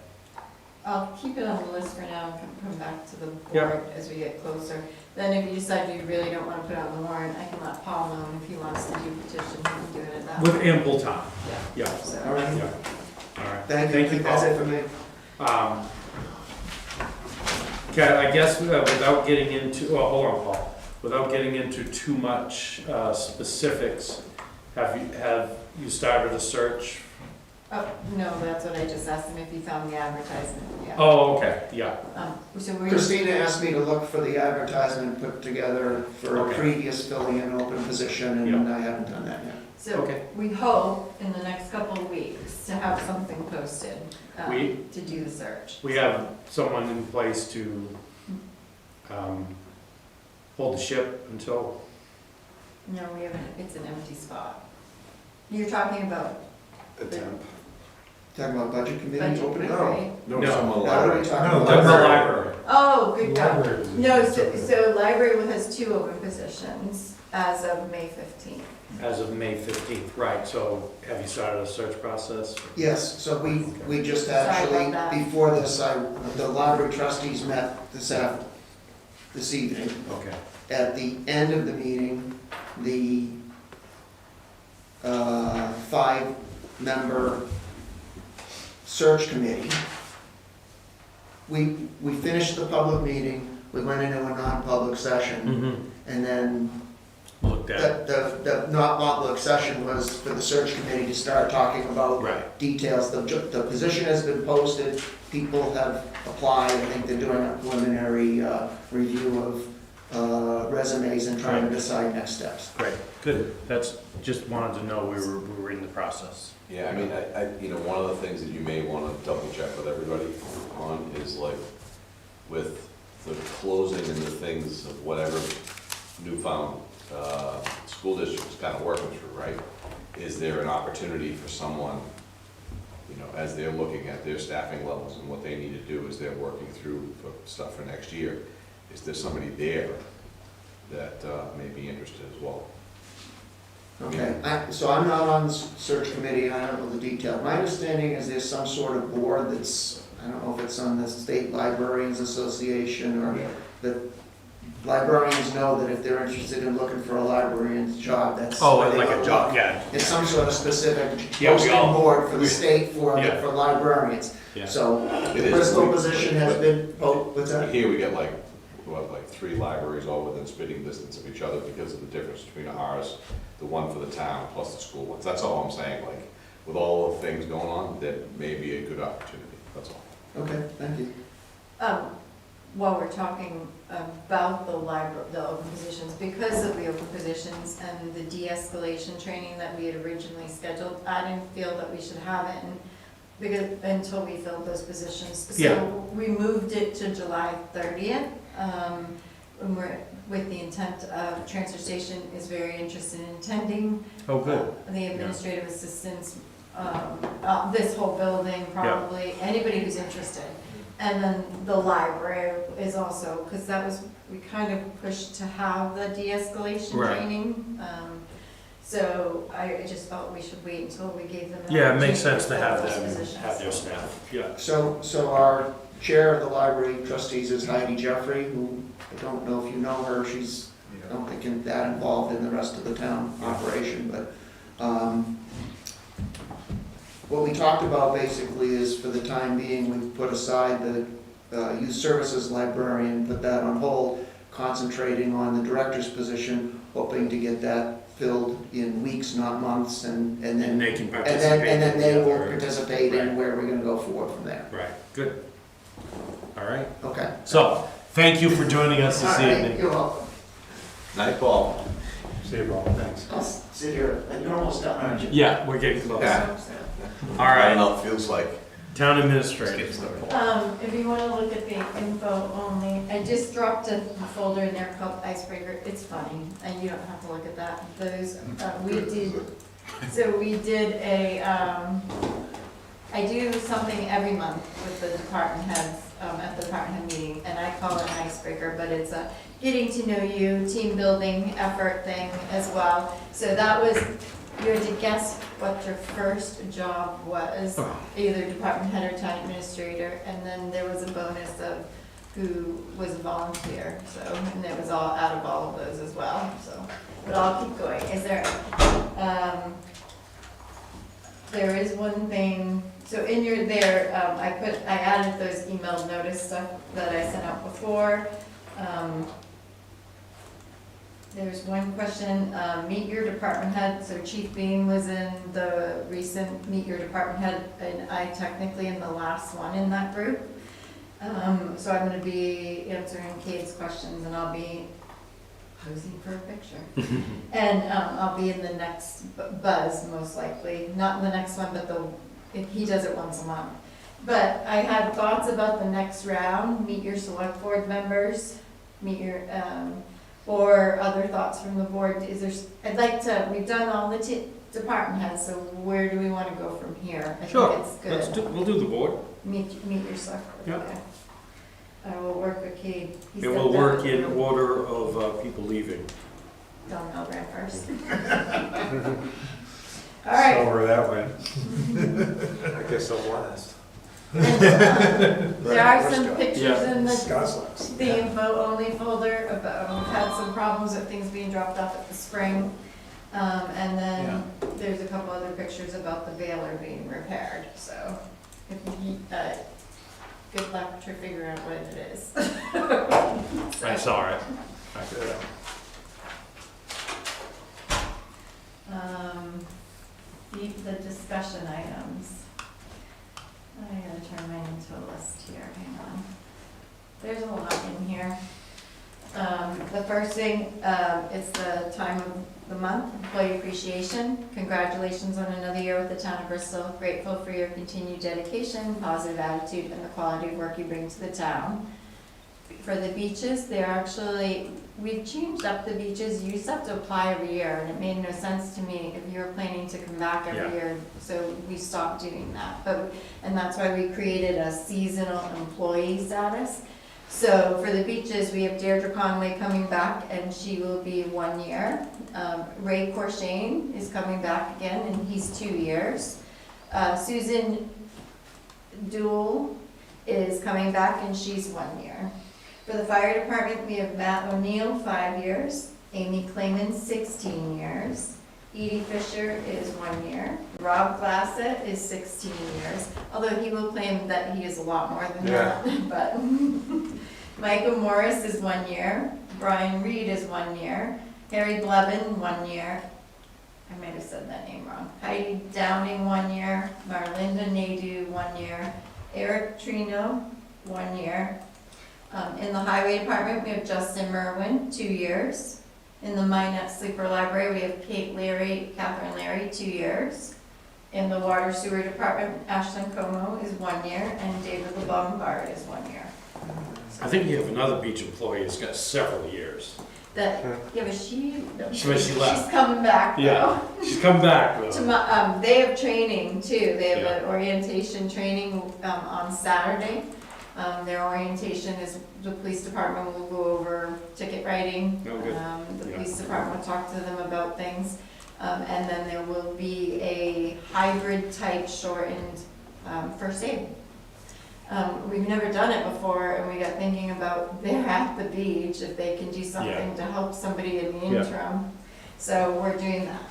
I'll keep it on the list for now and come back to the Yep. board as we get closer. Then if you decide you really don't want to put it on the warrant, I can let Paul know, and if he wants to do petition, he can do it at that. With ample time, Yeah. yeah, So, All right, yeah, all right. thank you, that's it for me. Okay, I guess without getting into, well, hold on, Paul. without getting into too much specifics, have you started a search? Oh, no, that's what I just asked him, if you found the advertisement, yeah. Oh, okay, yeah. So we. Christina asked me to look for the advertisement put together for a Okay. previous filling an open position, and I haven't done that yet. So Okay. we hope in the next couple of weeks to have something posted, We- to do the search. We have someone in place to hold the ship until, No, we haven't, it's an empty spot. You're talking about Attempt. Talking about budget committee budget, opening? right? No, No. someone Now, what are we like. talking No, about? the library. Oh, good God. Library is- No, so library has 2 open positions as of May 15th. As of May 15th, right, so have you started a search process? Yes, so we just Sorry about actually, that. before this, the library trustees met this evening. Okay. At the end of the meeting, the 5-member search committee, we finished the public meeting, we went into a non-public session, Mm-hmm. and then Looked at, the not public session was for the search committee to start talking about right, details. The position has been posted, people have applied, I think they're doing a preliminary review of resumes and trying to decide next steps. great, good. That's, just wanted to know we were in the process. Yeah, I mean, you know, one of the things that you may want to double check with everybody on is like, with the closing and the things of whatever newfound school district is kind of working through, right? Is there an opportunity for someone, you know, as they're looking at their staffing levels and what they need to do as they're working through for stuff for next year, is there somebody there that may be interested as well? Okay, so I'm not on the search committee, I don't know the detail. My understanding is there's some sort of board that's, I don't know if it's on the State Librarians Association or the librarians know that if they're interested in looking for a librarian's job, that's. Oh, where they like go a job, look. yeah. It's some sort of specific Yeah, we posting all- board for the we- state for Yeah. librarians. Yeah. So It the is. Bristol position has been, what's that? Here we get like, what, like 3 libraries all within spitting distance of each other because of the difference between ours, the one for the town plus the school ones. That's all I'm saying, like, with all the things going on, that may be a good opportunity, that's all. Okay, thank you. While we're talking about the open positions, because of the open positions and the de-escalation training that we had originally scheduled, I didn't feel that we should have it until we filled those positions. Yeah. So we moved it to July 30th, and with the intent of, transfer station is very interested in attending. Oh, good. The administrative assistants, this whole building probably, anybody who's interested. And then the library is also, because that was, we kind of pushed to have the de-escalation Right. training. So I just felt we should wait until we gave them. an Yeah, it makes opportunity sense to fill have those them, positions. have their staff, yeah. So our chair of the library trustees is Heidi Jeffrey, who, I don't know if you know her, she's, I don't think that involved in the rest of the town operation, but, what we talked about basically is for the time being, we put aside the youth services librarian, put that on hold, concentrating on the director's position, hoping to get that filled in weeks, not months, and then. And they can And participate. then they in the will other- participate in Right. where we're gonna go forward from there. Right, good. All right, Okay. so, thank you for joining us All this right, evening. you're welcome. Night ball. See you, Bob, thanks. I'll sit here, and you're almost done, aren't you? Yeah, we're getting close. Yeah. All I don't right, know, it feels like. town administrator. If you want to look at the info only, I just dropped a folder in there called Icebreaker. It's funny, and you don't have to look at that. Those, we did I do something every month with the department heads at the department head meeting, and I call it an icebreaker, but it's a getting to know you, team building effort thing as well. So that was, you had to guess what your first job was, either department head or town administrator, and then there was a bonus of who was a volunteer, so, and it was all out of all of those as well, so. But I'll keep going. Is there, there is one thing, so in your there, I added those emailed notice stuff that I sent out before. There's one question, meet your department head, so Chief Bean was in the recent meet your department head, and I technically am the last one in that group. So I'm gonna be answering Kate's questions, and I'll be posing for a picture. And I'll be in the next buzz, most likely, not in the next one, but he does it once a month. But I had thoughts about the next round, meet your select board members, meet your, or other thoughts from the board. I'd like to, we've done all the department heads, so where do we want to go from here? I think it's good. We'll do the board. Meet your select board. Yeah. Okay. I will work with Kate. He It said will that work was in real- order of people leaving. Don't know Grant first. All right. Where that went. I guess I'll last. There are some pictures in the Scott's last. the info-only folder about, we've had some problems with things being dropped off at the spring. And then there's a couple other pictures about the baler being repaired, so, good luck to figure out what it is. I saw it. The discussion items. I gotta turn mine into a list here, hang on. There's a lot in here. The first thing, it's the time of the month, employee appreciation. Congratulations on another year with the town of Bristol. Grateful for your continued dedication, positive attitude, and the quality of work you bring to the town. For the beaches, we've changed up the beaches. You used to have to apply every year, and it made no sense to me if you were planning to come back every year. So we stopped doing that. And that's why we created a seasonal employee status. So for the beaches, we have Deirdre Conway coming back, and she will be 1 year. Ray Corshane is coming back again, and he's 2 years. Susan Duell is coming back, and she's 1 year. For the fire department, we have Matt O'Neill, 5 years. Amy Clayman, 16 years. Edie Fisher is 1 year. Rob Glassett is 16 years, although he will claim that he is a lot more than that. But Michael Morris is 1 year. Brian Reed is 1 year. Harry Blevin, 1 year. I might have said that name wrong. Heidi Downing, 1 year. Marlinda Nadu, 1 year. Eric Trino, 1 year. In the highway department, we have Justin Merwin, 2 years. In the Minot Sleeper Library, we have Catherine Larry, 2 years. In the water sewer department, Ashlyn Como is 1 year, and David LeBombard is 1 year. I think you have another beach employee that's got several years. But She she's left. coming back though. Yeah, she's come back though. They have training too. They have an orientation training on Saturday. Their orientation is the police department will go over ticket writing. Oh, good. The police department will talk to them about things. And then there will be a hybrid type shortened first aid. We've never done it before, and we got thinking about they're at the beach, if they can do something to help somebody in the interim. So we're doing that.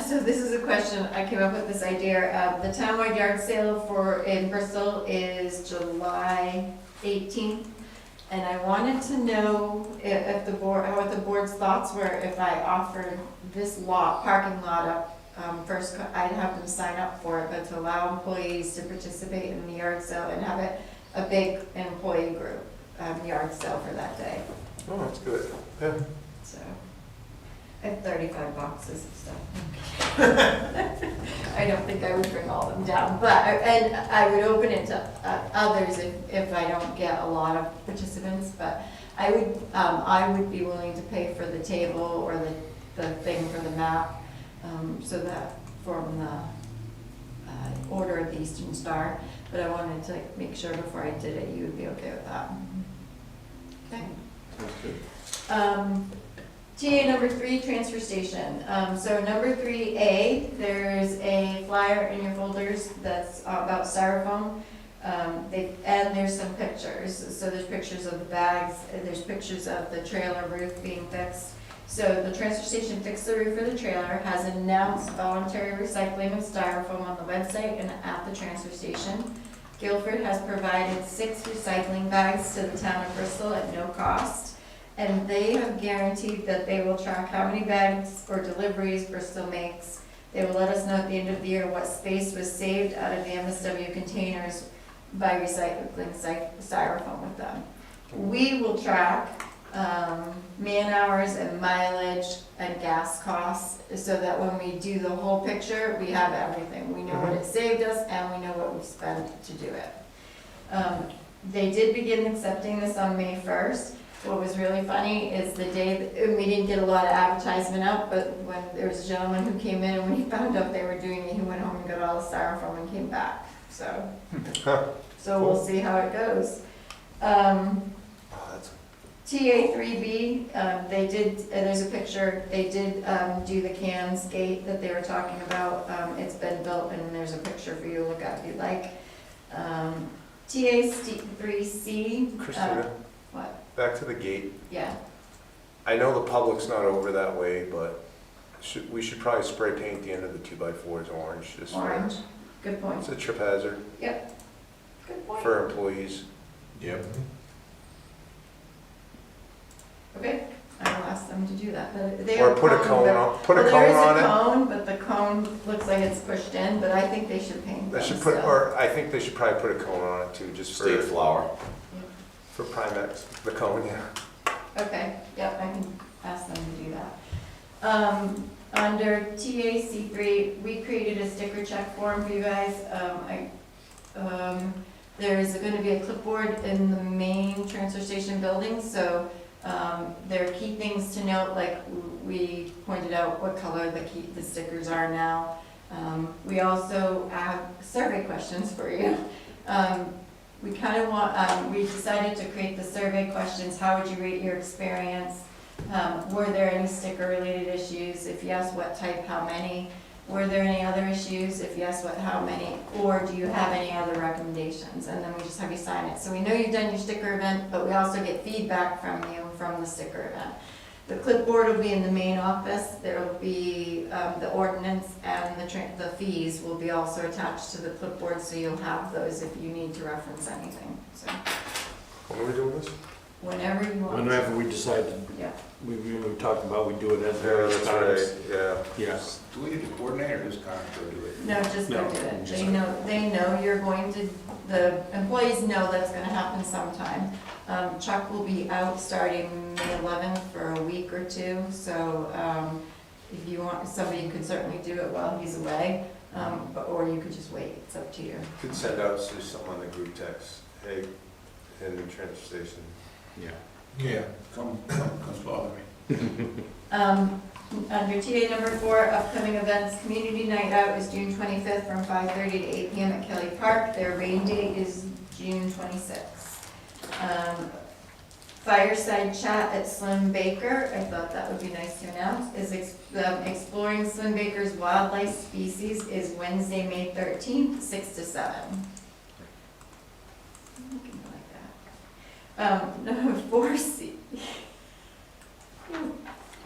So this is a question, I came up with this idea. The townwide yard sale in Bristol is July 18th. And I wanted to know if the board, what the board's thoughts were if I offered this parking lot up. First, I'd have them sign up for it, but to allow employees to participate in the yard sale and have it a big employee group yard sale for that day. Oh, that's good. Yeah. So, I have 35 boxes of stuff. I don't think I would bring all of them down, but, and I would open it to others if I don't get a lot of participants, but I would be willing to pay for the table or the thing for the map. So that from the Order of the Eastern Star, but I wanted to make sure before I did it, you would be okay with that. Okay. TA number 3, transfer station. So number 3A, there's a flyer in your folders that's about styrofoam. And there's some pictures. So there's pictures of the bags, and there's pictures of the trailer roof being fixed. So the transfer station fixed the roof of the trailer, has announced voluntary recycling of styrofoam on the website and at the transfer station. Guilford has provided 6 recycling bags to the town of Bristol at no cost. And they have guaranteed that they will track how many bags or deliveries Bristol makes. They will let us know at the end of the year what space was saved out of the MSW containers by recycling styrofoam with them. We will track man hours and mileage and gas costs, so that when we do the whole picture, we have everything. We know what it saved us and we know what we spent to do it. They did begin accepting this on May 1st. What was really funny is the day, we didn't get a lot of advertisement out, but when there was a gentleman who came in and when he found out they were doing it, he went home and got all the styrofoam and came back, so. So we'll see how it goes. TA3B, they did, there's a picture, they did do the cans gate that they were talking about. It's been built and there's a picture for you to look at if you'd like. TA3C. Christina, What? back to the gate. Yeah. I know the public's not over that way, but we should probably spray paint the end of the 2x4s orange. Just Orange. Good point. It's a trip hazard Yep. Good point. for employees. Yep. Okay, I will ask them to do that. They Or are put a cone, cone but- on, put a well, cone on There is it. a cone, but the cone looks like it's pushed in, but I think they should paint They them should put, still. or I think they should probably put a cone on it too, just State for flower. Primex, the cone, yeah. Okay, yep, I can ask them to do that. Under TAC3, we created a sticker check form for you guys. There's gonna be a clipboard in the main transfer station building, so there are key things to note, like we pointed out what color the stickers are now. We also have survey questions for you. We kind of want, we decided to create the survey questions. How would you rate your experience? Were there any sticker-related issues? If yes, what type, how many? Were there any other issues? If yes, what, how many? Or do you have any other recommendations? And then we just have you sign it. So we know you've done your sticker event, but we also get feedback from you from the sticker event. The clipboard will be in the main office. There will be the ordinance and the fees will be also attached to the clipboard, so you'll have those if you need to reference anything. So When are we doing this? whenever you want. Whenever we decide to, Yeah. we talked about, we do it at various times. Yeah. Yes. Do we need to coordinate or just kind of go do it? No, just go No, do it. just- They know you're going to, the employees know that's gonna happen sometime. Chuck will be out starting May 11th for a week or two, so, if you want, somebody could certainly do it while he's away, or you could just wait, it's up to you. Could send out something on the group text, hey, in the transfer station. Yeah. Yeah, come bother me. Under TA number 4, upcoming events, community night out is June 25th from 5:30 to 8 PM at Kelly Park. Their rain date is June 26th. Fireside chat at Slim Baker, I thought that would be nice to announce, is exploring Slim Baker's wildlife species is Wednesday, May 13th, 6 to 7. Looking like that. Number 4C.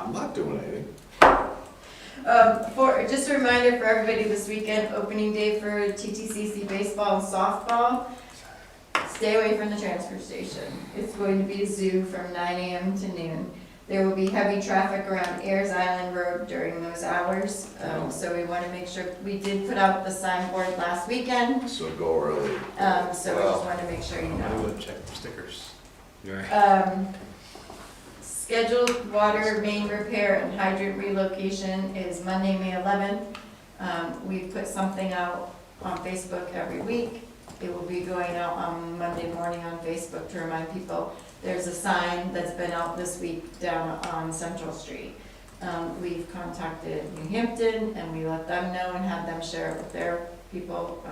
I'm not doing anything. Just a reminder for everybody this weekend, opening day for TTCC baseball and softball. Stay away from the transfer station. It's going to be a zoo from 9 AM to noon. There will be heavy traffic around Ayers Island Road during those hours. So we want to make sure, we did put out the signboard last weekend, So go early. so we just want to make sure you I know. would check the stickers. Scheduled water main repair and hydrant relocation is Monday, May 11th. We put something out on Facebook every week. It will be going out on Monday morning on Facebook to remind people. There's a sign that's been out this week down on Central Street. We've contacted New Hampton and we let them know and had them share it with their people.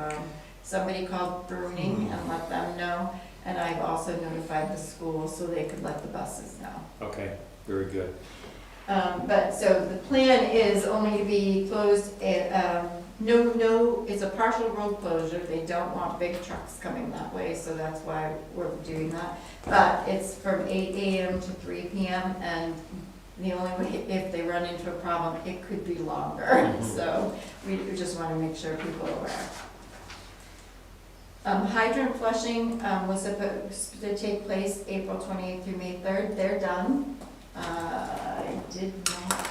Somebody called Bruning and let them know. And I've also notified the school so they could let the buses know. Okay, very good. But so the plan is only to be closed at, it's a partial road closure. They don't want big trucks coming that way, so that's why we're doing that. But it's from 8 AM to 3 PM, and the only way, if they run into a problem, it could be longer. So we just want to make sure people are aware. Hydrant flushing was supposed to take place April 28th through May 3rd. They're done. I did not.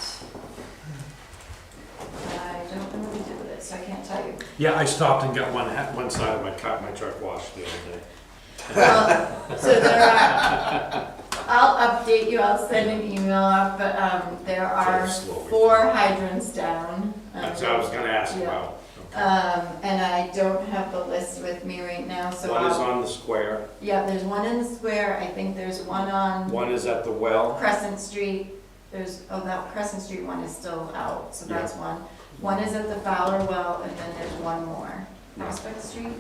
I don't know what we did with it, so I can't tell you. Yeah, I stopped and got one side of my truck washed the other day. Well, so there are, I'll update you, I'll send an email out, but there are Slowly. 4 hydrants down. That's what I was gonna ask Yeah. about. And I don't have the list with me right now, so One is I'll, on the square, yeah, there's one in the square, I think there's one on one is at the well. Crescent Street. There's, oh, that Crescent Street one is still out, so that's one. One is at the Fowler Well, and then there's one more. Prospect Street,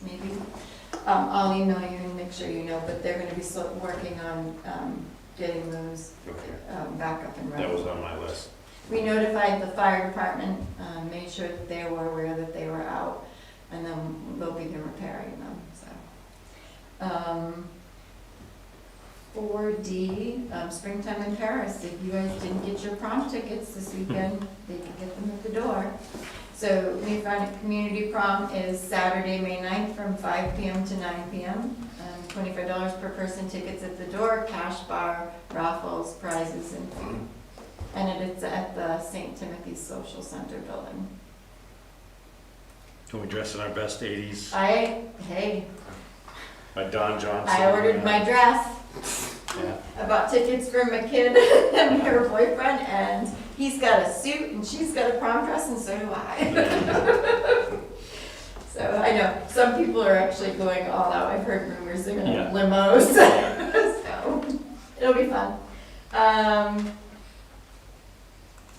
maybe? I'll email you and make sure you know, but they're gonna be working on, getting those, Okay, back up and that running. was on my list. We notified the fire department, made sure that they were aware that they were out, and then they'll begin repairing them, so. 4D, Springtime in Paris. If you guys didn't get your prom tickets this weekend, they can get them at the door. So Newfoundland Community Prom is Saturday, May 9th from 5 p.m. to 9 p.m. $25 per person, tickets at the door, cash bar, raffles, prizes, and food. And it's at the St. Timothy's Social Center building. Can we dress in our best 80s? Hey, By Don Johnson. I ordered my dress. Yeah. I bought tickets for my kid and her boyfriend, and he's got a suit and she's got a prom dress, and so do I. So I know some people are actually going all out. I've heard rumors they're gonna have limos, so it'll be fun.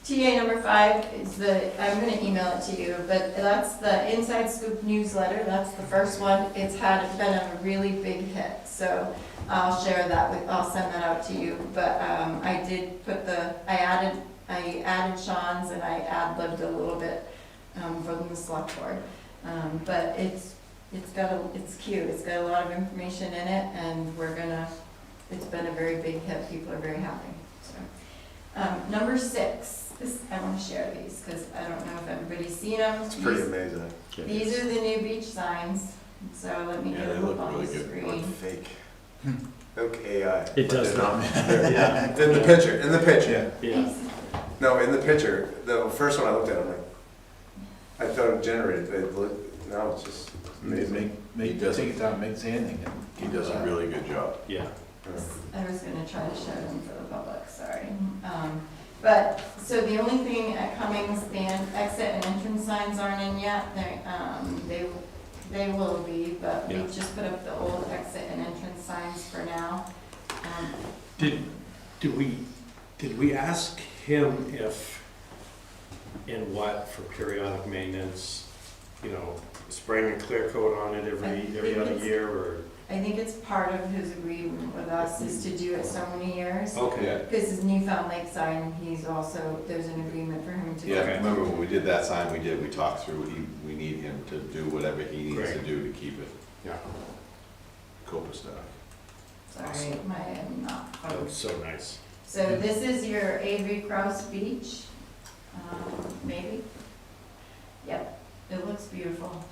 TA number 5 is I'm gonna email it to you, but that's the Inside Scoop newsletter. That's the first one. It's been a really big hit, so I'll share that I'll send that out to you. But I did put I added Sean's, and I ad-libbed a little bit from the select board. But it's cute. It's got a lot of information in it, and it's been a very big hit. People are very happy. So number 6. I want to share these because I don't know if everybody's seen them. It's pretty amazing. These are the new beach signs. So let me Yeah, get they them look up on really the good. screen. Fake. Look AI. It does not. Yeah. In the picture. Yeah. No, in the picture, the first one I looked at, I'm like, I thought it generated, but no, it's just amazing. Take it down, make anything. He does a really good job. Yeah. I was going to try to show them for the public, sorry. But, so the only thing at Cummings, the exit and entrance signs aren't in yet. They will be, but we just put up the old exit and entrance signs for now. Did we ask him if, in what, for periodic maintenance, spraying a clear coat on it every other year, or? I think it's part of his agreement with us is to do it so many years. Okay. Because his Newfound Lake sign, there's an agreement for him to do. Yeah, remember when we did that sign we talked through, we need him to do whatever he needs to do to keep it Yeah. copacetic. Sorry, I'm not. That was so nice. So this is your Avery Crouse Beach, maybe? Yep, it looks beautiful.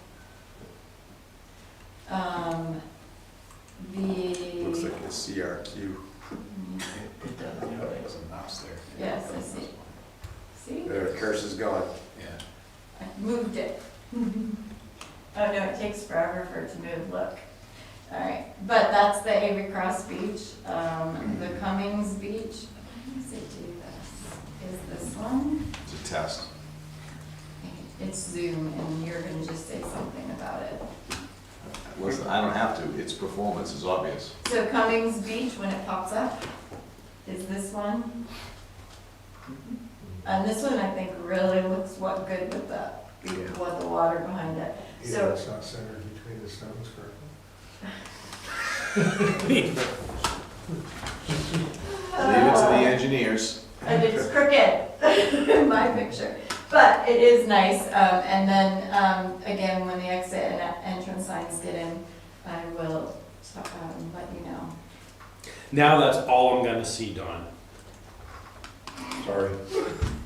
Looks like a CRQ. It does, there's a mouse there. Yes, I see. See? Their curse is gone. Yeah. I moved it. Oh no, it takes forever for it to move, look. All right, but that's the Avery Cross Beach. The Cummings Beach, let me see, do this, is this one? It's a test. It's Zoom, and you're gonna just say something about it. Listen, I don't have to, its performance is obvious. So Cummings Beach, when it pops up, is this one. And this one, I think, really looks good with the water behind it. Yeah, So it's not centered between the stones, correct? Leave it to the engineers. And it's crooked in my picture, but it is nice. And then, again, when the exit and entrance signs get in, I will let you know. Now that's all I'm gonna see, Don. Sorry.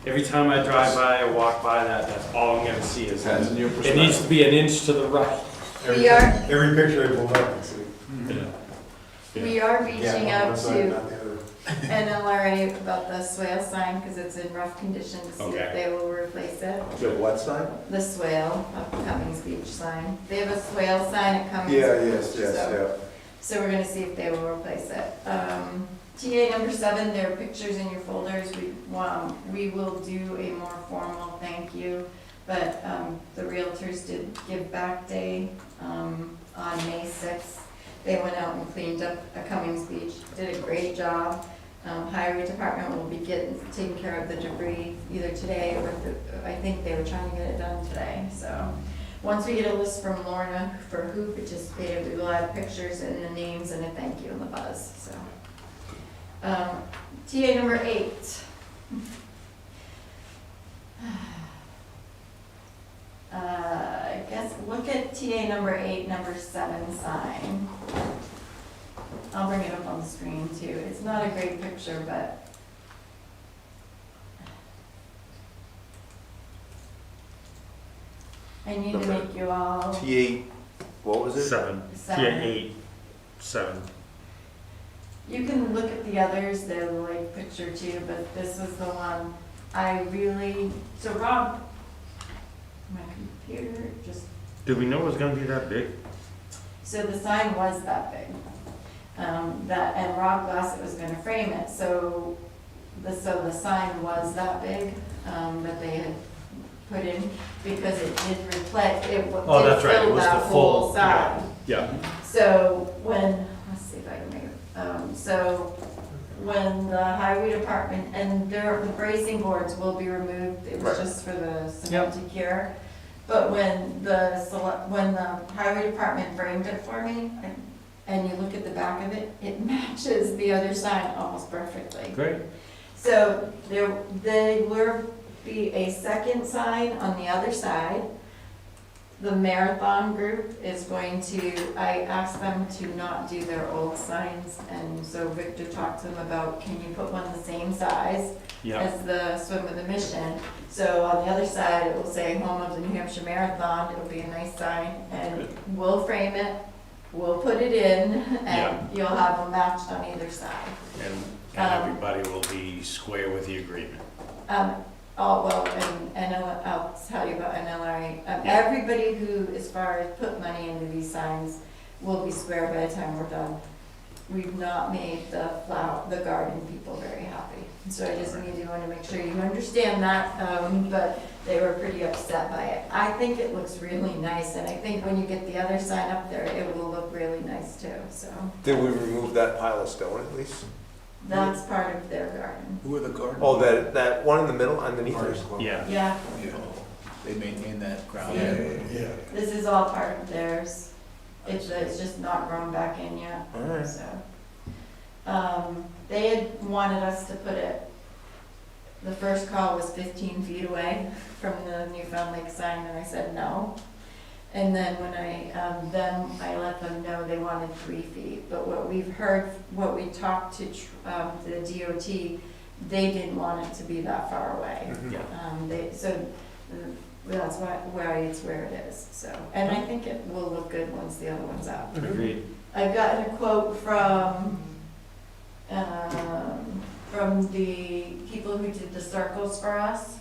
Every time I drive by or walk by that's all I'm gonna see is Depends on your it needs perspective. to be an inch to the right. We are, Every picture I pull up, I see. we are reaching Yeah, on out one side, to not the other. NLRA about the swale sign, because it's in rough condition, to see if Okay. they will replace it. The what sign? The swale of Cummings Beach sign. They have a swale sign at Cummings Yeah, Beach. yes, yes, so- yeah. So we're gonna see if they will replace it. TA number 7, there are pictures in your folders. We will do a more formal thank you, but the Realtors did Give Back Day on May 6th. They went out and cleaned up Cummings Beach, did a great job. Highway Department will be taking care of the debris either today or I think they were trying to get it done today, so. Once we get a list from Lorna for who participated, we will add pictures and the names and a thank you and the buzz, so. TA number 8. I guess, look at TA number 8, number 7 sign. I'll bring it up on the screen too. It's not a great picture, but I need to make you all T8, what was it? 7. seven. Yeah, 8, 7. You can look at the others, they're the like picture too, but this was the one I really, so Rob, my computer just, Did we know it was gonna be that big? so the sign was that big. And Rob Glassett was gonna frame it, so the sign was that big, that they had put in, because it did reflect, it did Oh, that's right, it fill was that the whole full, side. Yeah. So when, let's see if I can make it, so when the highway department, and the bracing boards will be removed, it was Right. just for the cement to cure. But when the highway department framed it for me, and you look at the back of it, it matches the other sign almost perfectly. Great. So there will be a second sign on the other side. The marathon group is going to, I asked them to not do their old signs, and so Victor talked to them about, can you put one the same size Yeah. as the Swim with a Mission? So on the other side, it will say Home of the New Hampshire Marathon. It'll be a nice sign, and we'll frame it, we'll put it in, Yeah. and you'll have them matched on either side. And everybody will be square with the agreement. And I'll tell you about NLRA. Everybody who, as far as put money into these signs, will be square by the time we're done. We've not made the garden people very happy. So I just need to make sure you understand that, but they were pretty upset by it. I think it looks really nice, and I think when you get the other sign up there, it will look really nice too, so. Did we remove that pile of stone at least? That's part of their garden. Who are the gardeners? Oh, that one in the middle underneath it? Yeah. Yeah, Yeah. They maintain that ground. Yeah. this is all part of theirs. It's just not grown back in yet. Alright. So, they had wanted us to put it, the first call was 15 feet away from the Newfound Lake sign, and I said no. And then when I let them know they wanted 3 feet, but what we've heard, what we talked to the DOT, they didn't want it to be that far away. That's why it's where it is, so. And I think it will look good once the other one's out. Agreed. I've gotten a quote from the people who did the circles for us.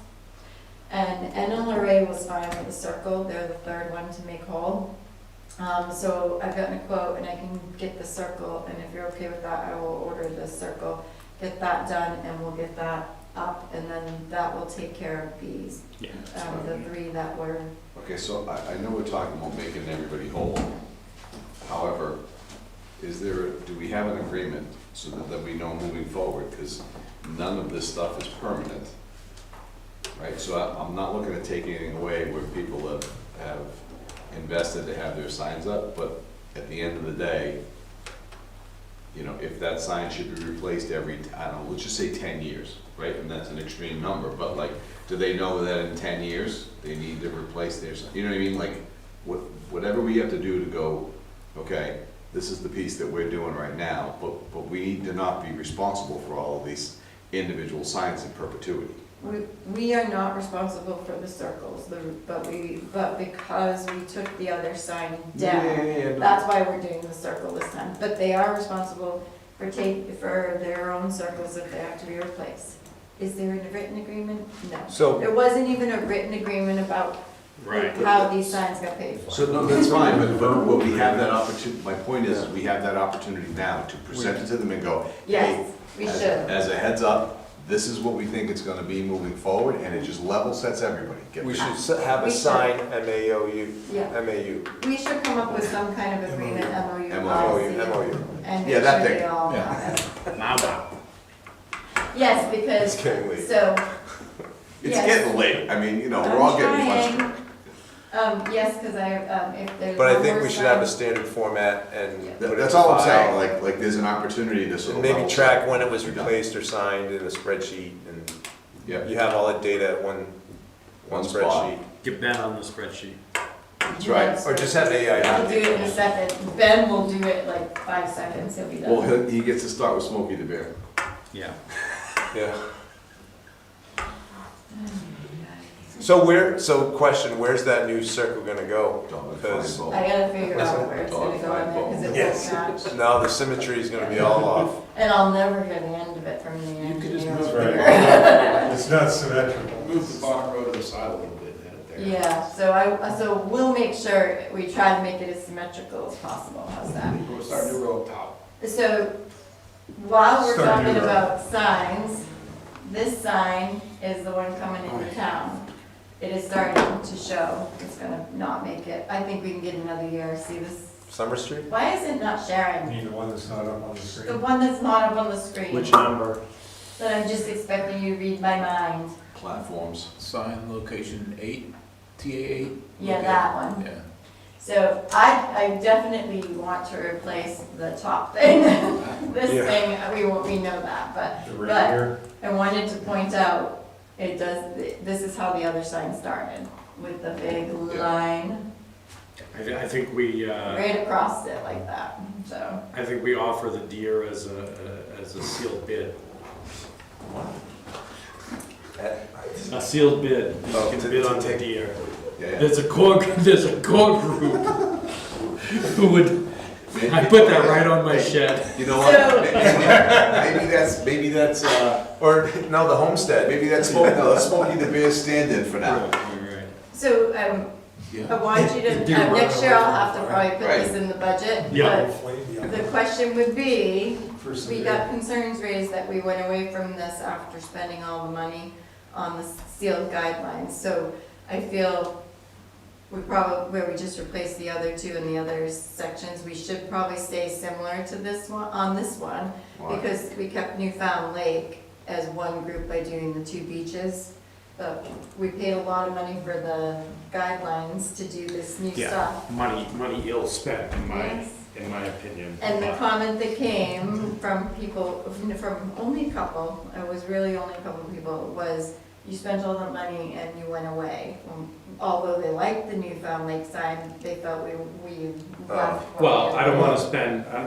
And NLRA was fine with the circle, they're the third one to make whole. So I've gotten a quote and I can get the circle, and if you're okay with that, I will order the circle, get that done, and we'll get that up, and then that will take care of these, Yeah. the 3 that were. Okay, so I know we're talking about making everybody whole. However, do we have an agreement so that we know moving forward? Because none of this stuff is permanent, right? So I'm not looking to take anything away where people have invested to have their signs up, but at the end of the day, you know, if that sign should be replaced every, I don't know, let's just say 10 years, right? And that's an extreme number, but like, do they know that in 10 years, they need to replace their, you know what I mean? Like, whatever we have to do to go, okay, this is the piece that we're doing right now, but we need to not be responsible for all of these individual signs in perpetuity. we are not responsible for the circles, but because we took the other sign down, that's why we're doing the circle this time. But they are responsible for their own circles if they have to be replaced. Is there a written agreement? No. So, There wasn't even a written agreement about how these signs got paid for. So, no, that's fine, but we have that opportunity, my point is, we have that opportunity now to present it to them and go, hey, Yes, we as- should. As a heads up, this is what we think it's gonna be moving forward, and it just level sets everybody. we should have a sign MAOU, Yeah, MAU, we should come up with some kind of agreement, MOU, MOU, policy, MOU. and Yeah, make that sure thing. they all Yeah. have it. Now, Yes, It's because, getting late. so, It's Yes. getting late, I mean, you know, we're all getting frustrated. yes, because if there's. But I one think more we should have a sign- standard format and Yeah. put it in That's all I'm the saying, file. like there's an opportunity to sort And of. maybe level track set. when it was Be done. replaced or signed in a spreadsheet, and Yep, you have all that data at one One spot. spreadsheet. get Ben on the spreadsheet. that's right. Or just have AI. I'll do it in a second. Ben will do it like 5 seconds, he'll be Well, done. he gets to start with Smokey the Bear. Yeah. Yeah. So question, where's that new circle gonna go? Because I gotta figure out where it's gonna go in there, because it Yes. won't match. now the symmetry is gonna be all off. And I'll never hear the end of it from the You could just engineer. move It's not symmetrical. Move the bottom row to the side a little bit and head it there. Yeah, so we'll make sure we try to make it as symmetrical as possible, how's that? We'll start a new row up top. So, while we're Start talking new road. about signs, this sign is the one coming into town. It is starting to show, it's gonna not make it, I think we can get another year, see this, Summer Street? why is it not I sharing? mean, the one that's not up on the The screen. one that's not up on the screen, Which number? that I'm just expecting you to read my mind, Platforms. Sign location 8, TA8? yeah, that one. Yeah. So I definitely want to replace the top thing, this Yeah. thing, we know that, but The right here. I wanted to point out, this is how the other sign started, with the big line I think we, right across it like that, so. I think we offer the deer as a sealed bid. A sealed bid, you Oh, can to- bid to on the take- deer. Yeah, There's a core group who would, I put that right on my shed. You know what? So- Maybe that's, Or, no, the homestead. maybe that's Smokey the Bear's stand-in for now. Right. So, I want you to, Deer next year I'll have to probably put Right. this in the budget, Yeah. but the question would be, First we of got concerns raised that we went away from this after spending all the money on the sealed guidelines, so I feel where we just replaced the other two in the other sections, we should probably stay similar to this one, on this one, because we kept Newfound Lake as one group by doing the two beaches. But we paid a lot of money for the guidelines to do this new Yeah, stuff. money ill spent, Yes. in my opinion. And the comment that came from people, from only a couple, it was really only a couple of people, was you spent all the money and you went away. Although they liked the Newfound Lake sign, they felt we left. Well, I don't wanna spend, I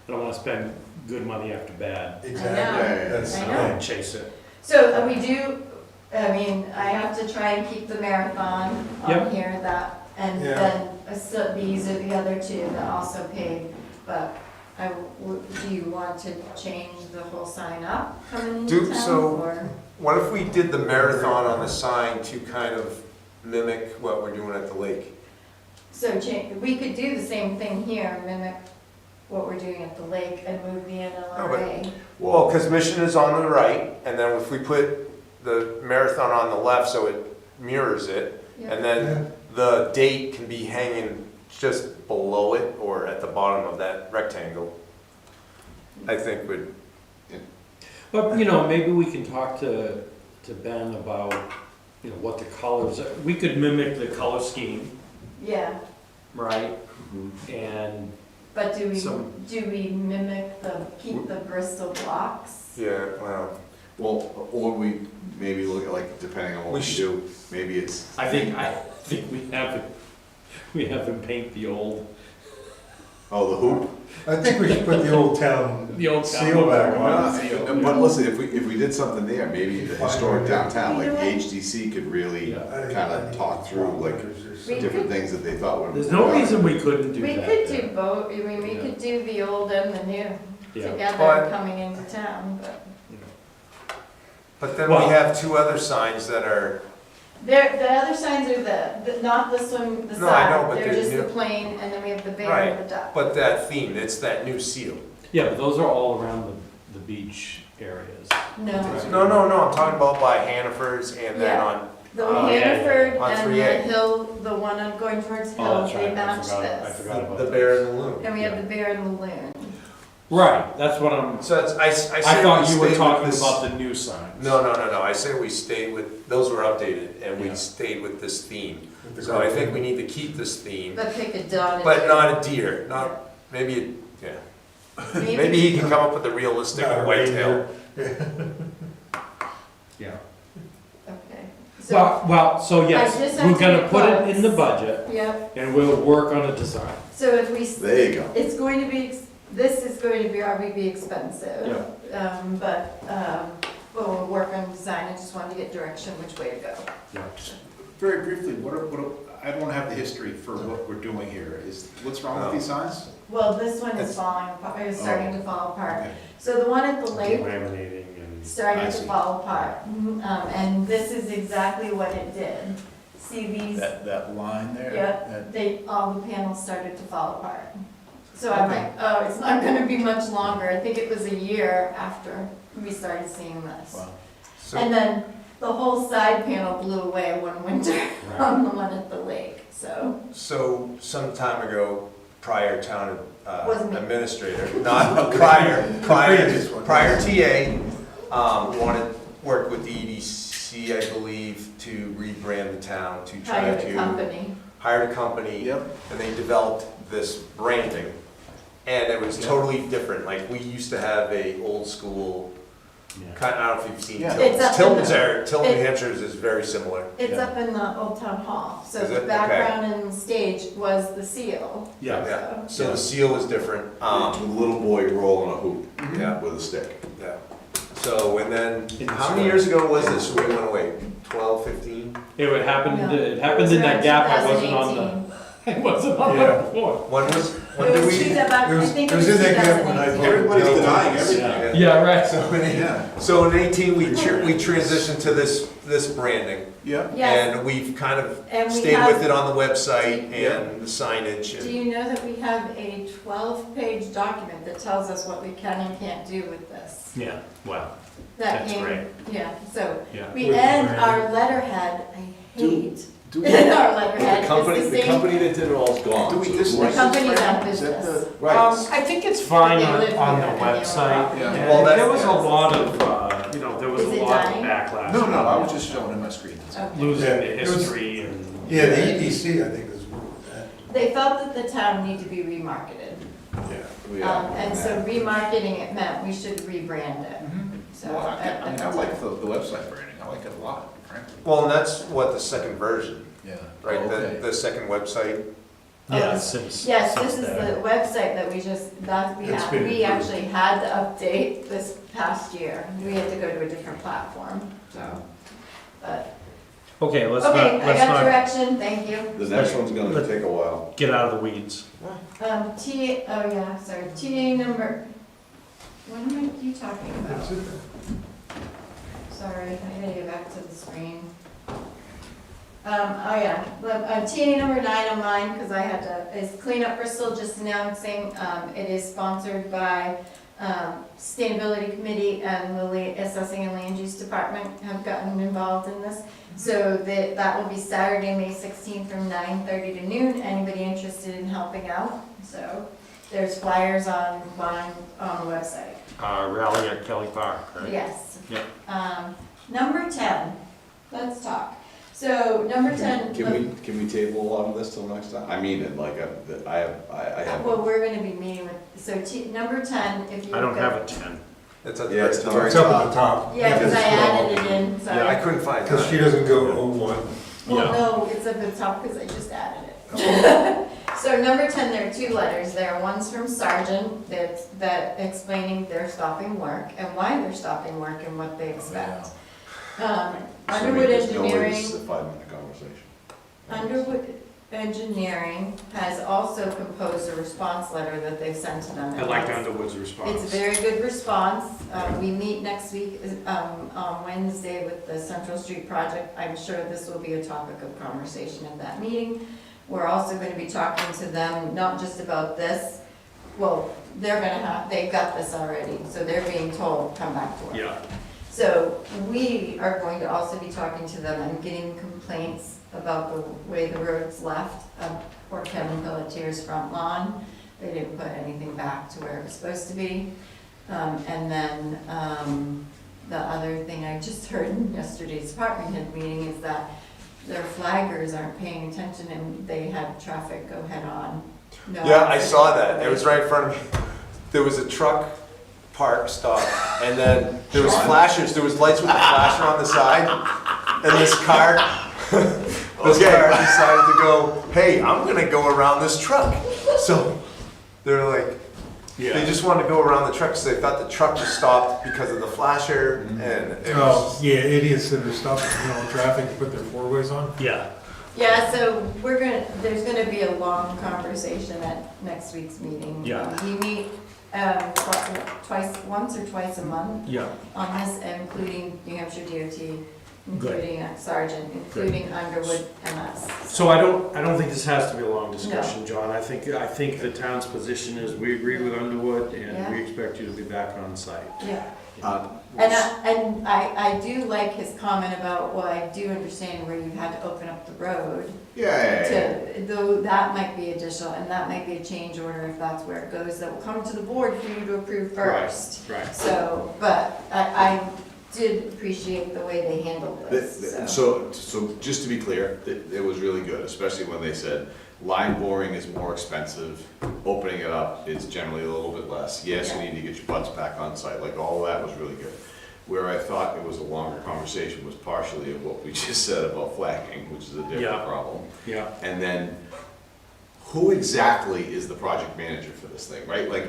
don't wanna spend good money after bad. Exactly. That's I know. And chase it. So we do, I mean, I have to try and keep the marathon on Yep. here, and Yeah. then so these are the other two that also paid. But do you want to change the whole sign up coming into town? Or- What if we did the marathon on the sign to kind of mimic what we're doing at the lake? So we could do the same thing here, mimic what we're doing at the lake and move the NLRA. Well, because Mission is on the right, and then if we put the marathon on the left so it mirrors it, Yeah. and then the date can be hanging just below it or at the bottom of that rectangle, I think would, But, maybe we can talk to Ben about, what the colors, we could mimic the color scheme, Yeah, right? And but do Some- we mimic keep the Bristol blocks? yeah, well, Well, or we maybe look at, like, depending on what We we do, maybe it's, I think we have him paint the old, oh, the hoop? I think we should put the old town The old seal back on. But listen, if we did something there, maybe the historic downtown, like the HDC could really kind of talk through like different things that they thought were. There's no reason we couldn't do We that. could do both, I mean, we could do the old and the new Yeah. together But- coming into town, but. But then we have two other signs that are, The other signs are not this one, the No, I know, side, but they're they're just the new. plain, and then we have the bear Right. and the duck. but that theme, it's that new seal. Yeah, but those are all around the beach areas. No, No, I'm talking about by Hannaford's and then Yeah. on, the Oh, yeah, Hannaford On and 3A. the Hill, the one on going towards Oh, Hill, that's they right, I match forgot, I this. forgot about the that. bear and the loon. And we have the bear and the loon. Right, that's what I'm, So it's, I say I thought we you were stay with talking this- about the new signs. No, I say we stayed with, those were updated, and we Yeah. stayed with this theme. So I think we need to keep this theme, But pick a dot. but not a deer, not, maybe, maybe he can come up with a realistic Not a whitetail. Yeah. Okay. So, Well, so yes, I just have we're to gonna get put it in the quotes. budget yep, and we'll work on a design. so if we, There you go. it's going to be, this is going to be probably expensive. We'll work on design, I just wanted to get direction which way to go. Yeah. Very briefly, I don't have the history for what we're doing here. What's wrong with these signs? Well, this one is It's- falling apart, is starting to fall apart. Okay. So the one at the lake, Laminating and. starting I to see. fall apart. And this is exactly what it did. See these, That line there? yeah, all the panels started to fall apart. So I'm Okay. like, oh, it's not gonna be much longer. I think it was a year after we started seeing this. Wow. So, And then the whole side panel blew away one winter Right. on the one at the lake, so. so some time ago, prior town Wasn't me. administrator, not prior TA, worked with the EDC, I believe, to rebrand the town, to try Hired a to. company. Hired a company. Yep. And they developed this branding. And it was totally different, like, we used to have a old school, Yeah. I don't know if you've seen Yeah. It's up Tilton's. in the- Tilton, New Hampshire's is very similar. It's Yeah. up in the Old Town Hall, so Is the it? Okay. background and stage was the seal. Yeah. Yeah, so the seal was different, A little boy rolling a hoop yeah, with a stick. yeah. So, and then, In how the many store. years ago was this, we went away, 12, 15? It would happen, Yeah. it happened in that gap, I wasn't on 2018. I wasn't on Yeah. the board. When It did was we? I was- think it it was was in that gap when I 2018. Everybody's denying everything. Yeah, Yeah. yeah, right. So in, Yeah. so in 18, we transitioned to this branding. Yeah. Yes, And we've kind of and we stayed with have, it on the website Yeah. and the signage. do and- you know that we have a 12-page document that tells us what we can and can't do with this? Yeah, wow, That That's came- great. Yeah, so yeah. we With the end branding. our letterhead, I hate, Do our letterhead is the the same. company that did it all's gone. Do we so just- The like- company's out of Is that business. Right. I think it's fine They on, live on here the and they own website. property. Yeah. Well, There that's- was a lot of, there was Is a it lot of dying? backlash. No, I was just showing him my screen. Okay. Losing Yeah, the it was- history and. Yeah, the EDC, I think, is that. They felt that the town needed to be remarketed. Yeah. And so remarketing it meant we should rebrand it. So Well, at I the like the website branding. I like it a lot, frankly. Well, and that's what the second version, Yeah. right? Okay. The second website. Yeah, since. Yes, since this is then. the website that we just, that we It's had, been we improved. actually had to update this past year. We had to go to a different platform, so. But, Okay, let's okay, not, I let's got not direction, thank you. The next one's gonna take a while. get out of the weeds. TA number, what am you talking about? That's it. Sorry, I gotta get back to the screen. TA number 9 on mine, because I had to, is Clean Up Bristol, just announcing, it is sponsored by, Sustainability Committee and the Assessing and Land Use Department have gotten involved in this. So that will be Saturday, May 16th from 9:30 to noon, anybody interested in helping out, so there's flyers on the website. Rally at Kelly Park, right? Yes. Yep. Number 10, let's talk. So, number 10. Can we table a lot of this till next time? I mean, it like, I have. Well, we're gonna be meeting with, so number 10, if you. I don't go- have a 10. It's at Yeah, it's the the It's up at the top. Yeah, because I added it in, Yeah, I sorry. couldn't find Because she it. doesn't go 01. Well, Yeah. no, it's up at the top because I just added it. So number 10, there are 2 letters there. One's from Sergeant that explaining they're stopping work and why they're stopping work and what they expect. Underwood Engineering. This is a 5-minute conversation. Underwood Engineering has also composed a response letter that they've sent to them. I like Underwood's response. It's a very good response. We meet next week on Wednesday with the Central Street project. I'm sure this will be a topic of conversation at that meeting. We're also going to be talking to them, not just about this. Well, they've got this already, so they're being told, come back to work. Yeah, So we are going to also be talking to them and getting complaints about the way the road's left, or Kevin Pelletier's front lawn. They didn't put anything back to where it was supposed to be. And then the other thing I just heard in yesterday's department head meeting is that their flaggers aren't paying attention and they had traffic go head on. No Yeah, I saw accident. that. It was right in front of me. There was a truck park stop, and then there was flashers, there was lights with a flasher on the side, and this car decided to go, hey, I'm gonna go around this truck. So they're like, they just wanted to go around the truck because they thought the truck was stopped because of the flasher, and it Oh, was, yeah, idiots that are stopping, traffic to put their four-ways on. yeah. Yeah, so there's gonna be a long conversation at next week's meeting. Yeah. We meet once or twice a month Yeah. on this, including New Hampshire DOT, including Sergeant, including Underwood and us. So I don't think this has to be a long discussion, John. I think the town's position is we agree with Underwood and we expect you to be back on site. Yeah. And I do like his comment about, well, I do understand where you had to open up the road. Yeah. Though that might be additional, and that might be a change order if that's where it goes, that will come to the board for you to approve first. Right. So, but I did appreciate the way they handled this, so. So just to be clear, it was really good, especially when they said line boring is more expensive, opening it up is generally a little bit less. Yes, you need to get your butts back on site, like all of that was really good. Where I thought it was a longer conversation was partially of what we just said about flagging, which is a different Yeah. problem. Yeah. And then, who exactly is the project manager for this thing, right? Like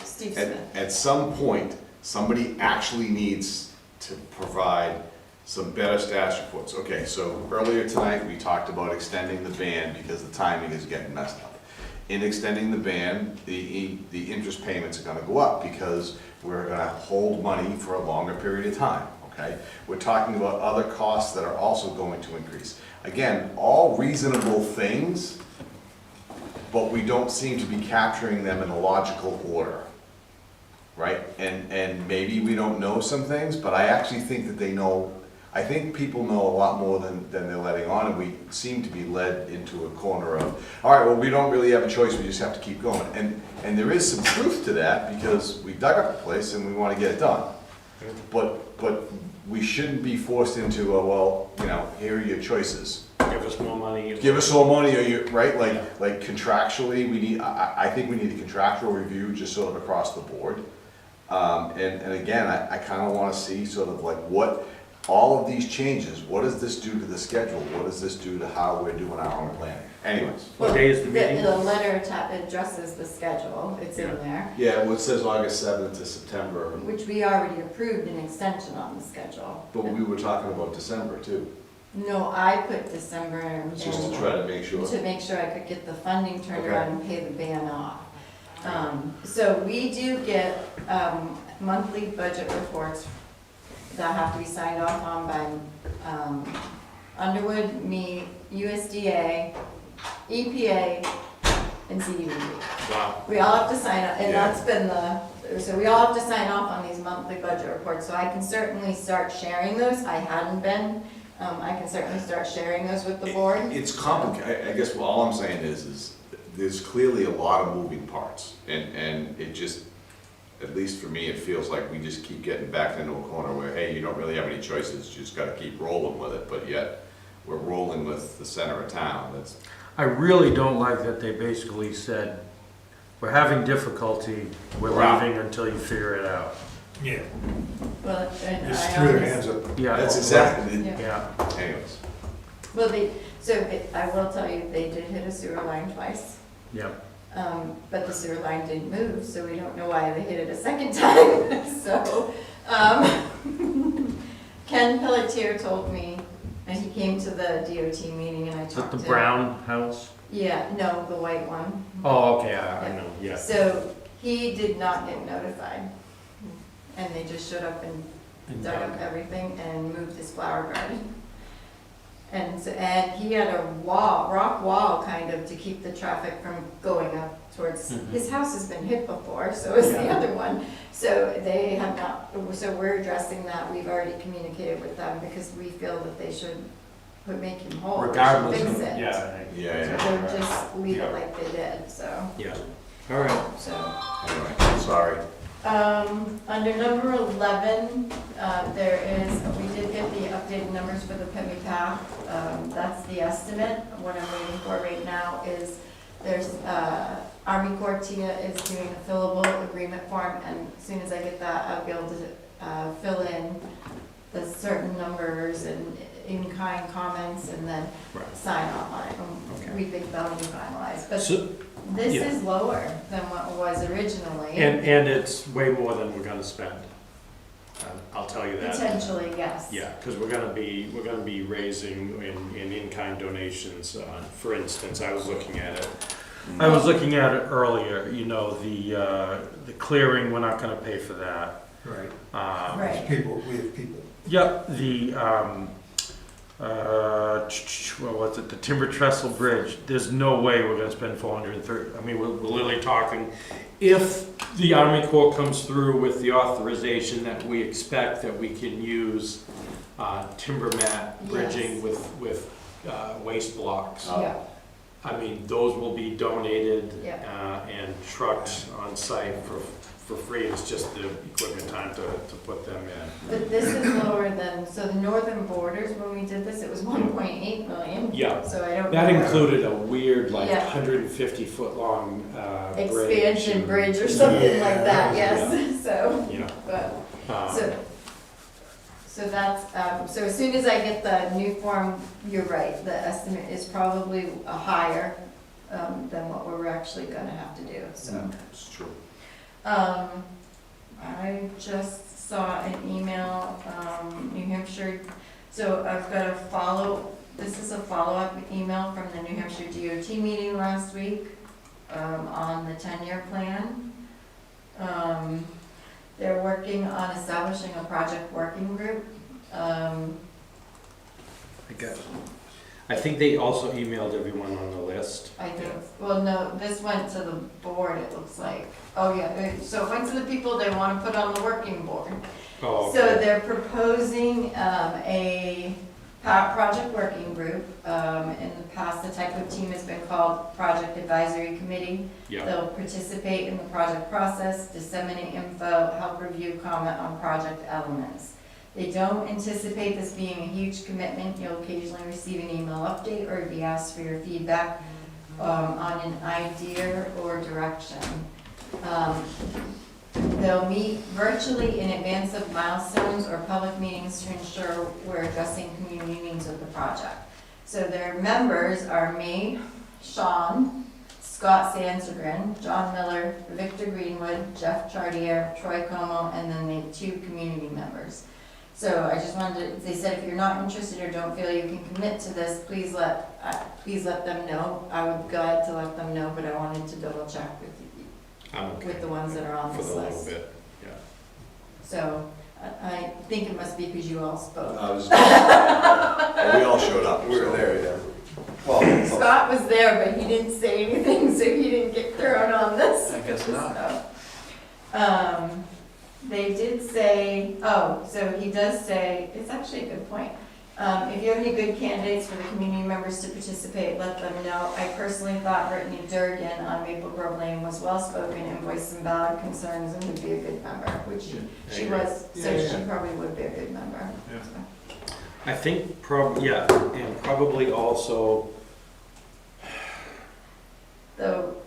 Steve Smith. at some point, somebody actually needs to provide some better status reports. Okay, so earlier tonight, we talked about extending the ban because the timing is getting messed up. In extending the ban, the interest payments are gonna go up because we're gonna hold money for a longer period of time, okay? We're talking about other costs that are also going to increase. Again, all reasonable things, but we don't seem to be capturing them in a logical order, right? And maybe we don't know some things, but I actually think that they know. I think people know a lot more than they're letting on, and we seem to be led into a corner of, all right, well, we don't really have a choice, we just have to keep going. And there is some truth to that, because we dug up the place and we want to get it done. But we shouldn't be forced into, well, here are your choices. Give us more money. Give us more money, or you, right, like contractually, we need, I think we need a contractual review just sort of across the board. And again, I kind of want to see sort of like all of these changes, what does this do to the schedule? What does this do to how we're doing our own planning? Anyways. What day is the meeting? The letter addresses the schedule, it's in there, Yeah, well, it says August 7th to September, which we already approved an extension on the schedule. but we were talking about December too, No, I put December in. just to try to make sure. To make sure I could get the funding turned Okay. around and pay the ban off. So we do get monthly budget reports that have to be signed off on by Underwood, me, USDA, EPA, and CDBG. Wow. We all have to sign up, and Yeah. that's been so we all have to sign off on these monthly budget reports, so I can certainly start sharing those. I hadn't been. I can certainly start sharing those with the board. It's complicated, I guess what all I'm saying is there's clearly a lot of moving parts, and it just, at least for me, it feels like we just keep getting backed into a corner where, hey, you don't really have any choices, you just gotta keep rolling with it, but yet, we're rolling with the center of town, that's. I really don't like that they basically said, we're having difficulty, we're Wow. leaving until you figure it out. Yeah, Well, and just I threw their always- hands up. Yeah. That's exactly, Yeah. Yeah, anyways. Well, I will tell you, they did hit a sewer line twice. Yep. But the sewer line didn't move, so we don't know why they hit it a second time. So, Ken Pelletier told me, and he came to the DOT meeting and I Is that talked the to him. brown house? Yeah, no, the white one. Oh, okay, I know, yeah. So he did not get notified. And they just showed up and dug up everything and moved his flower garden. And he had a wall, rock wall kind of to keep the traffic from going up towards, his house has been hit before, so is the other one. So they have not, so we're addressing that, we've already communicated with them because we feel that they should make him whole, they should Regardless fix of, it. yeah. Yeah, So yeah. don't just leave it like they did, so, Yeah, all right. so. Anyway, sorry. Under number 11, there is, we did get the updated numbers for the Pemmy Path. That's the estimate. What I'm waiting for right now is there's, Army Corps TIA is doing a fillable agreement form, and as soon as I get that, I'll be able to fill in the certain numbers and in-kind comments and then Right. sign online. Okay. We think that'll be finalized. But So, this yeah. is lower than what it was originally. and it's way more than we're gonna spend. I'll tell you that. Potentially, yes. Yeah, because we're gonna be raising in in-kind donations. For instance, I was looking at it. I was looking at it earlier, you know, the clearing, we're not gonna pay for that. Right. Right. People, we have people. Yep, what was it, the timber trestle bridge, there's no way we're gonna spend 430, I mean, we're literally talking, if the Army Corps comes through with the authorization that we expect that we can use, timber mat bridging Yes. with waste blocks. Yeah, I mean, those will be donated, Yeah. and trucked on site for free, it's just the equipment time to put them in. but this is lower than, so the northern borders, when we did this, it was 1.8 million. Yeah. So I don't. That know. included a weird, like, Yeah. 150-foot-long bridge. Expansion and- bridge or something like that, Yeah. yes, so, Yeah. but, Um, so that's, so as soon as I get the new form, you're right, the estimate is probably higher, than what we're actually gonna have to do, so. It's true. I just saw an email, New Hampshire, so I've got this is a follow-up email from the New Hampshire DOT meeting last week, on the 10-year plan. They're working on establishing a project working group. I think they also emailed everyone on the list. I think, well, no, this went to the board, it looks like. Oh, yeah, so it went to the people they want to put on the working board. Oh, So okay. they're proposing a project working group. In the past, the type of team has been called Project Advisory Committee. Yeah, They'll participate in the project process, disseminate info, help review, comment on project elements. They don't anticipate this being a huge commitment. You'll occasionally receive an email update or be asked for your feedback on an idea or direction. They'll meet virtually in advance of milestones or public meetings to ensure we're addressing community needs of the project. So their members are me, Sean, Scott Sansegren, John Miller, Victor Greenwood, Jeff Chartier, Troy Como, and then the 2 community members. So I just wanted to, they said if you're not interested or don't feel you can commit to this, please let them know. I would be glad to let them know, but I wanted to double check with you, I'm okay. with the ones that are on For this the little list. bit, yeah. So I think it must be because you all spoke. We all showed up. We were there, yeah. Well, Scott was there, but he didn't say anything, so he didn't get thrown on this. I guess not. So, they did say, so he does say, it's actually a good point. If you have any good candidates for the community members to participate, let them know. I personally thought Brittany Durgan on Maple Grove Lane was well-spoken and voiced some valid concerns and would be a good member, which she was, so she probably would be a good member. Yeah. So. I think and probably also, So,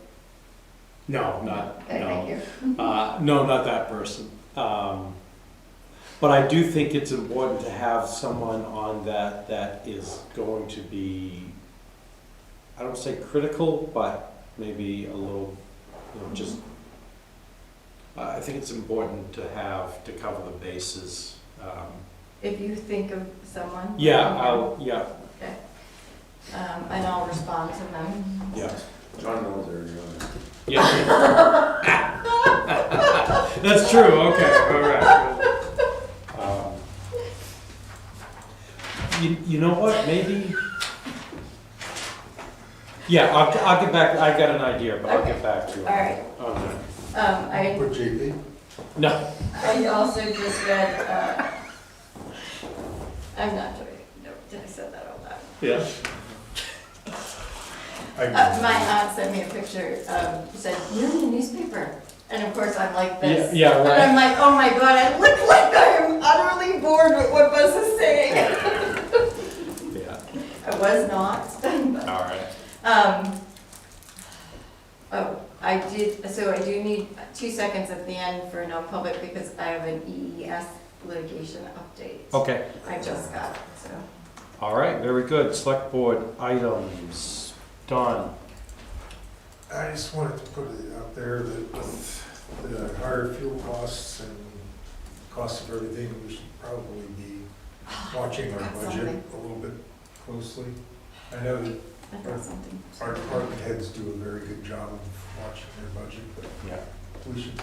no, not, okay, no. thank you. No, not that person. But I do think it's important to have someone on that is going to be, I don't say critical, but maybe a little, just, I think it's important to have, to cover the bases. If you think of someone. Yeah. Okay. And I'll respond to them. Yeah. John knows everyone. Yeah. That's true, okay, all right. You know what, maybe, yeah, I'll get back, I got an idea, but I'll get back to you. All right. On I Put JP? that. No, I also just read, I'm not doing it, no, I said that out loud. yeah. My aunt sent me a picture, said, you're in the newspaper. And of course, I'm like this. Yeah, And right. I'm like, oh my God, I look like I am utterly bored with what Buzz is saying. Yeah, I was not. but, all right. Oh, I do need 2 seconds at the end for non-public because I have an EES litigation update. Okay, I just got it, so. all right, very good. Select board items. Don? I just wanted to put it out there that with the higher fuel costs and cost of everything, we should probably be watching our Got budget something. a little bit closely. I know that I got something. our department heads do a very good job of watching their budget, but Yeah. we should be.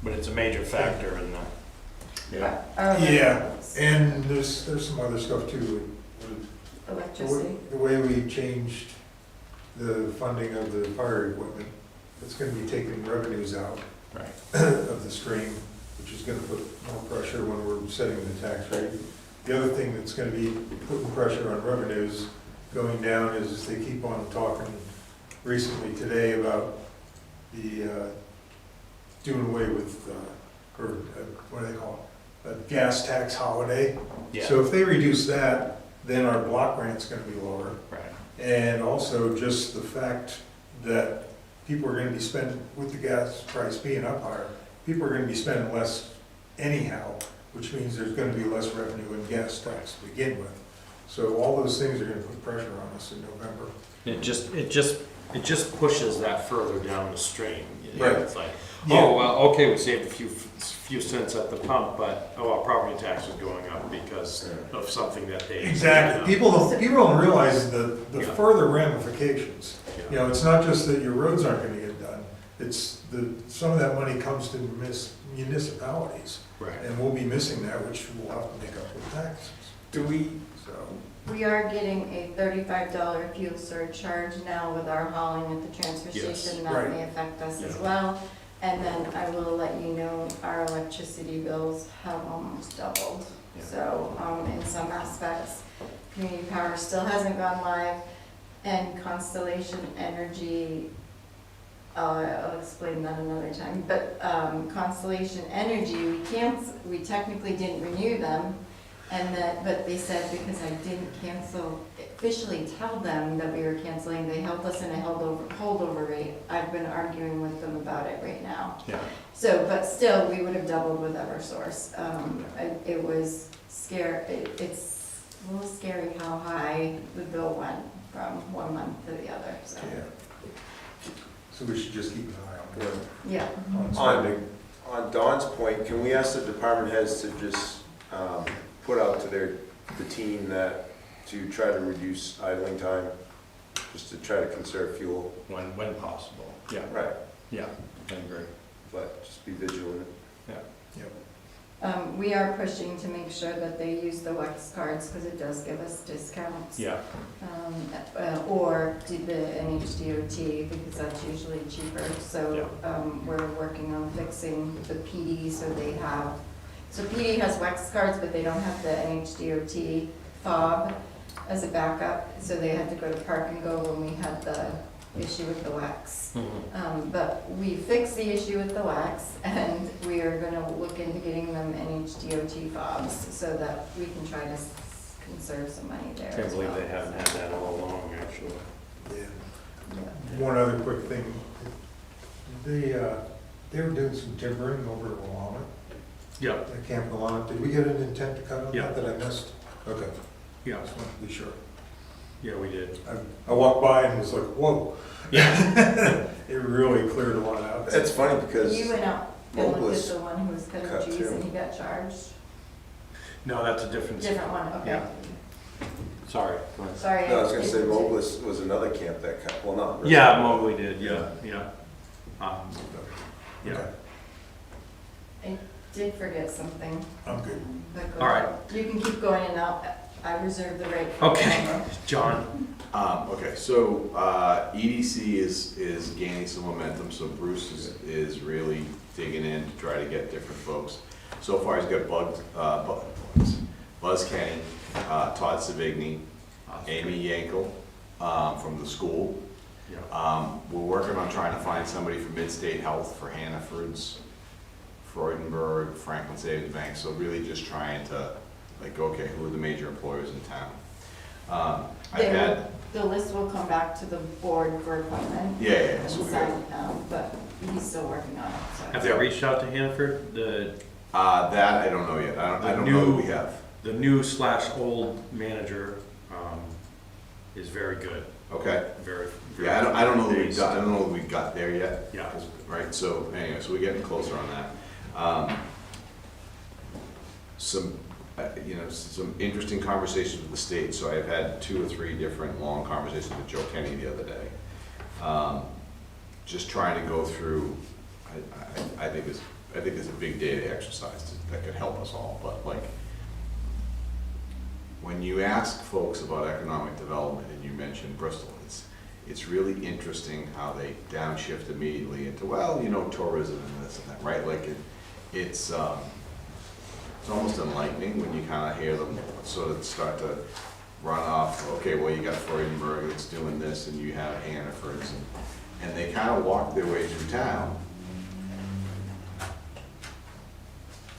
But it's a major factor in the, yeah. Yeah, and there's some other stuff too. Electricity. The way we changed the funding of the fire equipment, it's gonna be taking revenues out Right. of the stream, which is gonna put more pressure when we're setting the tax rate. The other thing that's gonna be putting pressure on revenues going down is they keep on talking recently today about the, doing away with, what do they call it? A gas tax holiday. Yeah, So if they reduce that, then our block grant's gonna be lower. right. And also just the fact that people are gonna be spending, with the gas price being up higher, people are gonna be spending less anyhow, which means there's gonna be less revenue in gas tax to begin with. So all those things are gonna put pressure on us in November. It just pushes that further down the stream. You know, Right. It's like, Yeah. oh, well, okay, we saved a few cents at the pump, but, oh, our property tax is going up because of something that they. Exactly. People don't realize the Yeah. further ramifications. Yeah. You know, it's not just that your roads aren't gonna get done, it's some of that money comes to municipalities. Right. And we'll be missing that, which we'll have to make up with taxes. Do we, So, We are getting a $35 fuel surcharge now with our hauling at the transfer Yes. station. Right. That may affect us as Yeah. well. And then I will let you know, our electricity bills have almost doubled. Yeah. So, in some aspects, community power still hasn't gone live, and Constellation Energy, I'll explain that another time, but, Constellation Energy, we technically didn't renew them, but they said because I didn't officially tell them that we were canceling, they held us in a holdover rate. I've been arguing with them about it right now. Yeah. So, but still, we would have doubled with Eversource. It was it's a little scary how high the bill went from one month to the other, so, yeah. So we should just keep an eye on it. yeah. on Dawn's point, can we ask the department heads to just put out to the team that to try to reduce idling time, just to try to conserve fuel? When possible. Yeah, Right, yeah, I agree. but just be vigilant. We are pushing to make sure that they use the WEX cards, because it does give us discounts. Yeah, Or do the NHDOT, because that's usually cheaper. So we're working on fixing the PD, so PD has WEX cards, but they don't have the NHDOT fob as a backup, so they had to go to Park and Go when we had the issue with the WEX. But we fixed the issue with the WEX, and we are gonna look into getting them NHDOT fobs, so that we can try to conserve some money there can't as believe well. they haven't had that all along, actually. Yeah. Yeah. One other quick thing, they were doing some timbering over at Willamette, Yeah, at Camp Willamette. Did we get an intent to cut on Yeah. that I missed? Okay, yeah. just wanted to be sure. Yeah, we did. I walked by and was like, whoa. Yeah. It really cleared one out. It's funny because You went out and looked at Mobilus the one who was cutting cut cheese too. and he got charged? No, that's a different. Different one, okay. Yeah. Sorry. Go ahead. Sorry. No, I was gonna say didn't- Mobilus was another camp that cut, well, not. Bristol. Yeah, Mowgli did, yeah, yeah. Yeah. I did forget something. I'm good. but go All right. ahead. You can keep going and I reserve the right. for Okay. camera. John? Okay, so, EDC is gaining some momentum, so Bruce is really digging in to try to get different folks. So far, he's got Buzz Kenny, Todd Savigny, Amy Yankel, from the school. Yeah. We're working on trying to find somebody from Mid-State Health for Hannaford's, Freudenberg, Franklin Savings Bank, so really just trying to, like, okay, who are the major employers in town? I've had, The list will come back to the board for appointment. yeah, so And we sign, got, but he's still working on it, so. Have they reached out to Hannaford? that I don't know yet, I don't know that we have. The new / old manager is very good, Okay, very. yeah, I don't know that we very- got, I don't know that we got there yet. Yeah. Right, so anyway, so we're getting closer on that. Some, some interesting conversations with the state, so I've had 2 or 3 different long conversations with Joe Kenny the other day. Just trying to go through, I think it's a big data exercise that could help us all, but like, when you ask folks about economic development and you mention Bristol, it's really interesting how they downshift immediately into, well, tourism and this and that, right? Like it's almost enlightening when you kind of hear them sort of start to run off, okay, well, you got Freudenberg that's doing this and you have Hannaford's and they kind of walk their way through town.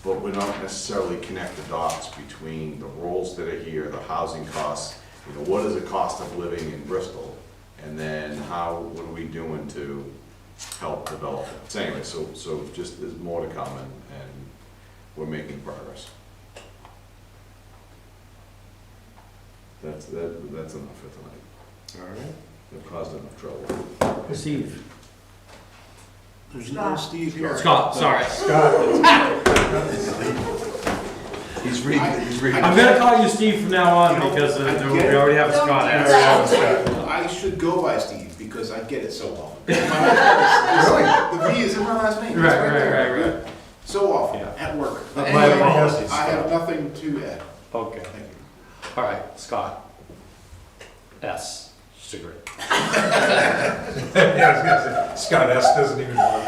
But we don't necessarily connect the dots between the roles that are here, the housing costs, what is the cost of living in Bristol? And then what are we doing to help develop it? So anyway, so just there's more to come and we're making progress. That's enough for tonight. All right. They've caused enough trouble. Steve? There's no Steve here. Scott, sorry. He's reading. I'm gonna call you Steve from now on because we already have a Scott answer. I should go by Steve because I get it so often. The V is in my last name. It's there. Right. So often, Yeah. at work. My Anyway, apologies, I have Scott. nothing to add. Okay. Thank you. All right, Scott. S. Cigarette. Yeah, I was gonna say, Scott S. doesn't even work.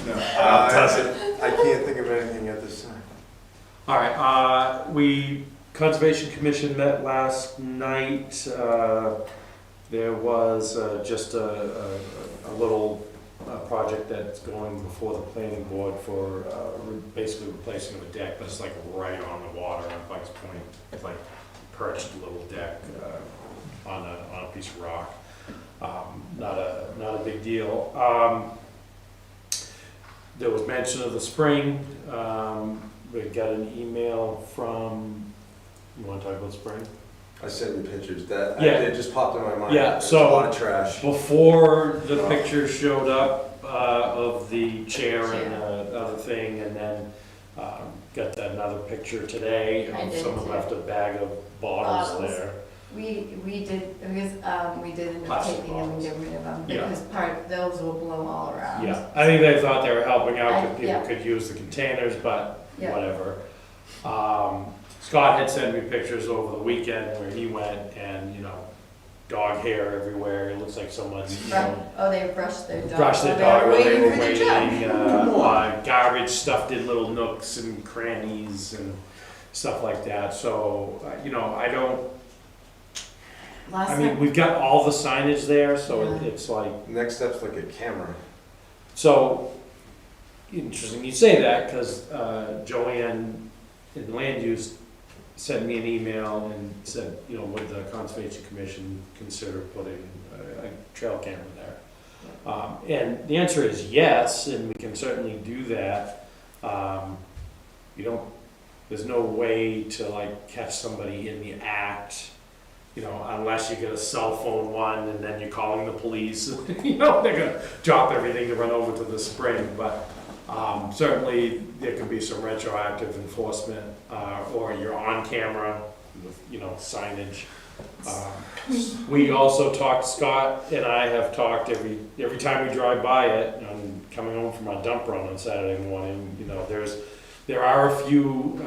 No, Does I can't think of anything at this time. All right, Conservation Commission met last night. There was just a little project that's going before the planning board for basically replacing the deck, but it's like right on the water on Pikes Point. It's like perched little deck on a piece of rock. Not a big deal. There was mention of the spring. We got an email from, you want to talk about spring? I sent you pictures that, Yeah. it just popped in my mind. Yeah, There's so- a lot of trash. Before the pictures showed up of the chair and the other thing, and then got another picture today I of did someone too. left a bag of bottles Bottles. there. We did, because we did end up Plastic taking them and bottles. getting rid of them, Yeah. because those will blow all around. Yeah, I think they thought they were helping out because Yeah. people could use the containers, but Yeah. whatever. Scott had sent me pictures over the weekend where he went and, dog hair everywhere. It looks like someone's, Oh, they brushed their dog. brushed their while dog while they waiting were for the jug. waiting. Garbage stuffed in little nooks and crannies and stuff like that. So, Last I mean, time, we've got all the signage there, so Yeah. it's like, Next step's like a camera. so, interesting you say that, because Joanne in Land Use sent me an email and said, would the Conservation Commission consider putting a trail camera there? And the answer is yes, and we can certainly do that. There's no way to like catch somebody in the act you know, unless you get a cell phone one and then you're calling the police, you know, they're gonna drop everything to run over to the spring, but certainly there could be some retroactive enforcement, or you're on camera, with, you know, signage. We also talked, Scott and I have talked every time we drive by it, and coming home from our dump run on Saturday morning, you know, there are a few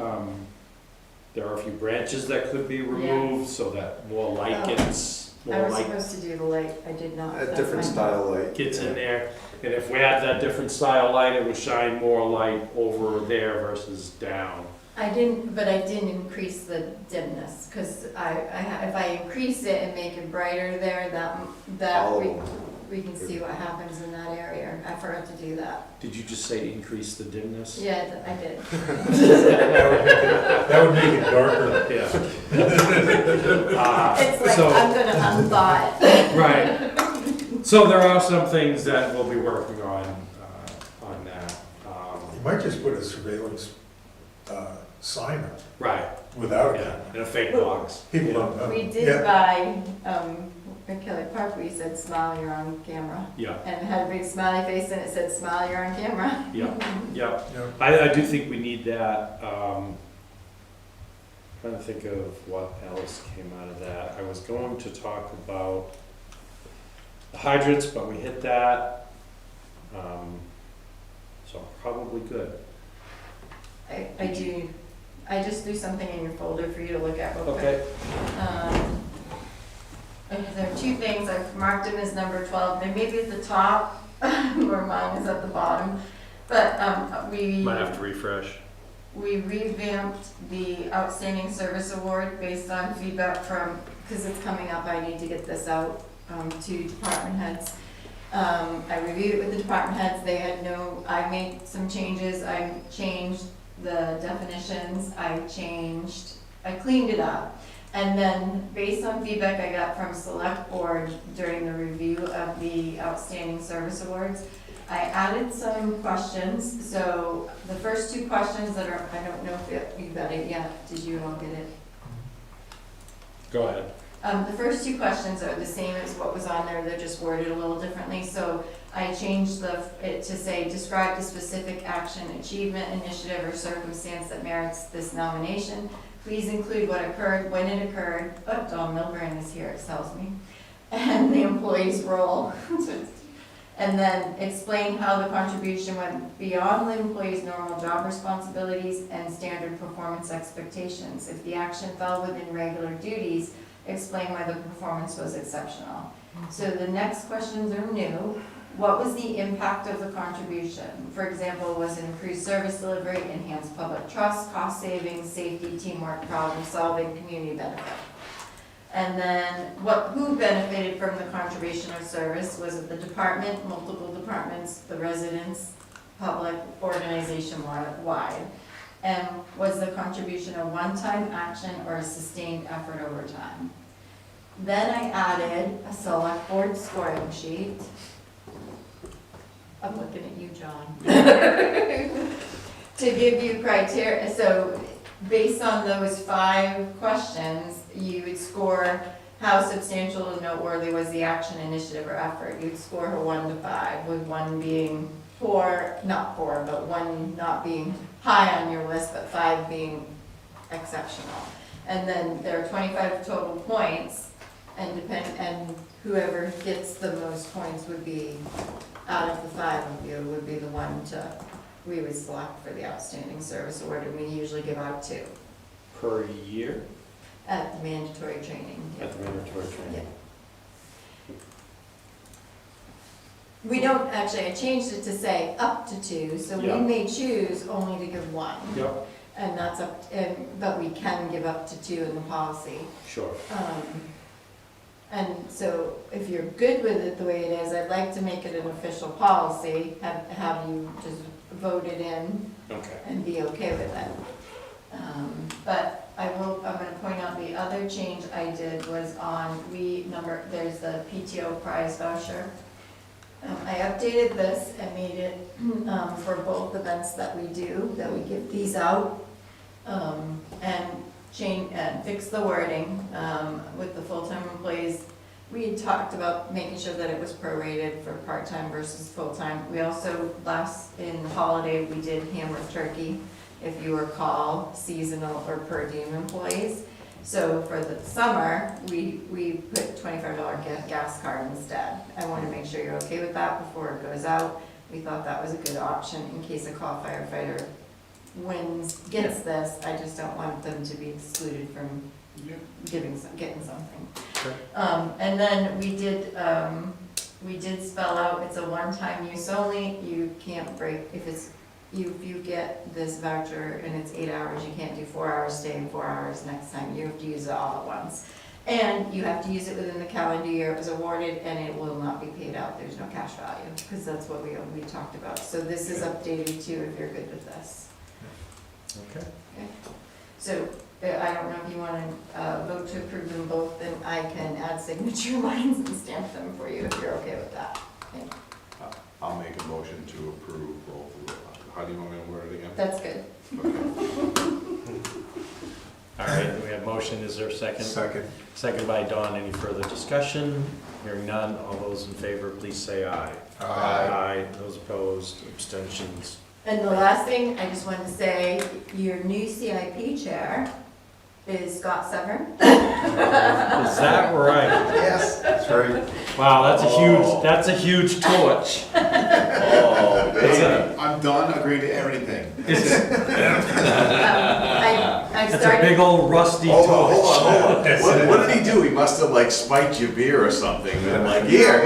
branches that could be removed so that more light gets, I more was light supposed to do the light, I did not. A That's different my- style light. gets in there. And if we had that different style light, it would shine more light over there versus down. I didn't, but I didn't increase the dimness, because if I increase it and make it brighter there, that All we, of them. we can see what happens in that area. I forgot to do that. Did you just say increase the dimness? Yeah, I did. That would make it darker. Yeah. It's like, So- I'm gonna unthaw it. Right. So there are some things that we'll be working on that. You might just put a surveillance sign up Right, without yeah, it. in a fake box. People Yeah. don't know. We did Yeah. buy, at Kelly Park, we said, smile, you're on camera. Yeah, And it had a big smiley face and it said, smile, you're on camera. yeah, yeah. Yeah. I do think we need that. Trying to think of what else came out of that. I was going to talk about the hydrants, but we hit that. So probably good. I just threw something in your folder for you to look at real quick. Okay. And there are two things, I've marked them as number 12, they may be at the top, where mine is at the bottom, but Might have to refresh. we revamped the Outstanding Service Award based on feedback from, because it's coming up, I need to get this out to department heads. I reviewed it with the department heads, they had I made some changes, I changed the definitions, I cleaned it up. And then, based on feedback I got from Select Board during the review of the Outstanding Service Awards, I added some questions. So the first two questions that are, I don't know if you got it yet, did you all get it? Go ahead. The first two questions are the same as what was on there, they're just worded a little differently. So I changed it to say, describe the specific action, achievement, initiative, or circumstance that merits this nomination. Please include what occurred, when it occurred, but Don Milburn is here, it tells me, and the employee's role. And then explain how the contribution went beyond the employee's normal job responsibilities and standard performance expectations. If the action fell within regular duties, explain why the performance was exceptional. So the next questions are new. What was the impact of the contribution? For example, was it improved service delivery, enhanced public trust, cost savings, safety, teamwork, problem solving, community benefit? And then who benefited from the contribution of service? Was it the department, multiple departments, the residents, public, organization wide? And was the contribution a one-time action or a sustained effort over time? Then I added a select board scoring sheet. I'm looking at you, John. To give you criteria, so based on those 5 questions, you would score how substantial and noteworthy was the action, initiative, or effort. You'd score her 1 to 5, with 1 being not poor, but 1 not being high on your list, but 5 being exceptional. And then there are 25 total points, and whoever gets the most points would be, out of the 5 of you, would be the one we would select for the Outstanding Service Award, and we usually give out 2 Per year at the mandatory training. at the mandatory training. Yeah. We don't, actually, I changed it to say up to 2, so we Yeah. may choose only to give 1. Yep, And that's but we can give up to 2 in the policy. sure. And so if you're good with it the way it is, I'd like to make it an official policy, have you just vote it in Okay. and be okay with it. But I'm gonna point out the other change I did was there's the PTO prize voucher. I updated this and made it for both events that we do, that we give these out. And fix the wording, with the full-time employees. We had talked about making sure that it was prorated for part-time versus full-time. We also, in the holiday, we did ham with turkey, if you recall, seasonal or per diem employees. So for the summer, we put $25 gas card instead. I want to make sure you're okay with that before it goes out. We thought that was a good option in case a call firefighter gets this. I just don't want them to be excluded from getting something. Sure. And then we did spell out, it's a one-time use only. You can't break, if you get this voucher and it's 8 hours, you can't do 4 hours stay and 4 hours next time. You have to use it all at once. And you have to use it within the calendar year it was awarded, and it will not be paid out. There's no cash value, because that's what we talked about. So this is updated too, if you're good with this. Okay. So I don't know if you want to vote to approve them both, then I can add signature lines and stamp them for you if you're okay with that. Okay. I'll make a motion to approve both of them. How do you want me to word it again? That's good. All right, we have motion, is there a second? Second. Second by Dawn, any further discussion? Hearing none, all those in favor, please say aye. Aye. Those opposed, abstentions. And the last thing, I just wanted to say, your new CIP chair is Scott Severn. Is that right? Yes, that's right. Wow, that's a huge torch. Oh, baby. I'm done agreeing to everything. I've It's a started, big old rusty Hold torch. on, hold on, hold on. What did he do? He must have like spiked your beer or something, and like, here.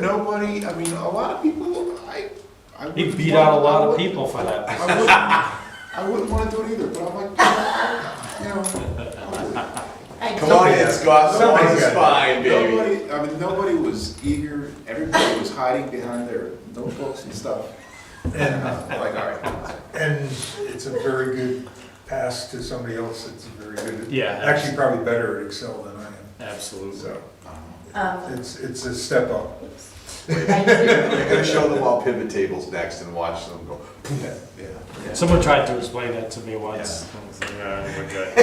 Nobody, I mean, a lot of people, I He wouldn't beat want- out a lot I of would- people for that. I wouldn't want to do it either, but I'm like, you know, I'll do it. Come on in, Scott. Somebody's Somebody's got fine, baby. Nobody, I mean, nobody was eager, everybody was hiding behind their notebooks and stuff. And, Like, all right. and it's a very good pass to somebody else that's very good at. Yeah. Actually, probably better at Excel than I am, Absolutely. so um, it's a step up. I You're did, gonna show them all pivot tables next and watch them go. Yeah. Someone tried to explain that to me once. I was like, we're good.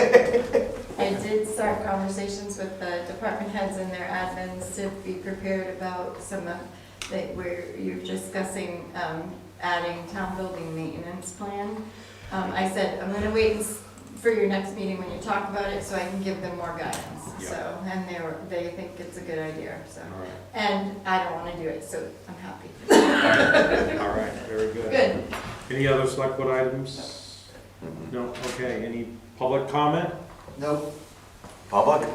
I did start conversations with the department heads and their admins to be prepared about some of where you're discussing adding town building maintenance plan. I said, I'm gonna wait for your next meeting when you talk about it, so I can give them more guidance. Yeah. So, and they think it's a good idea, so. All right. And I don't wanna do it, so I'm happy. All right, very good. Good. Any other select board items? No, okay, any public comment? Nope. Public?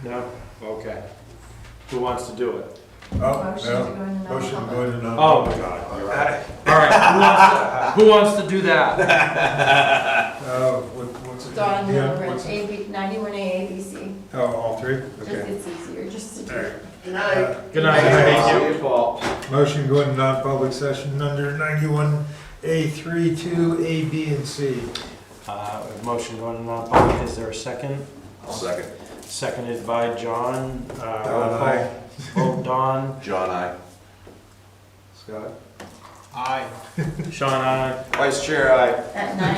No? Okay. Who wants to do it? Oh, Motion to go into no, motion non-public. going to non. Oh, my God, you're right. All right, who wants to do that? What's it? Dawn, Yeah, we're what's at it? 91A, ABC. Oh, all three? Just, Okay. it's easier just to do. All right. Good night. Good night, thank you. Motion going to non-public session under 91A3, 2, A, B, and C. Motion going to non-public, is there a second? I'll second. Seconded by John. Don, aye. Vote Don. John, I. Scott? Aye. Sean, aye. Vice Chair, I. At 9.